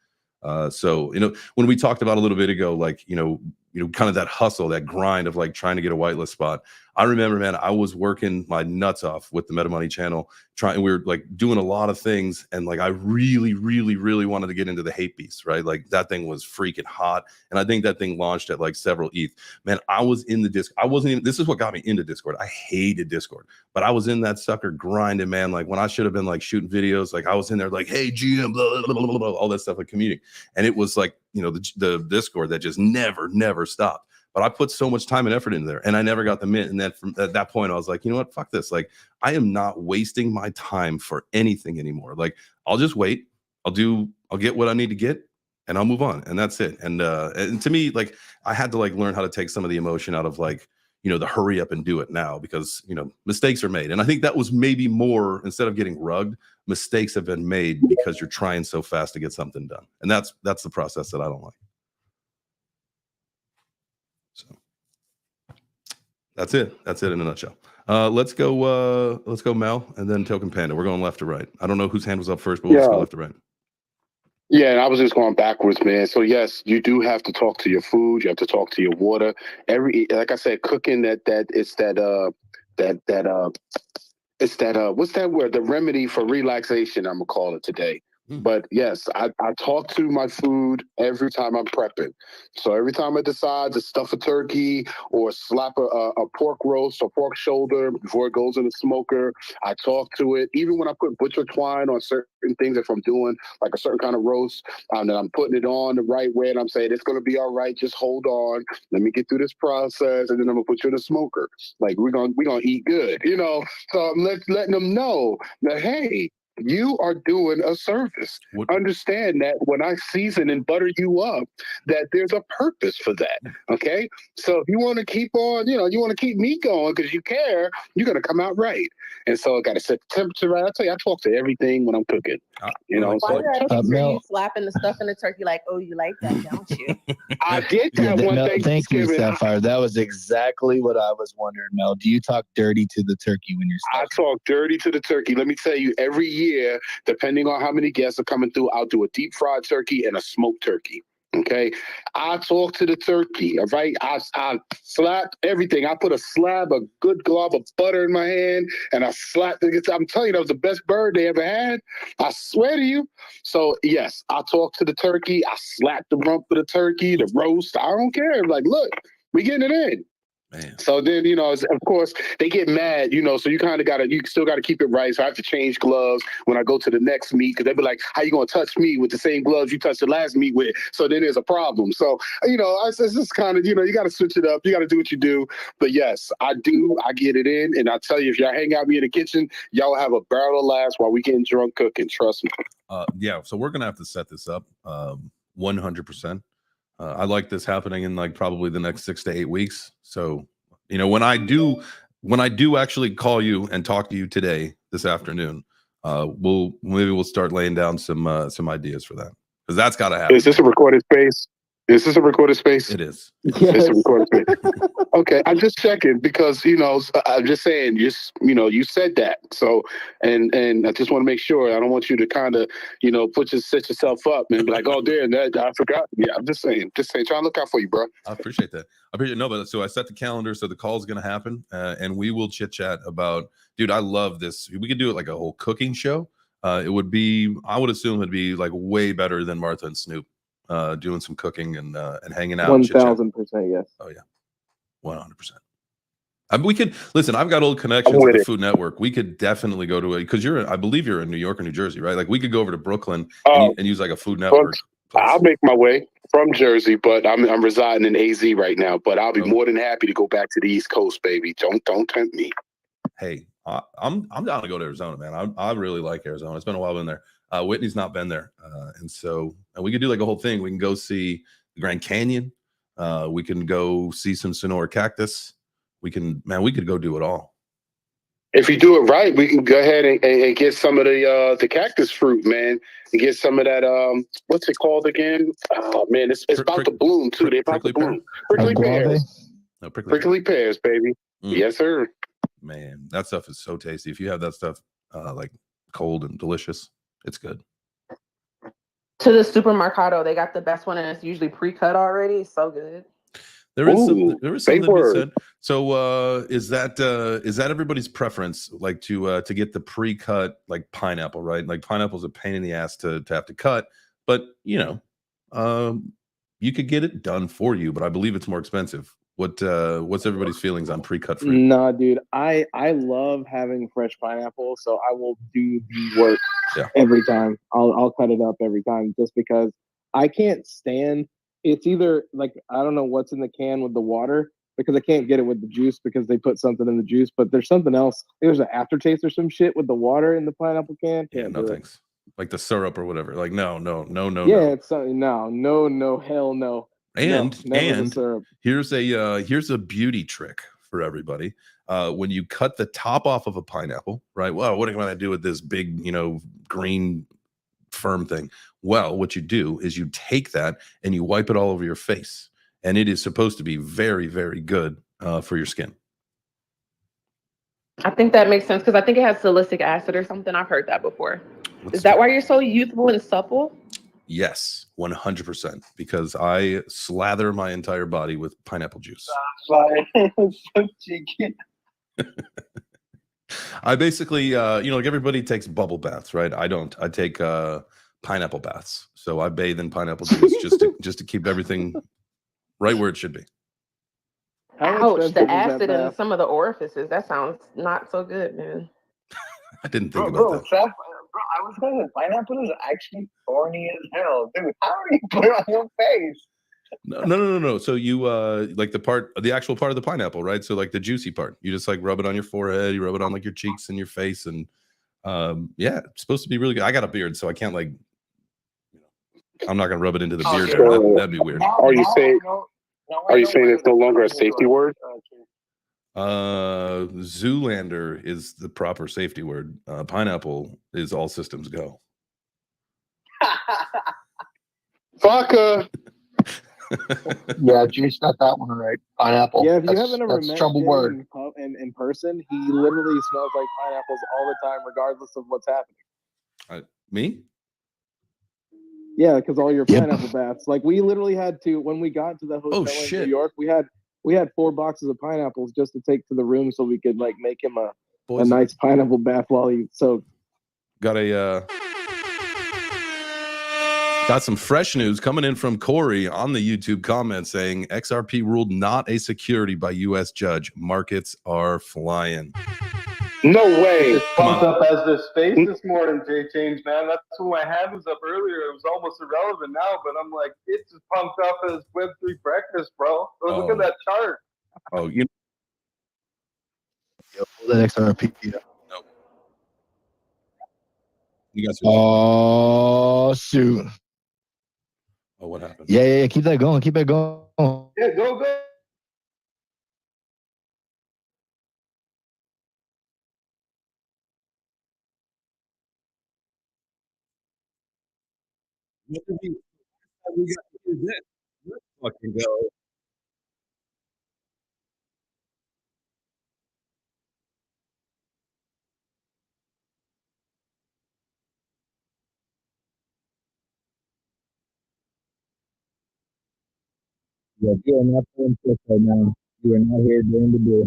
So, when we talked about a little bit ago, like, kind of that hustle, that grind of like trying to get a whitelist spot. I remember, man, I was working my nuts off with the Meta Money channel, we were like doing a lot of things. And like, I really, really, really wanted to get into the hate beast, right? Like, that thing was freaking hot. And I think that thing launched at like several ETH. Man, I was in the Discord. I wasn't even, this is what got me into Discord. I hated Discord, but I was in that sucker grinding, man. Like, when I should have been like shooting videos, like I was in there like, hey, GM, blah, blah, blah, blah, blah, all that stuff, like commuting. And it was like, the Discord that just never stopped. But I put so much time and effort into there, and I never got the mint. And then from at that point, I was like, you know what? Fuck this. Like, I am not wasting my time for anything anymore. Like, I'll just wait. I'll get what I need to get, and I'll move on. And that's it. And to me, like, I had to like learn how to take some of the emotion out of like, the hurry up and do it now, because, mistakes are made. And I think that was maybe more, instead of getting rugged, mistakes have been made because you're trying so fast to get something done. And that's the process that I don't like. So that's it in a nutshell. Let's go Mel, and then Token Panda. We're going left to right. I don't know whose hand was up first, but let's go left to right. Yeah, and I was just going backwards, man. So yes, you do have to talk to your food. You have to talk to your water. Like I said, cooking it's that what's that word? The remedy for relaxation, I'm gonna call it today. But yes, I talk to my food every time I'm prepping. So every time I decide to stuff a turkey or slap a pork roast or pork shoulder before it goes in the smoker, I talk to it. Even when I put butcher twine on certain things, if I'm doing like a certain kind of roast, and I'm putting it on the right way, and I'm saying it's gonna be all right. Just hold on. Let me get through this process, and then I'm gonna put you in the smoker. Like we're gonna eat good, So I'm letting them know that, hey, you are doing a service. Understand that when I season and butter you up, that there's a purpose for that. Okay. So if you want to keep on, you want to keep me going because you care, you're going to come out right. And so I got to set the temperature right. I tell you, I talk to everything when I'm cooking. Why did I picture you slapping the stuff in the turkey like, oh, you like that, don't you? I did that one thing. Thank you, Sapphire. That was exactly what I was wondering, Mel. Do you talk dirty to the turkey when you're stuffing? I talk dirty to the turkey. Let me tell you, every year, depending on how many guests are coming through, I'll do a deep fried turkey and a smoked turkey. Okay, I talk to the turkey. All right, I slap everything. I put a good glob of butter in my hand, and I slap. I'm telling you, that was the best bird they ever had. I swear to you. So yes, I talk to the turkey. I slap the rump of the turkey, the roast. I don't care. Like, look, we getting it in. Man. So then, you know, of course, they get mad, you know, so you still got to keep it right. So I have to change gloves when I go to the next meet because they be like, how you going to touch me with the same gloves you touched the last meet with? So then there's a problem. So, you know, it's just kind of, you know, you got to switch it up. You got to do what you do. But yes, I get it in. And I tell you, if y'all hang out with me in the kitchen, y'all have a barrel of laughs while we getting drunk cooking. Trust me. Yeah. So we're going to have to set this up 100%. I like this happening in like probably the next 6 to 8 weeks. So, you know, when I do actually call you and talk to you today, this afternoon, we'll start laying down some ideas for that, because that's got to happen. Is this a recorded space? Is this a recorded space? It is. It's a recorded space. Okay, I'm just checking because, you know, I'm just saying, you know, you said that. So, and I just want to make sure. I don't want you to kind of, you know, set yourself up and be like, oh, damn, that I forgot. Yeah, I'm just saying, trying to look out for you, bro. I appreciate that. But so I set the calendar, so the call is going to happen, and we will chit chat about. Dude, I love this. We could do it like a whole cooking show. It would be, I would assume, it'd be like way better than Martha and Snoop doing some cooking and hanging out. 1,000%, yes. Oh yeah, 100%. We could listen. I've got old connections at the Food Network. We could definitely go to it because I believe you're in New York or New Jersey, right? Like we could go over to Brooklyn and use like a Food Network. I'll make my way from Jersey, but I'm residing in AZ right now. But I'll be more than happy to go back to the East Coast, baby. Don't tempt me. Hey, I'm down to go to Arizona, man. I really like Arizona. It's been a while been there. Whitney's not been there, and we could do like a whole thing. We can go see the Grand Canyon. We can go see some Sonora cactus. We could go do it all. If you do it right, we can go ahead and get some of the cactus fruit, man, and get some of that. What's it called again? Oh man, it's about to bloom too. They're about to bloom. Prickly pears. No, prickly pears, baby. Yes, sir. Man, that stuff is so tasty. If you have that stuff like cold and delicious, it's good. To the supermercado, they got the best one, and it's usually pre-cut already. So good. There is something to be said. So is that everybody's preference, like to get the pre-cut like pineapple, right? Like pineapple's a pain in the ass to have to cut, but you know, you could get it done for you, but I believe it's more expensive. What's everybody's feelings on pre-cut fruit? Nah, dude, I love having fresh pineapple, so I will do the work every time. I'll cut it up every time just because I can't stand. It's either like I don't know what's in the can with the water because I can't get it with the juice because they put something in the juice, but there's something else. There's an aftertaste or some shit with the water in the pineapple can. Yeah, no thanks. Like the syrup or whatever. Like no. Yeah, it's something. No, hell no. And syrup. Here's a beauty trick for everybody. When you cut the top off of a pineapple, right? Well, what am I going to do with this big, you know, green firm thing? Well, what you do is you take that and you wipe it all over your face, and it is supposed to be very, very good for your skin. I think that makes sense because I think it has salicylic acid or something. I've heard that before. Is that why you're so youthful and supple? Yes, 100%. Because I slather my entire body with pineapple juice. I basically, you know, like everybody takes bubble baths, right? I don't. I take pineapple baths. So I bathe in pineapple juice just to keep everything right where it should be. Ouch! The acid in some of the orifices. That sounds not so good, man. I didn't think about that. Bro, I was saying pineapple is actually thorny as hell, dude. How do you put it on your face? No. So you like the actual part of the pineapple, right? So like the juicy part, you just like rub it on your forehead, you rub it on like your cheeks and your face, and yeah, it's supposed to be really good. I got a beard, so I can't like, you know, I'm not gonna rub it into the beard. That'd be weird. Are you saying it's no longer a safety word? Zoolander is the proper safety word. Pineapple is all systems go. Vodka. Yeah, Jace got that one right. Pineapple. Yeah, if you haven't ever met trouble Jay word. in person, he literally smells like pineapples all the time, regardless of what's happening. Me? Yeah, because all your pineapple baths. Like we literally had to when we got to the hotel in New York, we had 4 boxes of pineapples just to take to the room so we could like make him a nice pineapple bath while he soaked. Got a Got some fresh news coming in from Corey on the YouTube comment saying XRP ruled not a security by U.S. judge. Markets are flying. No way. It's pumped up as the space this morning, Jay Change, man. That's when my hand was up earlier. It was almost irrelevant now, but I'm like, it's as pumped up as Web3 Breakfast, bro. Look at that chart. Oh, Yo, pull that XRP. You guys. Oh shoot. Oh, what happened? Yeah. Keep that going. Keep it going. Yeah, go. Let's fucking go. Yeah, you are not playing fish right now. You are not here during the day.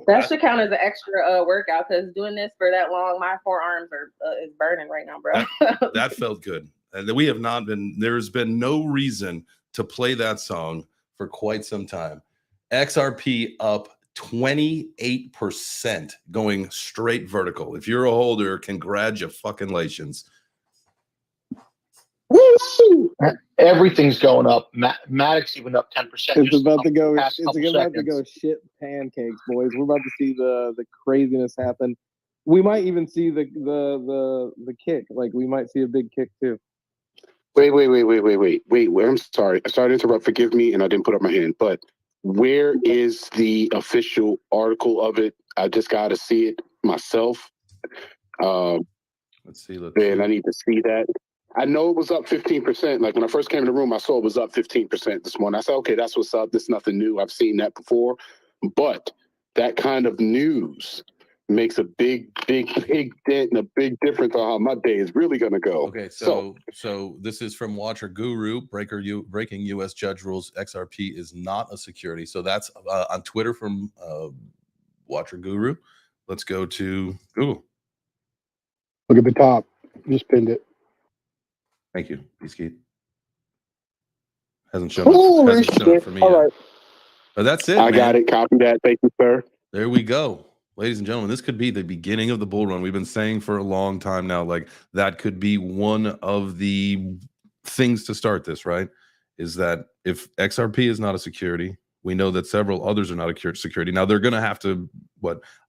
That should count as an extra workout because doing this for that long, my forearms are is burning right now, bro. That felt good. And we have not been, there's been no reason to play that song for quite some time. XRP up 28%, going straight vertical. If you're a holder, congratulations. Woo! Everything's going up. Matic's even up 10%. It's about to go. Past It's couple about to seconds. go shit pancakes, boys. We're about to see the craziness happen. We might even see the kick. Like we might see a big kick too. Wait. I'm sorry. Sorry to interrupt. Forgive me, and I didn't put up my hand. But where is the official article of it? I just got to see it myself. Let's see. I need to see that. I know it was up 15%. Like when I first came in the room, I saw it was up 15% this morning. I said, okay, that's what's up. This is nothing new. I've seen that before. But that kind of news makes a big dent and a big difference on how my day is really going to go. Okay, so this is from Watcher Guru. Breaking U.S. judge rules XRP is not a security. So that's on Twitter from Watcher Guru. Let's go to Google. Look at the top. Just pinned it. Thank you, Peace Keith. Hasn't shown up for me yet. Right. But that's it. I got it. Copy that. Thank you, sir. There we go. Ladies and gentlemen, this could be the beginning of the bull run. We've been saying for a long time now, like that could be one of the things to start this, right? Is that if XRP is not a security, we know that several others are not a security. Now they're going to have to,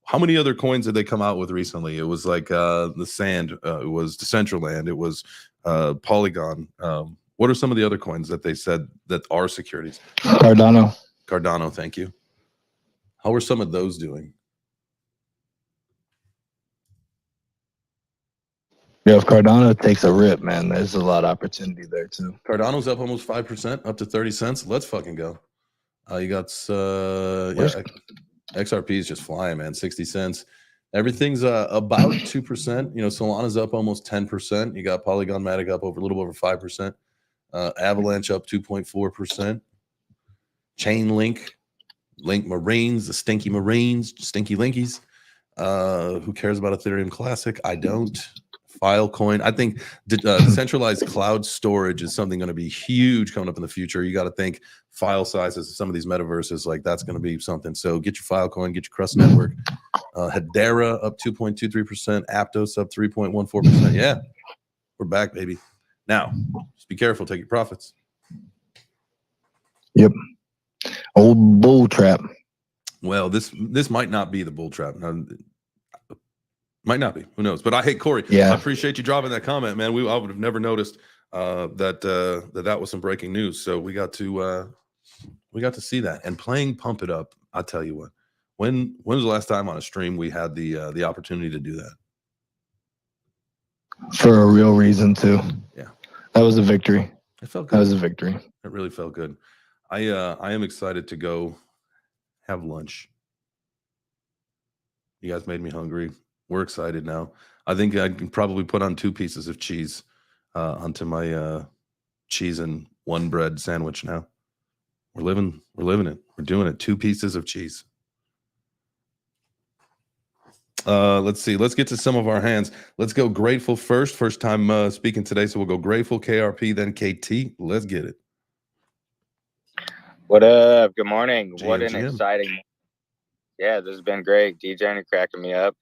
how many other coins did they come out with recently? It was like the Sand, it was Decentraland, it was Polygon. What are some of the other coins that they said that are securities? Cardano, thank you. How are some of those doing? Yeah, if Cardano takes a rip, man, there's a lot of opportunity there too. Cardano's up almost 5%, up to 30 cents. Let's fucking go. You got XRP is just flying, man. 60 cents. Everything's about 2%. You know, Solana's up almost 10%. You got Polygon Matic up over a little over 5%. Avalanche up 2.4%. Chainlink, Link Marines, the Stinky Marines, Stinky Linkies. Who cares about Ethereum Classic? I don't. Filecoin. I think decentralized cloud storage is something going to be huge coming up in the future. You got to think file sizes of some of these metaverses, like that's going to be something. So get your Filecoin, get your Crust Network. Hedera up 2.23%. Aptos up 3.14%. Yeah, we're back, baby. Now, just be careful. Take your profits. Yep. Old bull trap. Well, this might not be the bull trap. Now, might not be. Who knows? But I hate Corey. Yeah. I appreciate you dropping that comment, man. I would have never noticed that was some breaking news. So we got to see that. And playing Pump It Up, I'll tell you what. When was the last time on a stream we had the opportunity to do that? For a real reason too. Yeah. That was a victory. It felt good. That was a victory. It really felt good. I am excited to go have lunch. You guys made me hungry. We're excited now. I think I can probably put on 2 pieces of cheese onto my cheese and one bread sandwich now. We're living it. We're doing it. 2 pieces of cheese. Let's see. Let's get to some of our hands. Let's go Grateful first. First time speaking today, so we'll go Grateful, KRP, then KT. Let's get it. What up? Good morning. GM, what an GM. exciting. Yeah, this has been great. DJing and cracking me up.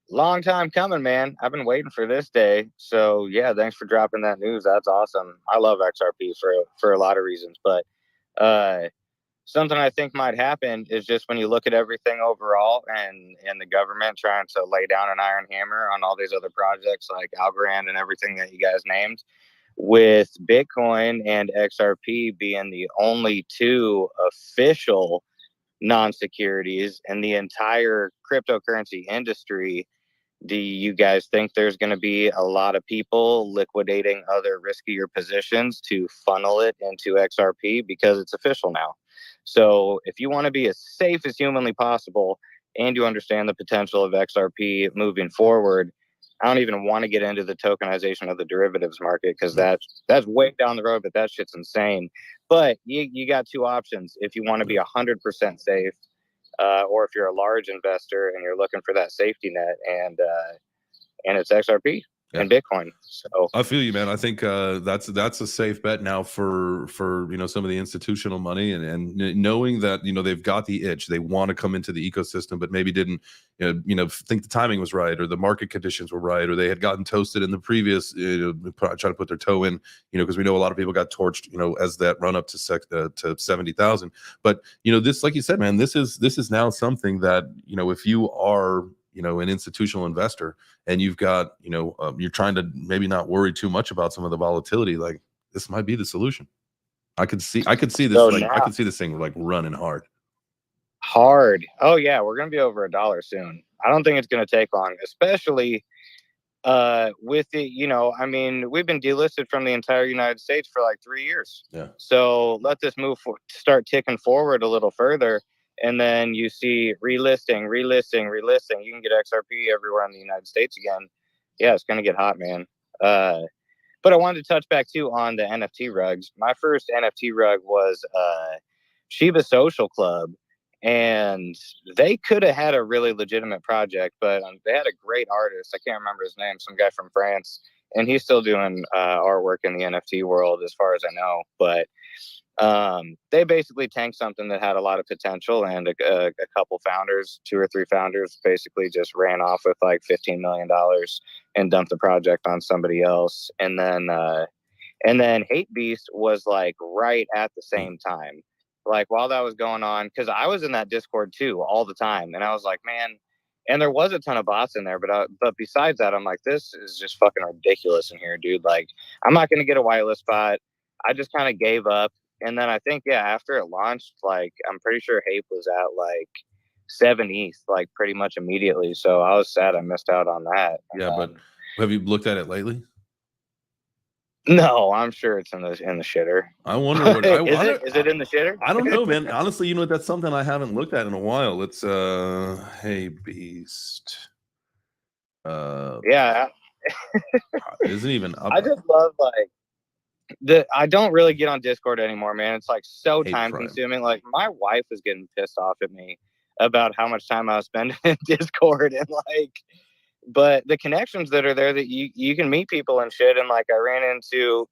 Long time coming, man. I've been waiting for this day. So yeah, thanks for dropping that news. That's awesome. I love XRP for a lot of reasons, but something I think might happen is just when you look at everything overall and the government trying to lay down an iron hammer on all these other projects like Algorand and everything that you guys named, with Bitcoin and XRP being the only 2 official non-securities in the entire cryptocurrency industry, do you guys think there's going to be a lot of people liquidating other riskier positions to funnel it into XRP because it's official now? So if you want to be as safe as humanly possible and you understand the potential of XRP moving forward, I don't even want to get into the tokenization of the derivatives market because that's way down the road, but that shit's insane. But you got 2 options. If you want to be 100% safe, or if you're a large investor and you're looking for that safety net, and it's XRP and Bitcoin. So I feel you, man. I think that's a safe bet now for some of the institutional money and knowing that they've got the itch, they want to come into the ecosystem, but maybe didn't think the timing was right or the market conditions were right or they had gotten toasted in the previous trying to put their toe in because we know a lot of people got torched as that run up to 70,000. But this, like you said, man, this is now something that if you are an institutional investor and you've got you're trying to maybe not worry too much about some of the volatility, like this might be the solution. I could see this So I now- could see this thing like running hard. Oh yeah, we're gonna be over $1 soon. I don't think it's gonna take long, especially with the I mean, we've been delisted from the entire United States for like 3 years. Yeah. So let this start ticking forward a little further, and then you see relisting. You can get XRP everywhere in the United States again. Yeah, it's gonna get hot, man. But I wanted to touch back too on the NFT rugs. My first NFT rug was Shiba Social Club, and they could have had a really legitimate project, but they had a great artist. I can't remember his name, some guy from France, and he's still doing artwork in the NFT world as far as I know. But they basically tanked something that had a lot of potential, and a couple founders, 2 or 3 founders, basically just ran off with like $15 million and dumped the project on somebody else. And then Hate Beast was like right at the same time. Like while that was going on, because I was in that Discord too all the time, and I was like, man, and there was a ton of bots in there, but besides that, I'm like, this is just fucking ridiculous in here, dude. Like, I'm not gonna get a whitelist bot. I just kind of gave up, and then I think after it launched, like I'm pretty sure Hape was at like 7 ETH, like pretty much immediately. So I was sad I missed out on that. Yeah, but have you looked at it lately? No, I'm sure it's in the shitter. I wonder what is it in the shitter? I don't know, man. Honestly, that's something I haven't looked at in a while. It's Hey Beast. Yeah. Isn't even up. I just love like I don't really get on Discord anymore, man. It's like so time consuming. Like my wife was getting pissed off at me about how much time I was spending in Discord, and like, but the connections that are there that you can meet people and shit. And like I ran into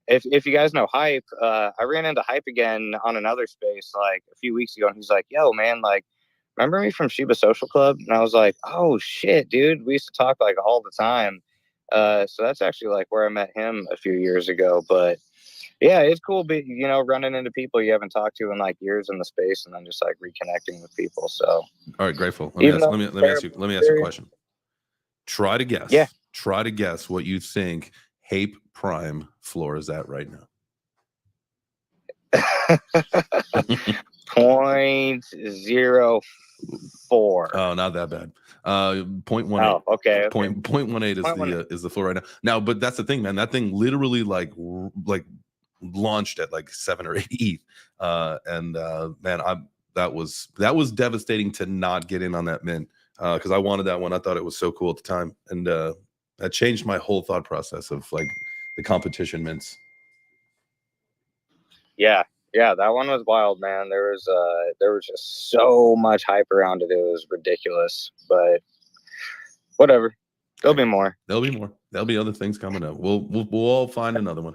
if you guys know Hype, I ran into Hype again on another space like a few weeks ago, and he's like, yo man, like remember me from Shiba Social Club? And I was like, oh shit, dude, we used to talk like all the time. So that's actually like where I met him a few years ago. But yeah, it's cool, running into people you haven't talked to in like years in the space, and then just like reconnecting with people. So all right, Grateful. Let me ask you a question. Try to guess. Yeah. Try to guess what you think Hape Prime floor is at right now. 0.04. Oh, not that bad. 0.18. Oh, okay. 0.18 is the floor right now. Now, but that's the thing, man. That thing literally like launched at like 7 or 8 ETH. Man, that was devastating to not get in on that mint. Because I wanted that one. I thought it was so cool at the time, and that changed my whole thought process of like the competition mints. Yeah, that one was wild, man. There was just so much hype around it. It was ridiculous, but whatever. There'll be more. There'll be more. There'll be other things coming up. We'll all find another one.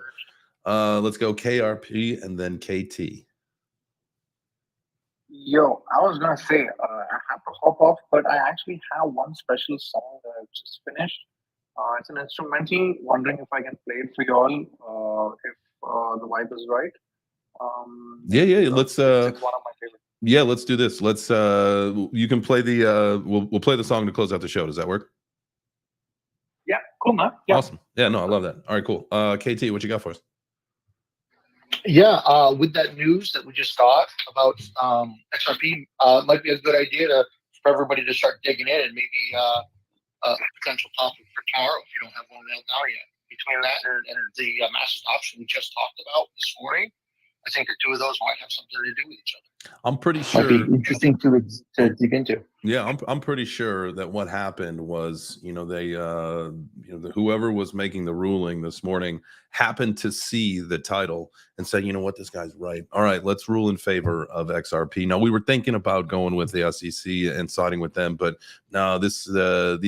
Let's go KRP and then KT. Yo, I was gonna say I have to hop off, but I actually have one special song that I've just finished. It's an instrumental. Wondering if I can play it for you all, if the vibe is right. Yeah. Let's it's one of my favorite. yeah, let's do this. Let's you can play the we'll play the song to close out the show. Does that work? Yeah, cool, man. Yeah. Awesome. Yeah, no, I love that. All right, cool. KT, what you got for us? Yeah, with that news that we just got about XRP, it might be a good idea for everybody to start digging in and maybe a potential topic for tomorrow if you don't have one out now yet. Between that and the massive option we just talked about this morning, I think the two of those might have something to do with each other. I'm pretty sure. Might be interesting to dig into. Yeah, I'm pretty sure that what happened was, they, whoever was making the ruling this morning happened to see the title and said, you know what, this guy's right. All right, let's rule in favor of XRP. Now, we were thinking about going with the SEC and siding with them, but no, these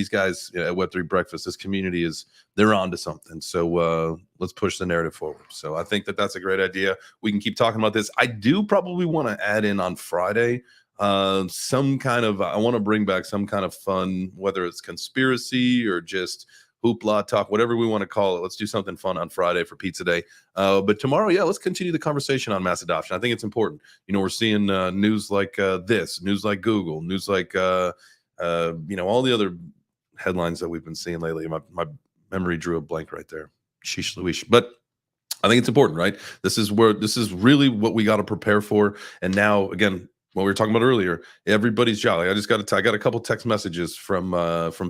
guys at Web3 Breakfast, this community they're on to something. So let's push the narrative forward. So I think that's a great idea. We can keep talking about this. I do probably want to add in on Friday some kind of, I want to bring back some kind of fun, whether it's conspiracy or just hoopla talk, whatever we want to call it. Let's do something fun on Friday for Pizza Day. But tomorrow, yeah, let's continue the conversation on mass adoption. I think it's important. We're seeing news like this, news like Google, news like, all the other headlines that we've been seeing lately. My memory drew a blank right there. Sheesh Louise. But I think it's important, right? This is really what we got to prepare for. And now, again, what we were talking about earlier, everybody's job. Like I got a couple text messages from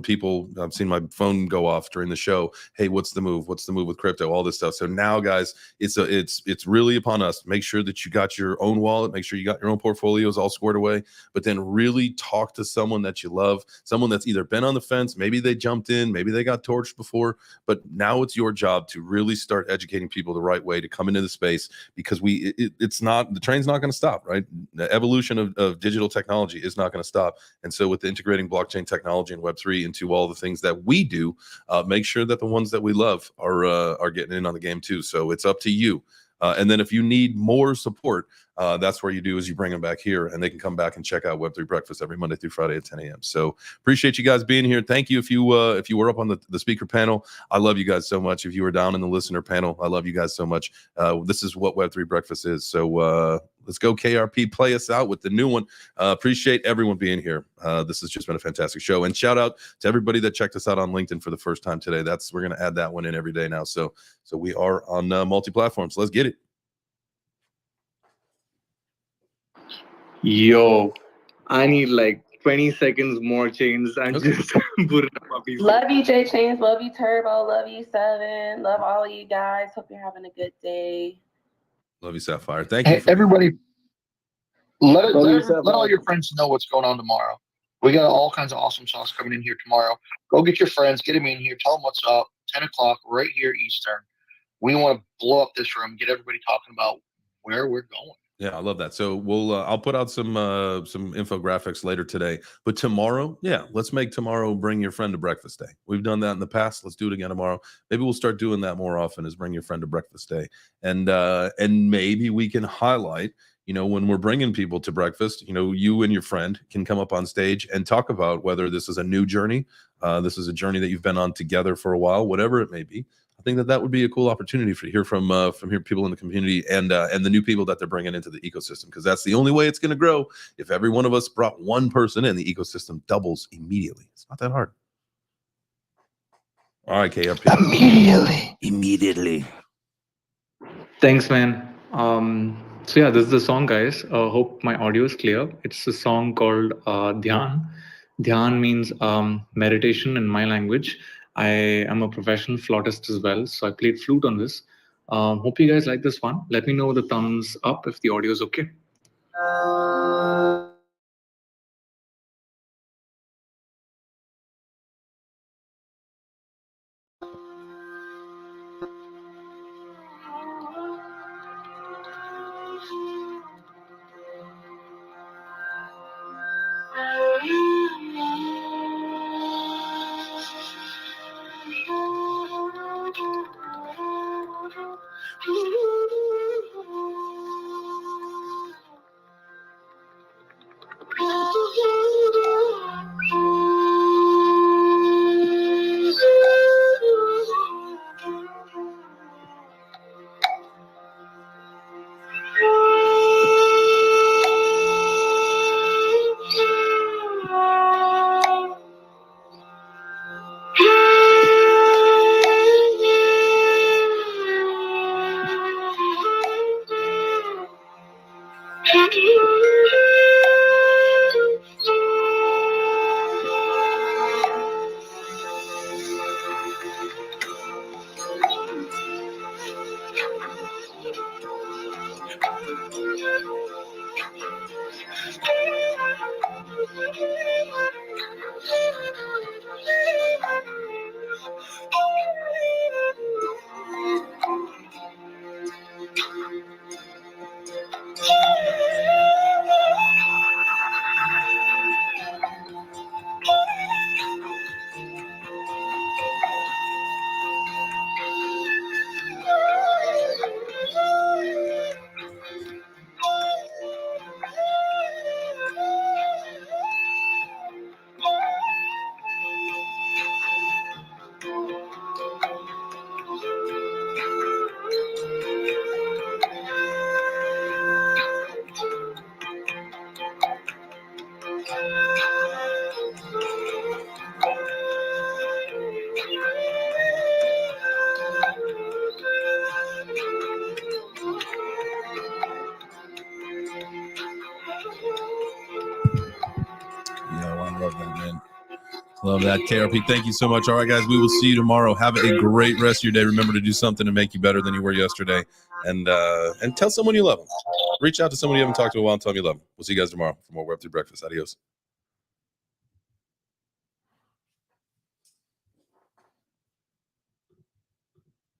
people. I've seen my phone go off during the show. Hey, what's the move? What's the move with crypto? All this stuff. So now, guys, it's really upon us. Make sure that you got your own wallet. Make sure you got your own portfolios all squared away. But then really talk to someone that you love, someone that's either been on the fence, maybe they jumped in, maybe they got torched before. But now it's your job to really start educating people the right way to come into the space, because it's not, the train's not going to stop, right? The evolution of digital technology is not going to stop. And so with integrating blockchain technology and Web3 into all the things that we do, make sure that the ones that we love are getting in on the game too. So it's up to you. And then if you need more support, that's where you do is you bring them back here, and they can come back and check out Web3 Breakfast every Monday through Friday at 10 a.m. So appreciate you guys being here. Thank you if you were up on the speaker panel. I love you guys so much. If you were down in the listener panel, I love you guys so much. This is what Web3 Breakfast is. So let's go KRP, play us out with the new one. Appreciate everyone being here. This has just been a fantastic show. And shout out to everybody that checked us out on LinkedIn for the first time today. We're going to add that one in every day now. So we are on multi-platforms. Let's get it. Yo, I need like 20 seconds more chains. I'm just Love you, J Chains. Love you, Turbo. Love you, Seven. Love all of you guys. Hope you're having a good day. Love you, Sapphire. Thank you. Hey, everybody, let all your friends know what's going on tomorrow. We got all kinds of awesome songs coming in here tomorrow. Go get your friends, get them in here, tell them what's up. 10 o'clock right here Eastern. We want to blow up this room, get everybody talking about where we're going. Yeah, I love that. So I'll put out some infographics later today. But tomorrow, yeah, let's make tomorrow Bring Your Friend to Breakfast Day. We've done that in the past. Let's do it again tomorrow. Maybe we'll start doing that more often, is Bring Your Friend to Breakfast Day. And maybe we can highlight, when we're bringing people to breakfast, you and your friend can come up on stage and talk about whether this is a new journey, this is a journey that you've been on together for a while, whatever it may be. I think that would be a cool opportunity to hear from people in the community and the new people that they're bringing into the ecosystem, because that's the only way it's going to grow. If every one of us brought one person in, the ecosystem doubles immediately. It's not that hard. All right, KRP. Immediately. Thanks, man. So yeah, this is the song, guys. Hope my audio is clear. It's a song called Dhyan. Dhyan means meditation in my language. I am a professional flautist as well, so I played flute on this. Hope you guys like this one. Let me know with a thumbs up if the audio is okay. Love that, man. Love that, KRP. Thank you so much. All right, guys, we will see you tomorrow. Have a great rest of your day. Remember to do something to make you better than you were yesterday, and tell someone you love them. Reach out to someone you haven't talked to in a while and tell them you love them. We'll see you guys tomorrow for more Web3 Breakfast. Adios.